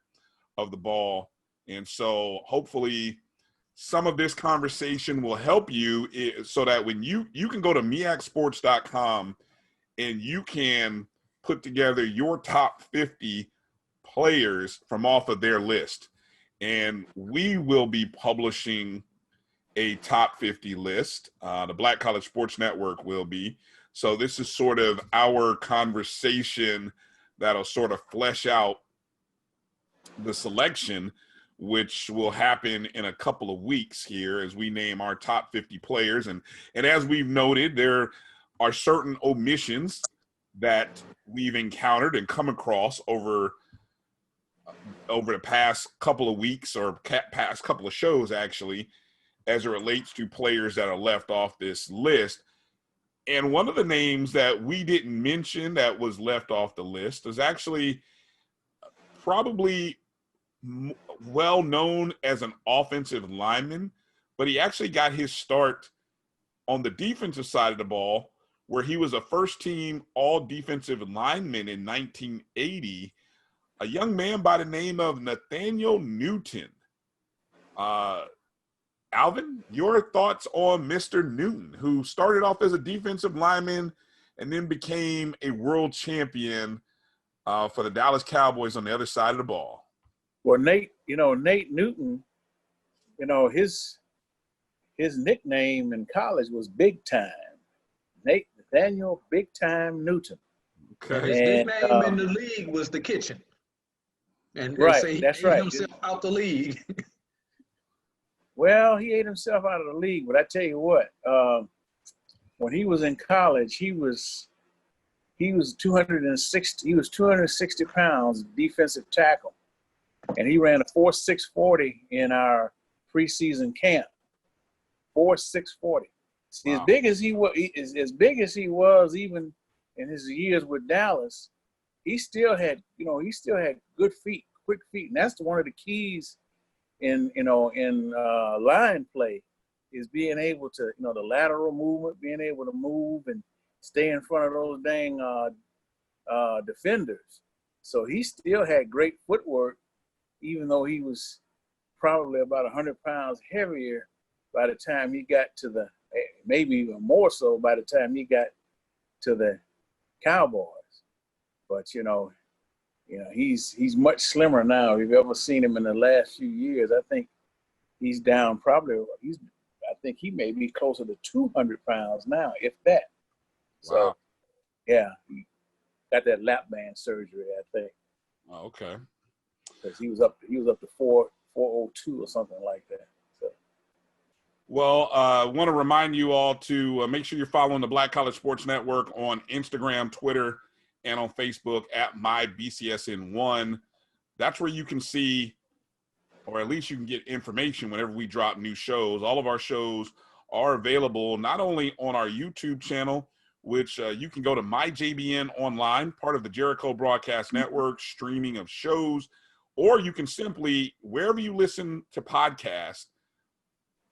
of the ball. And so hopefully some of this conversation will help you so that when you can go to meacsports.com and you can put together your top 50 players from off of their list. And we will be publishing a top 50 list. The Black College Sports Network will be. So this is sort of our conversation that'll sort of flesh out the selection, which will happen in a couple of weeks here as we name our top 50 players. And as we've noted, there are certain omissions that we've encountered and come across over the past couple of weeks or past couple of shows, actually, as it relates to players that are left off this list. And one of the names that we didn't mention that was left off the list is actually probably well known as an offensive lineman, but he actually got his start on the defensive side of the ball, where he was a first-team all-defensive lineman in 1980, a young man by the name of Nathaniel Newton. Alvin, your thoughts on Mr. Newton, who started off as a defensive lineman and then became a world champion for the Dallas Cowboys on the other side of the ball? Well, Nate Newton, his nickname in college was Big Time. Nathaniel Big Time Newton. Okay. His nickname in the league was the Kitchen. And right, say he that's ate right. himself out the league. Well, he ate himself out of the league, but I tell you what, when he was in college, he was 260 pounds defensive tackle, and he ran a 4.640 in our preseason camp. 4.640. See, wow. As big as he was, even in his years with Dallas, he still had good feet, quick feet, and that's one of the keys in line play, is being able to, the lateral movement, being able to move and stay in front of those dang defenders. So he still had great footwork, even though he was probably about 100 pounds heavier by the time he got to maybe even more so by the time he got to the Cowboys. But he's much slimmer now. If you've ever seen him in the last few years, I think he's down probably. I think he may be closer to 200 pounds now, if that. So, Wow. yeah, he got that lap band surgery, I think. Oh, okay. Because he was up to 402 or something like that. So. Well, I want to remind you all to make sure you're following the Black College Sports Network on Instagram, Twitter, and on Facebook at MyBCSN1. That's where you can see, or at least you can get information whenever we drop new shows. All of our shows are available not only on our YouTube channel, which you can go to MyJBN Online, part of the Jericho Broadcast Network, streaming of shows, or you can simply, wherever you listen to podcasts,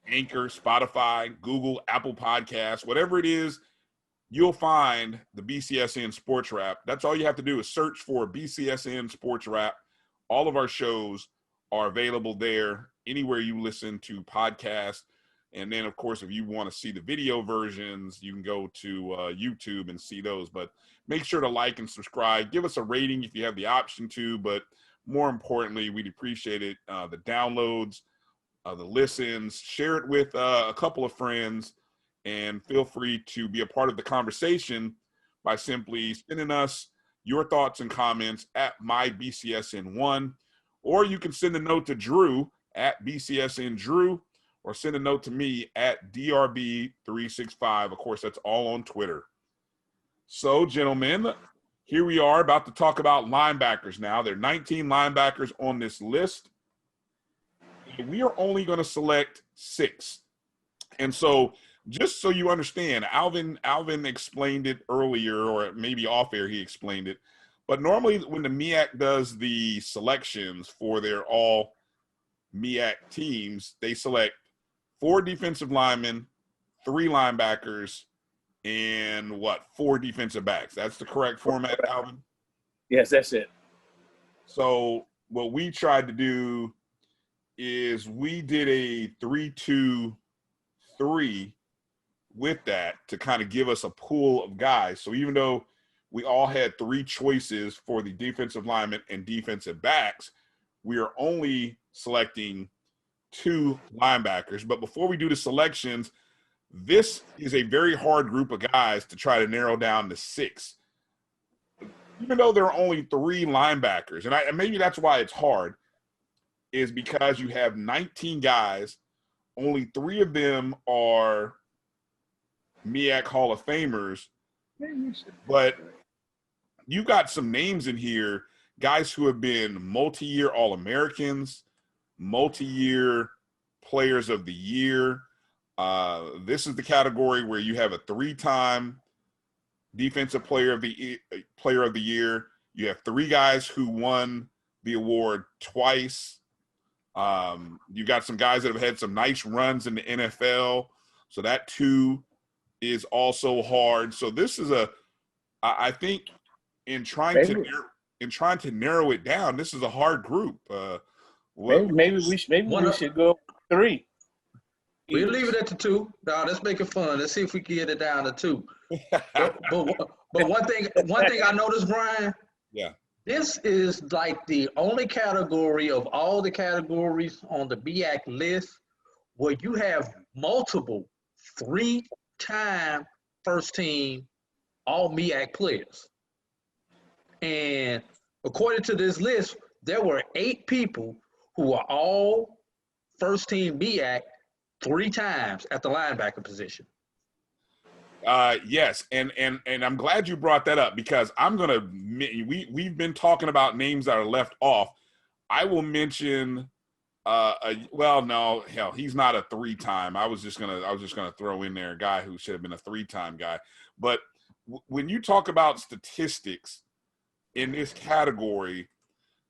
Anchor, Spotify, Google, Apple Podcasts, whatever it is, you'll find the BCSN Sports Wrap. That's all you have to do is search for BCSN Sports Wrap. All of our shows are available there, anywhere you listen to podcasts. And then, of course, if you want to see the video versions, you can go to YouTube and see those. But make sure to like and subscribe. Give us a rating if you have the option to. But more importantly, we'd appreciate it, the downloads, the listens. Share it with a couple of friends. And feel free to be a part of the conversation by simply sending us your thoughts and comments at MyBCSN1. Or you can send a note to Drew at BCSNDrew, or send a note to me at DRB365. Of course, that's all on Twitter. So, gentlemen, here we are about to talk about linebackers now. There are 19 linebackers on this list. And we are only going to select 6. And so, just so you understand, Alvin explained it earlier, or maybe off air he explained it. But normally when the MEAC does the selections for their all MEAC teams, they select 4 defensive linemen, 3 linebackers, and 4 defensive backs. That's the correct format, Alvin? Yes, that's it. So what we tried to do is we did a 3-2-3 with that to kind of give us a pool of guys. So even though we all had 3 choices for the defensive linemen and defensive backs, we are only selecting 2 linebackers. But before we do the selections, this is a very hard group of guys to try to narrow down to 6. Even though there are only 3 linebackers, and maybe that's why it's hard, is because you have 19 guys, only 3 of them are MEAC Hall of Famers, but you got some names in here, guys who have been multi-year All-Americans, multi-year Players of the Year. This is the category where you have a 3-time Defensive Player of the Year. You have 3 guys who won the award twice. You got some guys that have had some nice runs in the NFL, so that too is also hard. So this is I think in trying to narrow it down, this is a hard group. Maybe we should go 3. We'll leave it at the 2. Now let's make it fun. Let's see if we can get it down to 2. but one thing I noticed, Brian. Yeah. This is like the only category of all the categories on the MEAC list where you have multiple 3-time first team all MEAC players. And according to this list, there were 8 people who are all first team MEAC 3 times at the linebacker position. Yes, and I'm glad you brought that up, because we've been talking about names that are left off. I will mention he's not a 3-time. I was just gonna throw in there a guy who should have been a 3-time guy. But when you talk about statistics in this category,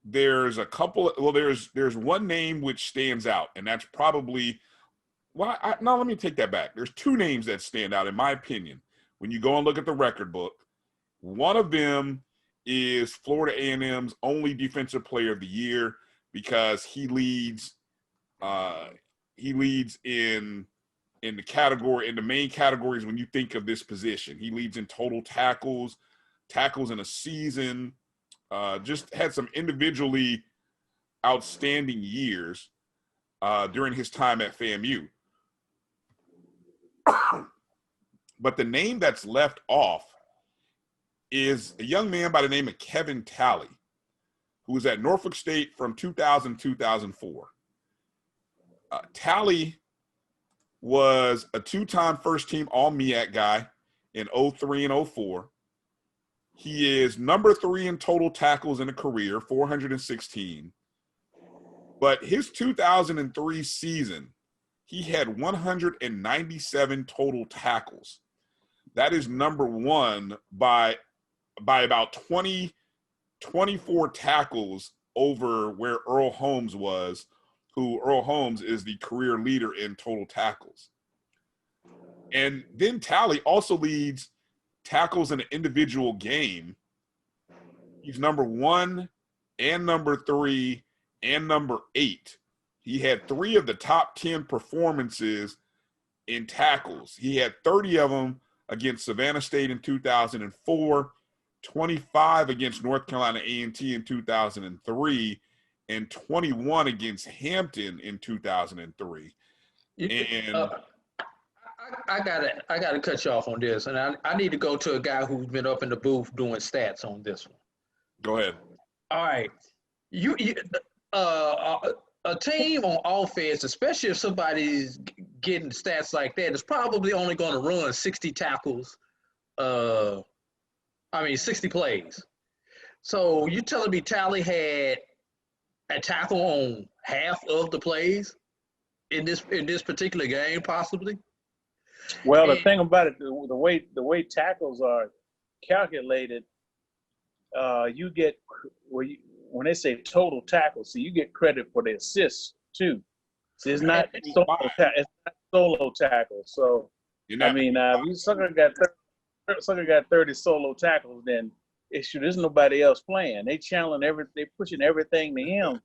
there's a couple. Well, there's one name which stands out, and that's probably. Let me take that back. There's 2 names that stand out, in my opinion, when you go and look at the record book. One of them is Florida A&M's only Defensive Player of the Year, because he leads in the main categories when you think of this position. He leads in total tackles in a season, just had some individually outstanding years. during his time at FAMU. But the name that's left off is a young man by the name of Kevin Talley, who was at Norfolk State from 2000 to 2004. Talley was a two-time first-team All-MEAC guy in 03 and 04. He is number 3 in total tackles in a career, 416. But his 2003 season, he had 197 total tackles. That is number 1 by about 24 tackles over where Earl Holmes was, who Earl Holmes is the career leader in total tackles. And then Talley also leads tackles in an individual game. He's number 1 and number 3 and number 8. He had 3 of the top 10 performances in tackles. He had 30 of them against Savannah State in 2004, 25 against North Carolina A&T in 2003, and 21 against Hampton in 2003. And I gotta cut you off on this, and I need to go to a guy who's been up in the booth doing stats on this one. Go ahead. All right, a team on offense, especially if somebody's getting stats like that, is probably only going to run 60 tackles. 60 plays. So you telling me Talley had a tackle on half of the plays in this particular game, possibly? Well, the thing about it, the way tackles are calculated, you get when they say total tackles, so you get credit for the assists too. So it's not solo tackles. So if sucker got 30 solo tackles, then there's nobody else playing. They they pushing everything to him.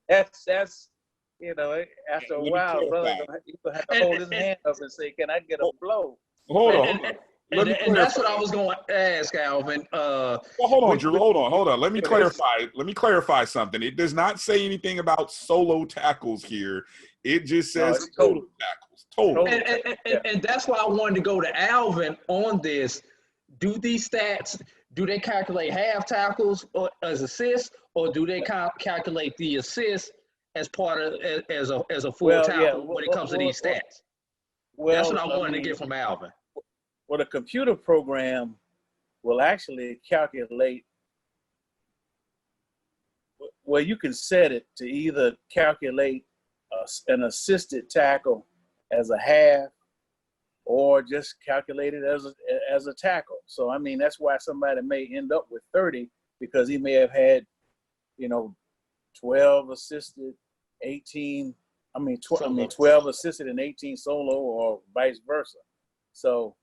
That's after a while, brother, you gonna have to hold his hand up and say, "Can I get a blow?" Hold on. And that's what I was going to ask, Alvin. Hold on, Drew. Hold on. Let me clarify something. It does not say anything about solo tackles here. It just says total tackles. Total. And that's why I wanted to go to Alvin on this. Do these stats, do they calculate half tackles as assists, or do they calculate the assists as part of as a full tackle when it comes to these stats? That's what I wanted to get from Alvin. Well, the computer program will actually calculate. Well, you can set it to either calculate an assisted tackle as a half, or just calculate it as a tackle. So that's why somebody may end up with 30, because he may have had 12 assisted, 12 assisted and 18 solo, or vice versa. So,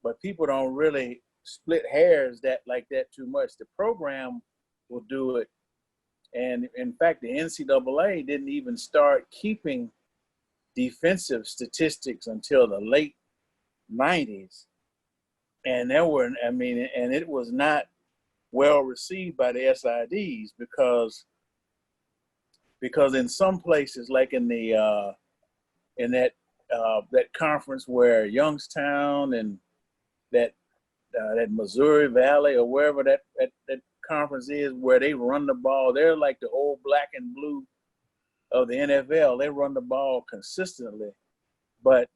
but people don't really split hairs like that too much. The program will do it. And in fact, the NCAA didn't even start keeping defensive statistics until the late 90s. And it was not well received by the SIDs because in some places, like in that conference where Youngstown and that Missouri Valley, or wherever that conference is, where they run the ball, they're like the old black and blue of the NFL. They run the ball consistently, but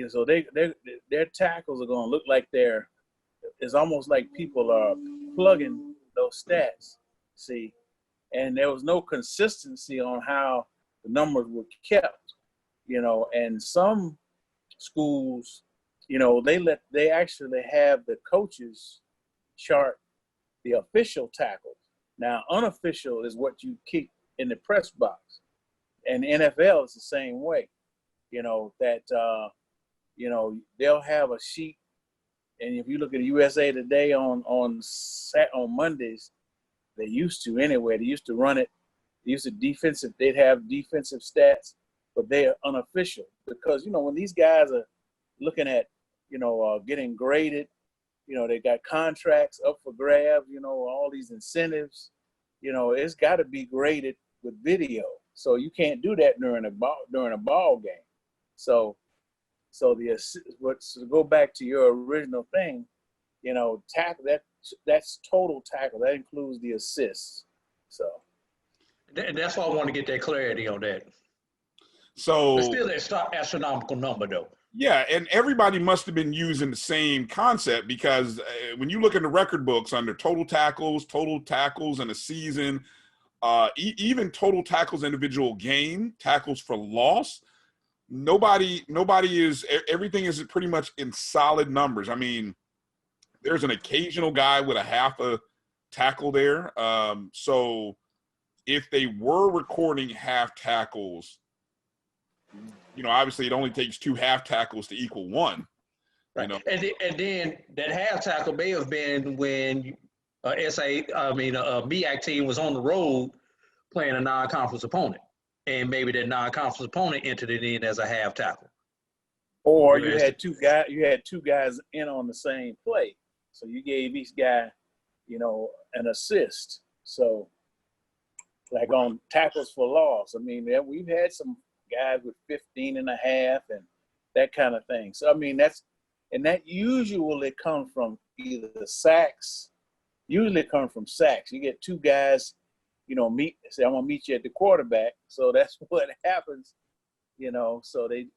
so their tackles are going to look like it's almost like people are plugging those stats. See, and there was no consistency on how the numbers were kept. And some schools, they actually have the coaches chart the official tackles. Now, unofficial is what you keep in the press box, and the NFL is the same way. They'll have a sheet, and if you look at USA Today on Mondays, they used to anyway. They used to run it. They'd have defensive stats, but they are unofficial because when these guys are looking at getting graded, they got contracts up for grabs, all these incentives, it's got to be graded with video. So you can't do that during a ball game. So to go back to your original thing, you know, tackle that's total tackle. That includes the assists. So That's why I want to get that clarity on that. So But still, it's not astronomical number though. yeah, and everybody must have been using the same concept because when you look in the record books under total tackles in a season, even total tackles individual game, tackles for loss, nobody is, everything is pretty much in solid numbers. I mean, there's an occasional guy with a half a tackle there. So if they were recording half tackles, you know, obviously it only takes 2 half tackles to equal 1. Right. You know? And then that half tackle may have been when MEAC team was on the road playing a non-conference opponent, and maybe that non-conference opponent entered it in as a half tackle. Or you had two guys in on the same play, so you gave each guy, you know, an assist. So, like on tackles for loss, I mean, we've had some guys with 15 and a half and that kind of thing. So I mean, that usually comes from either sacks. Usually it comes from sacks. You get 2 guys, you know, say I'm gonna meet you at the quarterback. So that's what happens, you know. So they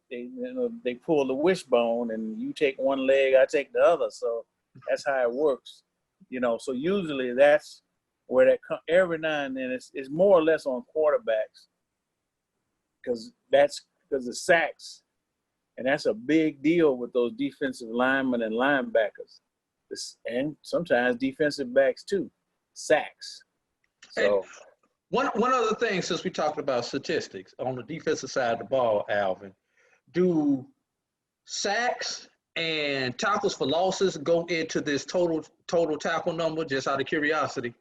pull the wishbone, and you take one leg, I take the other. So that's how it works, you know. So usually that's where that every now and then it's more or less on quarterbacks, because the sacks, and that's a big deal with those defensive linemen and linebackers, and sometimes defensive backs too, sacks. So one other thing, since we talked about statistics on the defensive side of the ball, Alvin, do sacks and tackles for losses go into this total tackle number, just out of curiosity?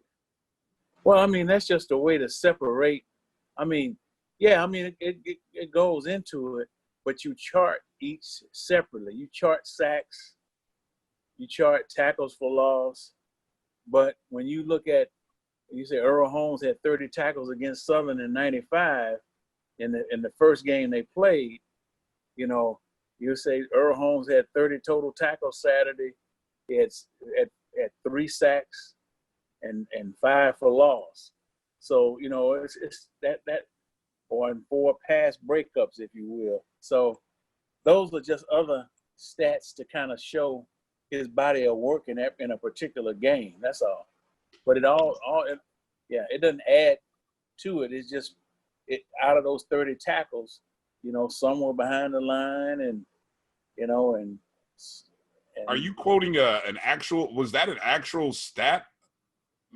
Well, I mean, that's just a way to separate. I mean, yeah, I mean, it goes into it, but you chart each separately. You chart sacks, you chart tackles for loss. But when you look at, you say Earl Holmes had 30 tackles against Southern in '95 in the first game they played, you know, you say Earl Holmes had 30 total tackles Saturday. He had 3 sacks and 5 for loss. So, you know, it's that or in 4 pass breakups, if you will. So those are just other stats to kind of show his body of work in a particular game. That's all. But it doesn't add to it. It's just out of those 30 tackles, you know, some were behind the line, and you know, and are you quoting was that an actual stat,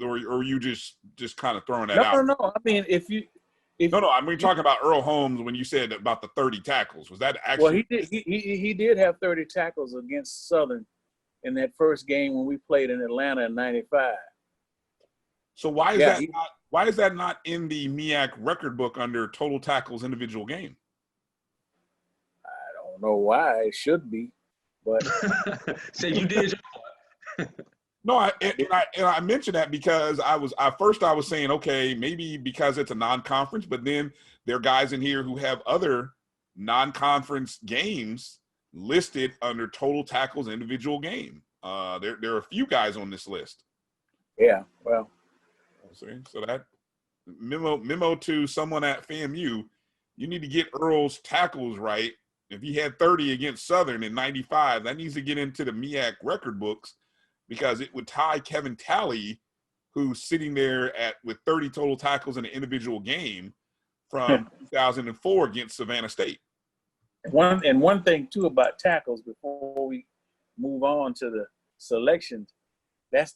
or are you just kind of throwing that out? No. I mean, I mean, talking about Earl Holmes when you said about the 30 tackles, was that actually? Well, he did have 30 tackles against Southern in that first game when we played in Atlanta in '95. So why is that not in the MEAC record book under total tackles individual game? I don't know why. It should be, but So you did. No, I mentioned that because I was saying, okay, maybe because it's a non-conference, but then there are guys in here who have other non-conference games listed under total tackles individual game. There are a few guys on this list. Yeah, well. So that memo to someone at FAMU, you need to get Earl's tackles right. If he had 30 against Southern in '95, that needs to get into the MEAC record books, because it would tie Kevin Talley, who's sitting there with 30 total tackles in an individual game from 2004 against Savannah State. One thing too about tackles, before we move on to the selections, that's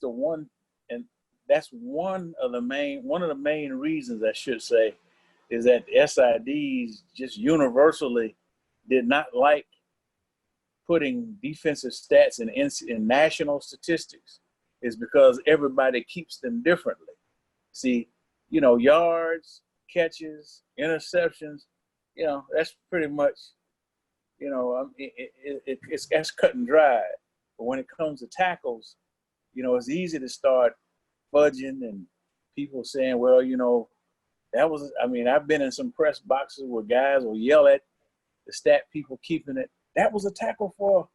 one of the main reasons, I should say, is that SIDs just universally did not like putting defensive stats in national statistics, is because everybody keeps them differently. See, you know, yards, catches, interceptions, you know, that's pretty much, you know, that's cut and dry. But when it comes to tackles, you know, it's easy to start fudging and people saying, well, you know, that was, I mean, I've been in some press boxes where guys will yell at the stat people keeping it. That was a tackle for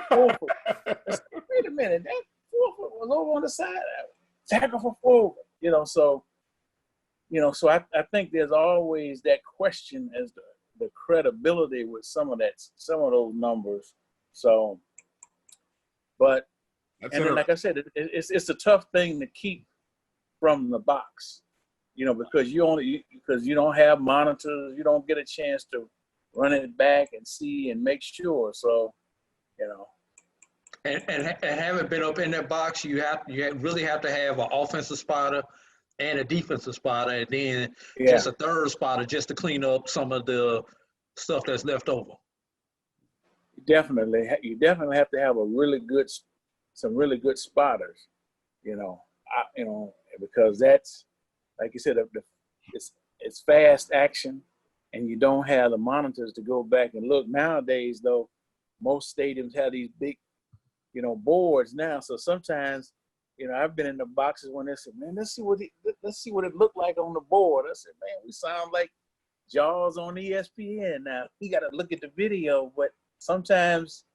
4 foot. Wait a minute, that 4 foot was over on the side. Tackle for 4 foot. You know, so I think there's always that question as the credibility with some of those numbers. So, but and then, like I said, it's a tough thing to keep from the box, you know, because you don't have monitors, you don't get a chance to run it back and see and make sure. So, you know. And having been up in that box, you really have to have an offensive spotter and a defensive spotter, and then just a third spotter just to clean up some of the stuff that's left over. You definitely have to have some really good spotters, you know. Because that's, like you said, it's fast action, and you don't have the monitors to go back and look. Nowadays, though, most stadiums have these big, you know, boards now. So sometimes, you know, I've been in the boxes when they said, "Man, let's see what it looked like on the board." I said, "Man, we sound like Jaws on ESPN now. We got to look at the video." But sometimes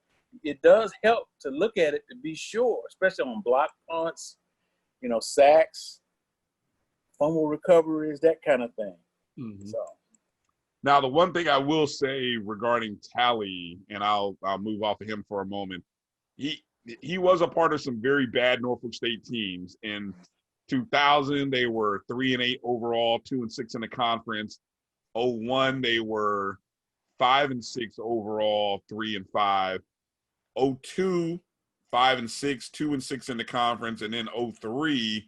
it does help to look at it to be sure, especially on block punts, you know, sacks, fumble recoveries, that kind of thing. Mm-hmm. So. Now, the one thing I will say regarding Tally, and I'll move off of him for a moment, he was a part of some very bad Norfolk State teams. In 2000, they were 3-8 overall, 2-6 in the conference. 01, they were 5-6 overall, 3-5. 02, 5-6, 2-6 in the conference, and then 03,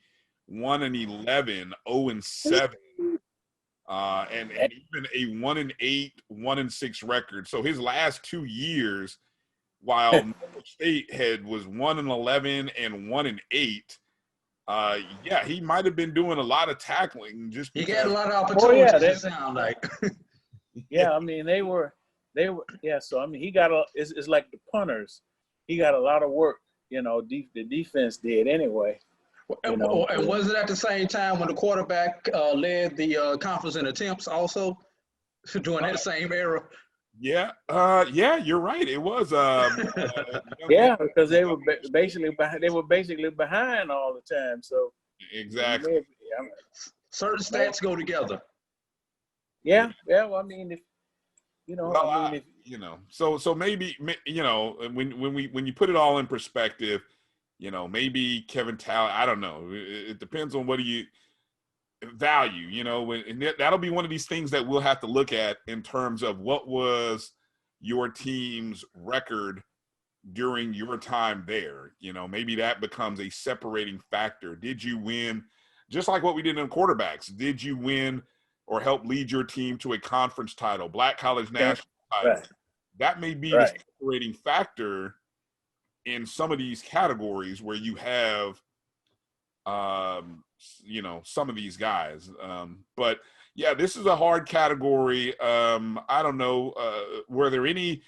1-11, 0-7. And even a 1-8, 1-6 record. So his last 2 years, while Norfolk State was 1-11 and 1-8, he might have been doing a lot of tackling. Just he got a lot of opportunities. It sound like. Yeah, I mean they were. Yeah, so I mean he got it's like the punters. He got a lot of work. You know, the defense did anyway. You know, and was it at the same time when the quarterback led the conference in attempts also during that same era? Yeah, you're right. It was. Because they were basically behind all the time. So exactly. Certain stats go together. Yeah. Well, I mean, if you know, so maybe, you know, when you put it all in perspective, you know, maybe Kevin Talley, I don't know. It depends on what do you value, you know, and that'll be one of these things that we'll have to look at in terms of what was your team's record during your time there. You know, maybe that becomes a separating factor. Did you win, just like what we did in quarterbacks? Did you win or help lead your team to a conference title, Black College National title? Right. That may be the separating factor in some of these categories where you have, you know, some of these guys. But yeah, this is a hard category. I don't know. Were there any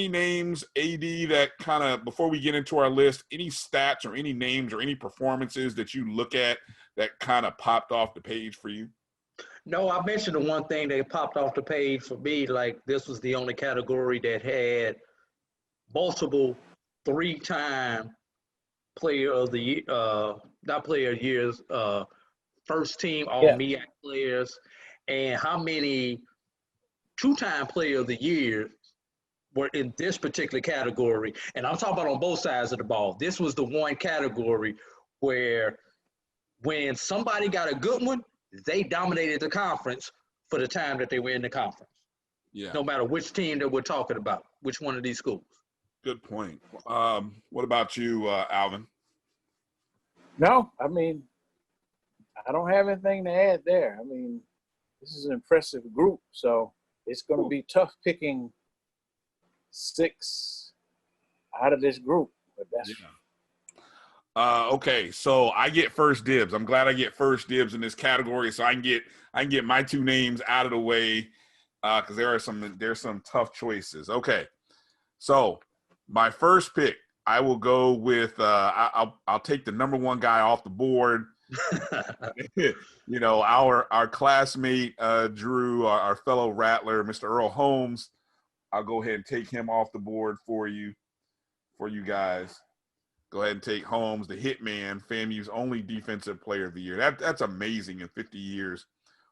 names, AD, that kind of, before we get into our list, any stats or any names or any performances that you look at that kind of popped off the page for you? No, I mentioned the one thing that popped off the page for me, like this was the only category that had multiple 3-time player of the year, not player of years, first team all MEAC players, and how many 2-time player of the year were in this particular category. And I'm talking about on both sides of the ball. This was the one category where when somebody got a good one, they dominated the conference for the time that they were in the conference. Yeah. No matter which team that we're talking about, which one of these schools. Good point. What about you, Alvin? No, I mean, I don't have anything to add there. I mean, this is an impressive group, so it's going to be tough picking 6 out of this group. But that's okay, so I get first dibs. I'm glad I get first dibs in this category, so I can get my 2 names out of the way because there's some tough choices. Okay, so my first pick, I will go with I'll take the number 1 guy off the board. You know, our classmate Drew, our fellow Rattler, Mr. Earl Holmes. I'll go ahead and take him off the board for you guys. Go ahead and take Holmes, the hitman, FAMU's only defensive player of the year. That's amazing in 50 years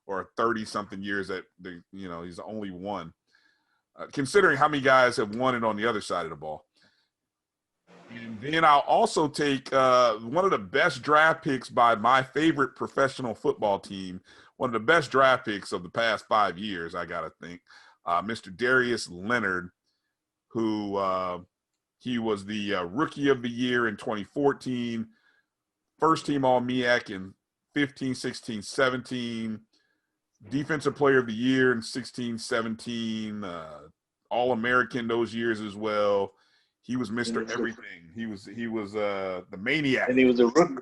or 30-something years that he's the only one. Considering how many guys have won it on the other side of the ball. And then I'll also take one of the best draft picks by my favorite professional football team, one of the best draft picks of the past 5 years, I got to think, Mr. Darius Leonard, who he was the Rookie of the Year in 2014, first team All-MEAC in 15, 16, 17, Defensive Player of the Year in 16, 17, All-American those years as well. He was Mr. Everything. He was the maniac. And he was a rookie.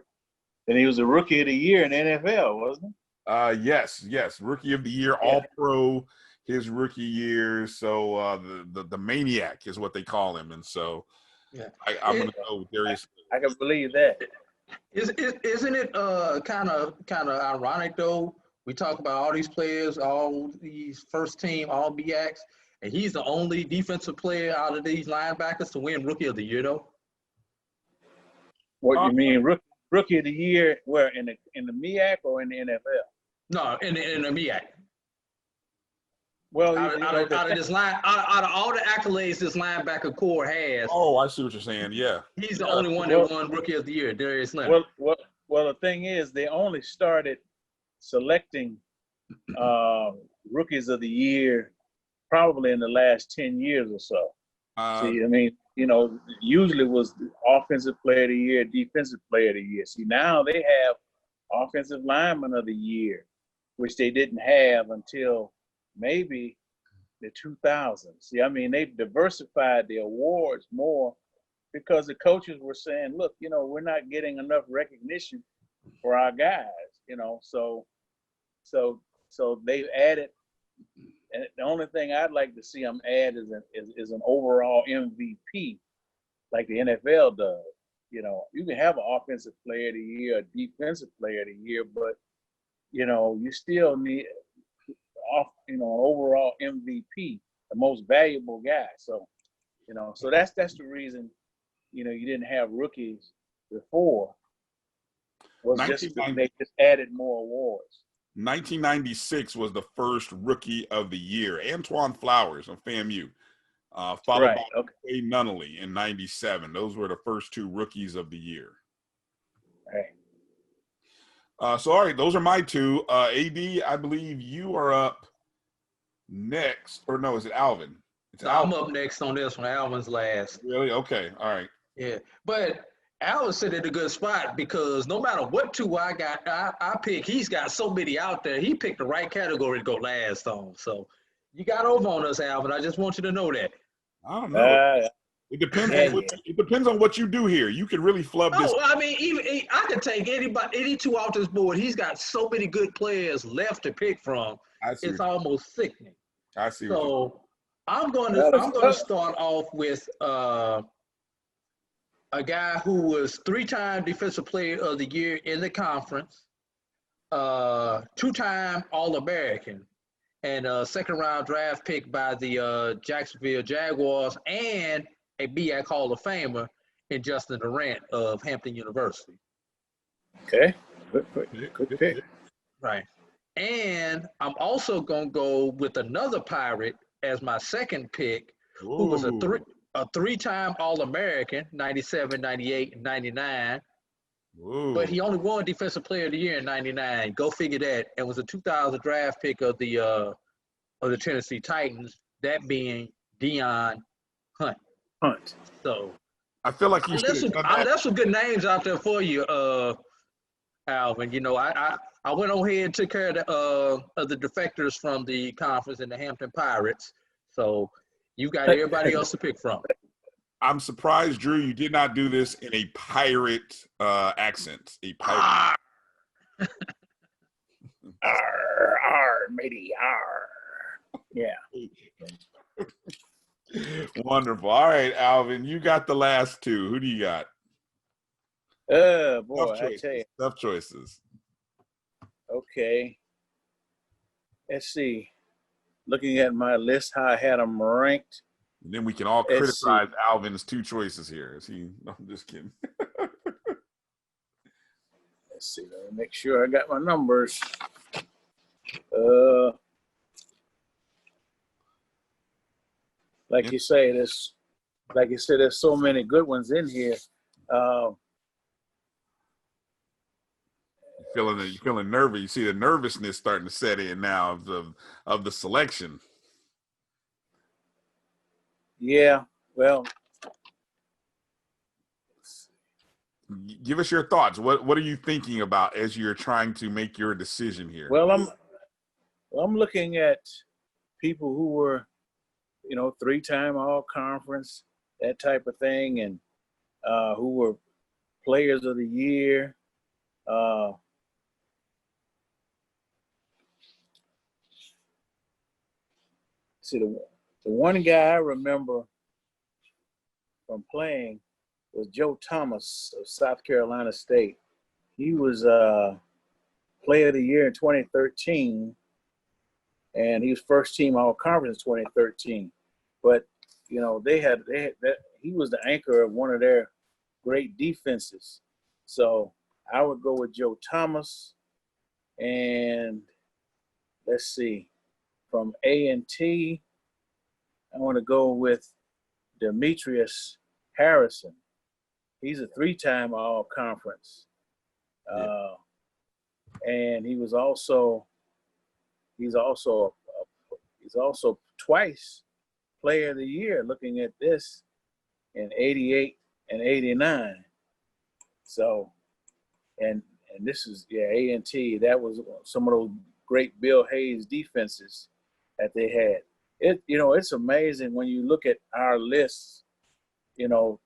And he was a Rookie of the Year in the NFL, wasn't he? Yes. Rookie of the Year, All-Pro his rookie year. So the maniac is what they call him. And so I'm going to go with Darius. I can believe that. Isn't it kind of ironic though? We talk about all these players, all these first team, all MEACs, and he's the only defensive player out of these linebackers to win Rookie of the Year though. What you mean, Rookie of the Year? Where in the MEAC or in the NFL? No, in the MEAC. Well, out of all the accolades this linebacker core has. Oh, I see what you're saying. Yeah, he's the only one that won Rookie of the Year, Darius Leonard. Well, the thing is, they only started selecting Rookies of the Year probably in the last 10 years or so. See, I mean, usually was the Offensive Player of the Year, Defensive Player of the Year. See, now they have Offensive Lineman of the Year, which they didn't have until maybe the 2000s. See, I mean, they've diversified the awards more because the coaches were saying, look, we're not getting enough recognition for our guys, so they've added, and the only thing I'd like to see them add is an overall MVP like the NFL does. You can have an Offensive Player of the Year, a Defensive Player of the Year, but, you still need overall MVP, the most valuable guy. So, so that's the reason, you didn't have rookies before. Was just they just added more awards. 1996 was the first Rookie of the Year. Antoine Flowers of FAMU, followed by Ray Nunnally in 97. Those were the first two Rookies of the Year. Right. So, all right, those are my two. AD, I believe you are up next. Or no, is it Alvin? I'm up next on this one. Alvin's last. Really? Okay. All right. Yeah. But Alvin sit in a good spot because no matter what two I pick, he's got so many out there. He picked the right category to go last on. So you got over on us, Alvin. I just want you to know that. I don't know. It depends. It depends on what you do here. You can really flub this. No, I mean, I could take any two off this board. He's got so many good players left to pick from. It's almost sickening. I see. So I'm going to start off with a guy who was 3-time Defensive Player of the Year in the conference, 2-time All-American, and a second-round draft pick by the Jacksonville Jaguars, and a MEAC Hall of Famer in Justin Durant of Hampton University. Okay, good pick. Right. And I'm also going to go with another Pirate as my second pick, who was a 3-time All-American, 97, 98, and 99. Ooh. But he only won Defensive Player of the Year in 99. Go figure that. And was a 2000 draft pick of the Tennessee Titans, that being Deion Hunt. So I feel like you should. That's some good names out there for you, Alvin. I went on here and took care of the defectors from the conference and the Hampton Pirates. So you got everybody else to pick from. I'm surprised, Drew, you did not do this in a pirate accent. A pirate. Arr, matey, arr. Yeah. Wonderful. All right, Alvin, you got the last two. Who do you got? Boy, I tell you. Tough choices. Okay. Let's see. Looking at my list, how I had them ranked. And then we can all Let's criticize Alvin's two choices here. Is he? No, I'm just kidding. Let's see. Let me make sure I got my numbers. Like you say, there's so many good ones in here. You're feeling nervous. You see the nervousness starting to set in now of the selection. Yeah. Well, give us your thoughts. What are you thinking about as you're trying to make your decision here? well, I'm looking at people who were, 3-time all-conference, that type of thing, and who were players of the year. See, the one guy I remember from playing was Joe Thomas of South Carolina State. He was player of the year in 2013, and he was first team all-conference in 2013. But they had that. He was the anchor of one of their great defenses. So I would go with Joe Thomas, and let's see, from A&T, I want to go with Demetrius Harrison. He's a 3-time all-conference, and he's also twice player of the year. Looking at this, in 88 and 89. So, and this is A&T. That was some of those great Bill Hayes defenses that they had. It's amazing when you look at our lists. It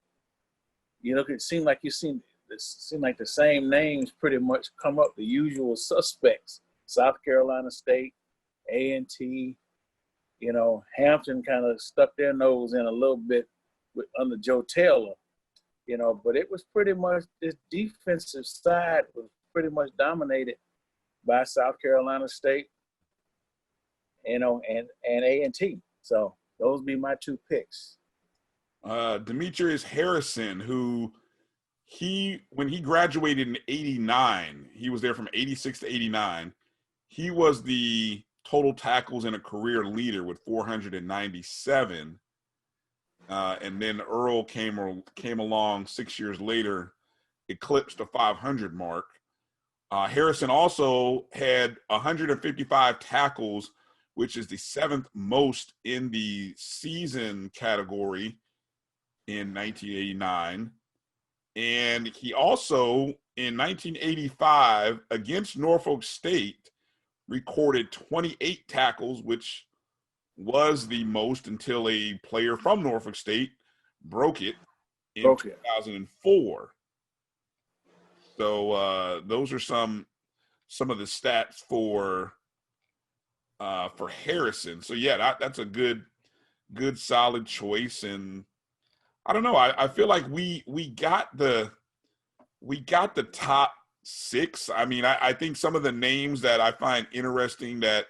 seemed like the same names pretty much come up, the usual suspects. South Carolina State, A&T, Hampton kind of stuck their nose in a little bit under Joe Taylor, but it was pretty much, this defensive side was pretty much dominated by South Carolina State, and A&T. So those would be my two picks. Demetrius Harrison, who when he graduated in 89, he was there from 86 to 89. He was the total tackles in a career leader with 497. And then Earl came along 6 years later, eclipsed the 500 mark. Harrison also had 155 tackles, which is the 7th most in the season category in 1989. And he also, in 1985, against Norfolk State, recorded 28 tackles, which was the most until a player from Norfolk State broke it in 2004. So those are some of the stats for Harrison. So yeah, that's a good solid choice. And I don't know, I feel like we got the top 6. I mean, I think some of the names that I find interesting that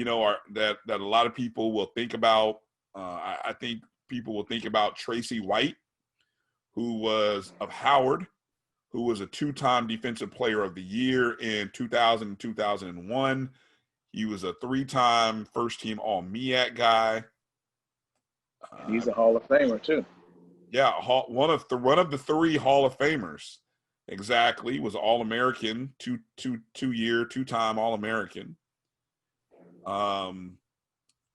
are that a lot of people will think about. I think people will think about Tracy White, who was of Howard, who was a 2-time Defensive Player of the Year in 2000 and 2001. He was a 3-time first-team All-MEAC guy. He's a Hall of Famer too. Yeah, one of the 3 Hall of Famers. Exactly, was All-American, 2-time All-American. And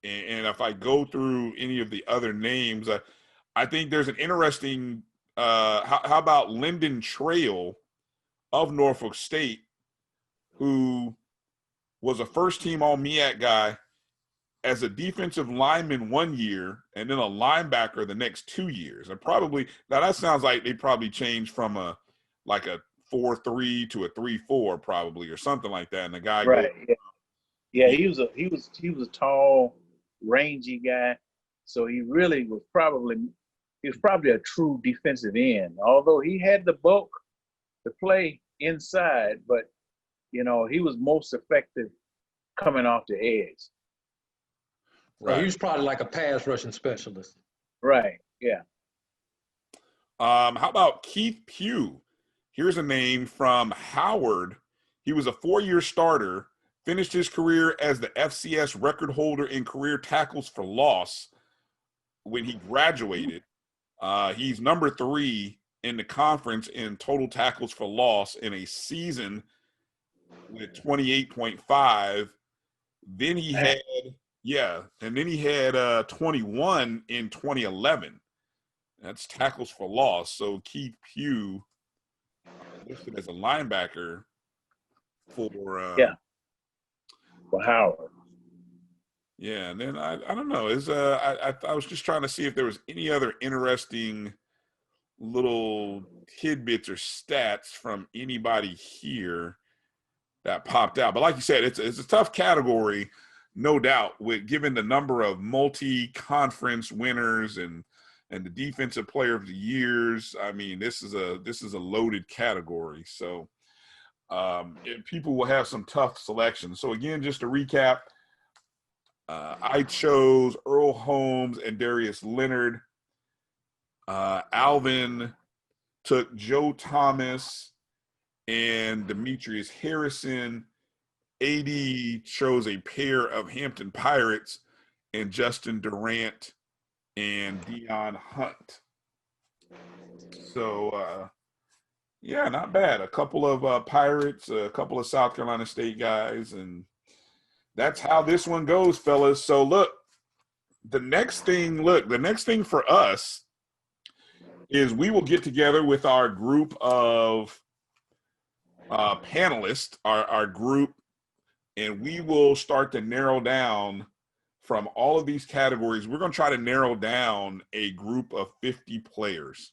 if I go through any of the other names, I think there's an interesting. How about Lyndon Trail of Norfolk State, who was a first-team All-MEAC guy as a defensive lineman 1 year and then a linebacker the next 2 years. And probably now that sounds like they probably changed from a 4-3 to a 3-4 probably, or something like that. And the guy right. Yeah, he was a tall, rangy guy. So he really was probably a true defensive end. Although he had the bulk to play inside, but you know, he was most effective coming off the edge. So he was probably like a pass rushing specialist. Right. Yeah. How about Keith Pugh? Here's a name from Howard. He was a 4-year starter, finished his career as the FCS record holder in career tackles for loss when he graduated. He's number 3 in the conference in total tackles for loss in a season with 28.5. Then he had, and then he had 21 in 2011. That's tackles for loss. So Keith Pugh listed as a linebacker for Howard. Yeah, and then I don't know. I was just trying to see if there was any other interesting little tidbits or stats from anybody here that popped out. But like you said, it's a tough category, no doubt, with given the number of multi-conference winners and the defensive player of the years. I mean, this is a loaded category. So people will have some tough selections. So again, just to recap, I chose Earl Holmes and Darius Leonard. Alvin took Joe Thomas and Demetrius Harrison. A.D. chose a pair of Hampton Pirates and Justin Durant and Deion Hunt. So, yeah, not bad. A couple of Pirates, a couple of South Carolina State guys, and that's how this one goes, fellas. So, look, the next thing for us is we will get together with our group of panelists, our group, and we will start to narrow down from all of these categories. We're going to try to narrow down a group of 50 players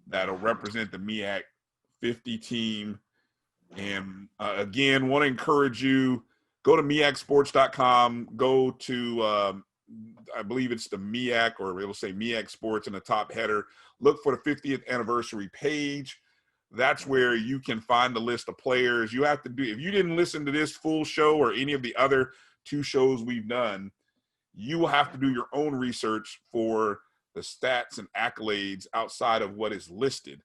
that'll represent the MEAC 50 team. And again, want to encourage you, go to MEACsports.com, go to, I believe it's the MEAC, or it'll say MEAC Sports in the top header. Look for the 50th anniversary page. That's where you can find the list of players. You have to do, if you didn't listen to this full show or any of the other 2 shows we've done, you will have to do your own research for the stats and accolades outside of what is listed.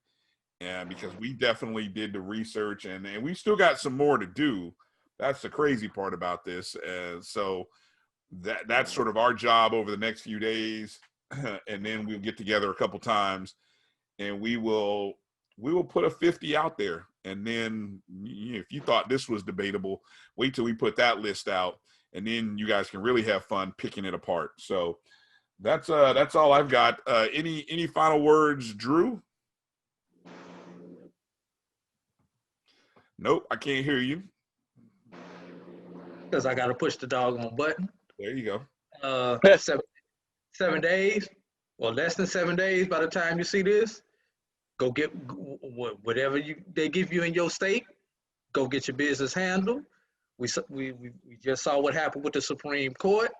And because we definitely did the research, and we still got some more to do. That's the crazy part about this. So that's sort of our job over the next few days. And then we'll get together a couple times and we will put a 50 out there. And then if you thought this was debatable, wait till we put that list out, and then you guys can really have fun picking it apart. So that's all I've got. Any final words, Drew? Nope, I can't hear you. Because I got to push the doggone button. There you go. 7 days, or less than 7 days by the time you see this, go get whatever they give you in your state. Go get your business handled. We just saw what happened with the Supreme Court.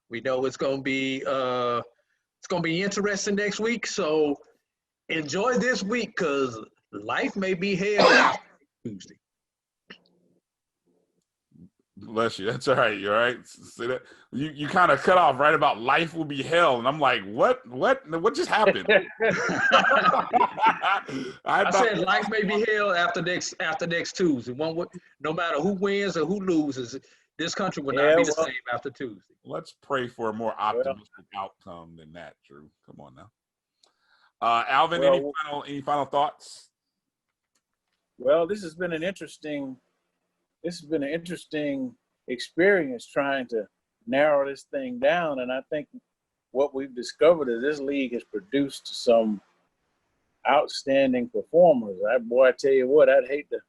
We know it's going to be interesting next week. So enjoy this week, because life may be hell after Tuesday. Bless you. That's all right. You're all right. See that? You kind of cut off right about life will be hell, and I'm like, what just happened? I said life may be hell after next Tuesday. No matter who wins or who loses, this country will not be the same after Tuesday. Let's pray for a more optimistic outcome than that, Drew. Come on now. Alvin, any final thoughts? Well, this has been an interesting experience trying to narrow this thing down. And I think what we've discovered is this league has produced some outstanding performers. I tell you what, I'd hate to,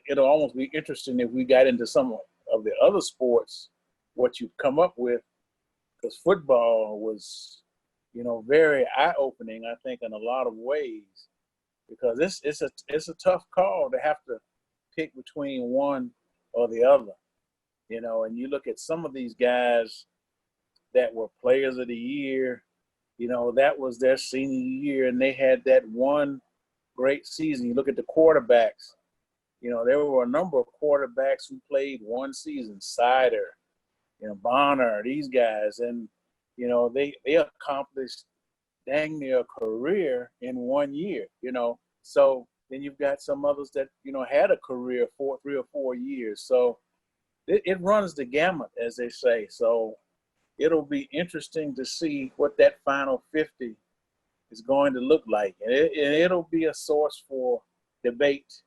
it'll almost be interesting if we got into some of the other sports, what you've come up with, because football was, very eye-opening, I think, in a lot of ways. Because it's a tough call to have to pick between one or the other, and you look at some of these guys that were players of the year, that was their senior year and they had that one great season. You look at the quarterbacks, You know, there were a number of quarterbacks who played one season, Sider, Bonner, these guys, and, they accomplished dang near a career in 1 year, So then you've got some others that, had a career for 3 or 4 years. So it runs the gamut, as they say. So it'll be interesting to see what that final 50 is going to look like. And it'll be a source for debate,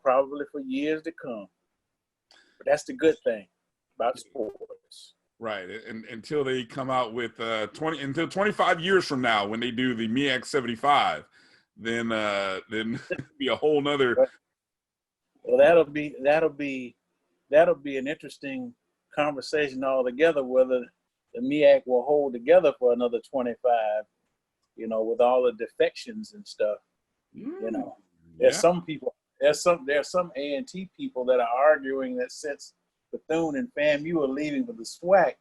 probably for years to come. But that's the good thing about sports. Right. And until they come out with until 25 years from now, when they do the MEAC 75, then be a whole nother. Well, that'll be an interesting conversation altogether, whether the MEAC will hold together for another 25, with all the defections and stuff. There's some people, there's some A&T people that are arguing that since Bethune and FAMU are leaving for the SWAC,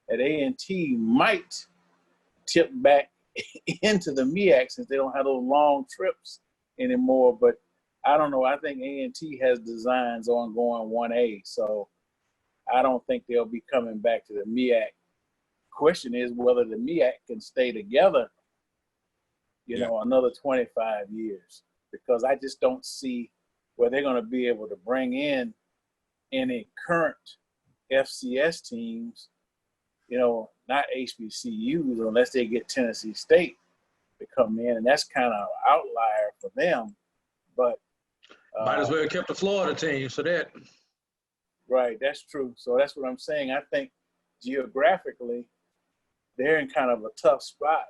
that A&T might tip back into the MEAC since they don't have those long trips anymore. But I don't know. I think A&T has designs on going 1A, so I don't think they'll be coming back to the MEAC. Question is whether the MEAC can stay together, another 25 years, because I just don't see where they're going to be able to bring in any current FCS teams, not HBCUs, unless they get Tennessee State to come in, and that's kind of an outlier for them. But might as well have kept the Florida team, so that. Right, that's true. So that's what I'm saying. I think geographically, they're in kind of a tough spot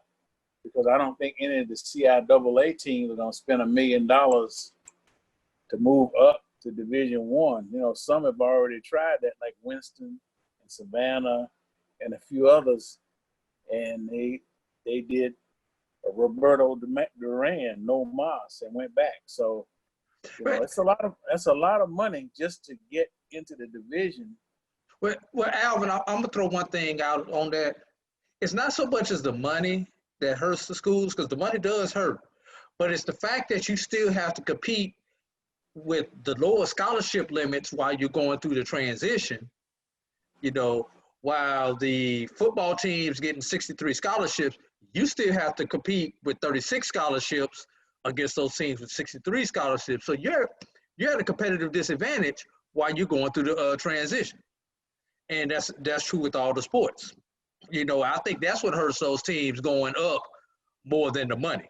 because I don't think any of the CIAA teams are going to spend $1 million to move up to Division I. Some have already tried that, like Winston and Savannah and a few others, and they did a Roberto Duran, no mas, and went back. So that's a lot of money just to get into the division. Well, Alvin, I'm gonna throw one thing out on that. It's not so much as the money that hurts the schools, because the money does hurt, but it's the fact that you still have to compete with the lower scholarship limits while you're going through the transition. While the football team's getting 63 scholarships, you still have to compete with 36 scholarships against those teams with 63 scholarships. So you're at a competitive disadvantage while you're going through the transition. And that's true with all the sports. I think that's what hurts those teams going up more than the money.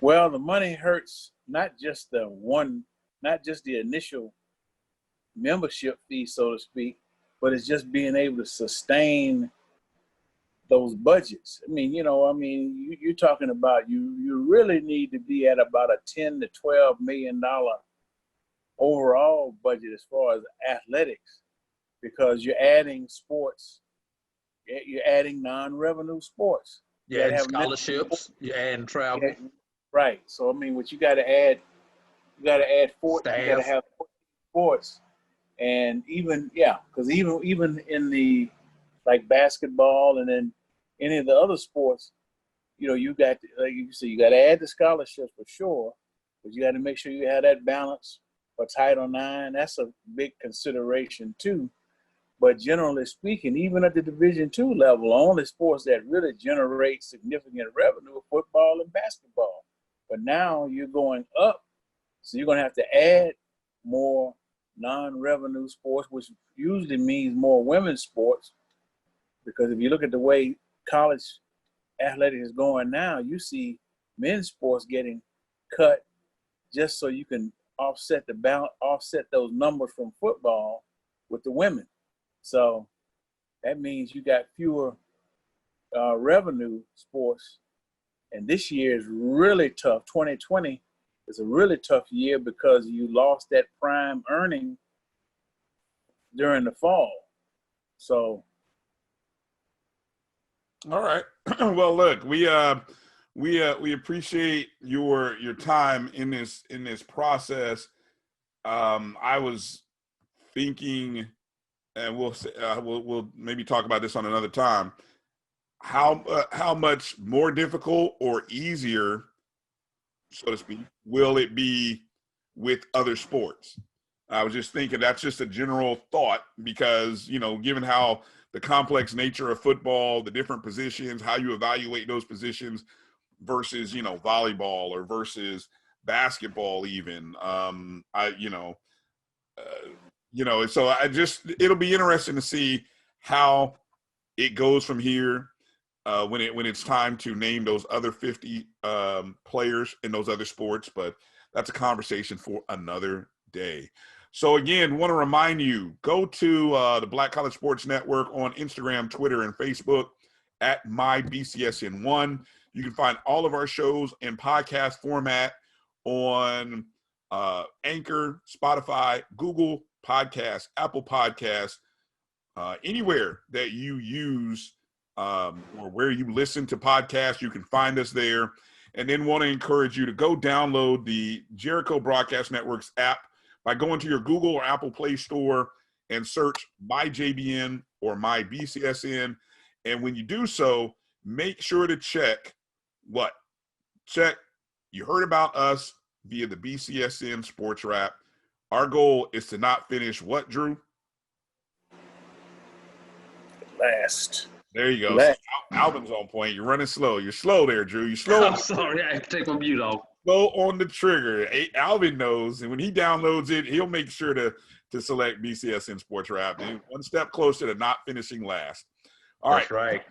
Well, the money hurts not just the initial membership fee, so to speak, but it's just being able to sustain those budgets. You're talking about you really need to be at about a $10 to $12 million overall budget as far as athletics, because you're adding sports, you're adding non-revenue sports. You're adding scholarships, you're adding travel. Right. So what you got to add 14. You got to have 14 sports, and because even in the like basketball and then any of the other sports, you got to, like you say, you got to add the scholarships for sure, but you got to make sure you have that balance for Title IX. That's a big consideration too. But generally speaking, even at the Division II level, only sports that really generate significant revenue are football and basketball. But now you're going up, so you're going to have to add more non-revenue sports, which usually means more women's sports. Because if you look at the way college athletics is going now, you see men's sports getting cut just so you can offset those numbers from football with the women. So that means you got fewer revenue sports. And this year is really tough. 2020 is a really tough year because you lost that prime earning during the fall. So. All right. Well, look, we appreciate your time in this process. I was thinking, and we'll maybe talk about this on another time. How much more difficult or easier, so to speak, will it be with other sports. I was just thinking that's just a general thought because, you know, given how the complex nature of football, the different positions, how you evaluate those positions versus, you know, volleyball or versus basketball even. So it'll be interesting to see how it goes from here when it's time to name those other 50 players in those other sports, but that's a conversation for another day. So again, want to remind you, go to the Black College Sports Network on Instagram, Twitter, and Facebook at MyBCSN1. You can find all of our shows in podcast format on Anchor, Spotify, Google Podcasts, Apple Podcasts, anywhere that you use or where you listen to podcasts, you can find us there. And then want to encourage you to go download the Jericho Broadcast Network's app by going to your Google or Apple Play Store and search MyJBN or MyBCSN. And when you do so, make sure to check you heard about us via the BCSN Sports Wrap. Our goal is to not finish what, Drew? Last. There you go. So Alvin's on point. You're running slow. You're slow there, Drew. You're slow. I'm sorry. I have to take my mute off. Slow on the trigger. Alvin knows, and when he downloads it, he'll make sure to select BCSN Sports Wrap. One step closer to not finishing last. All right. That's right.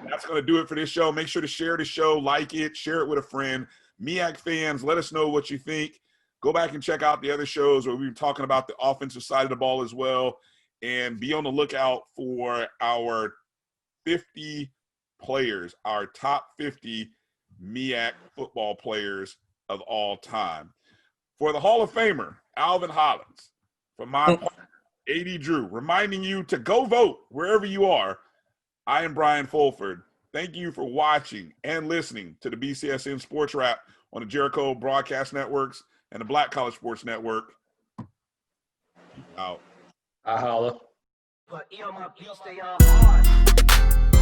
That's going to do it for this show. Make sure to share the show, like it, share it with a friend. MEAC fans, let us know what you think. Go back and check out the other shows where we've been talking about the offensive side of the ball as well. And be on the lookout for our 50 players, our top 50 MEAC football players of all time. For the Hall of Famer, Alvin Hollins, from my partner, A.D. Drew, reminding you to go vote wherever you are. I am Bryan Fulford. Thank you for watching and listening to the BCSN Sports Wrap on the Jericho Broadcast Networks and the Black College Sports Network. Out. I holla. But you stay hard.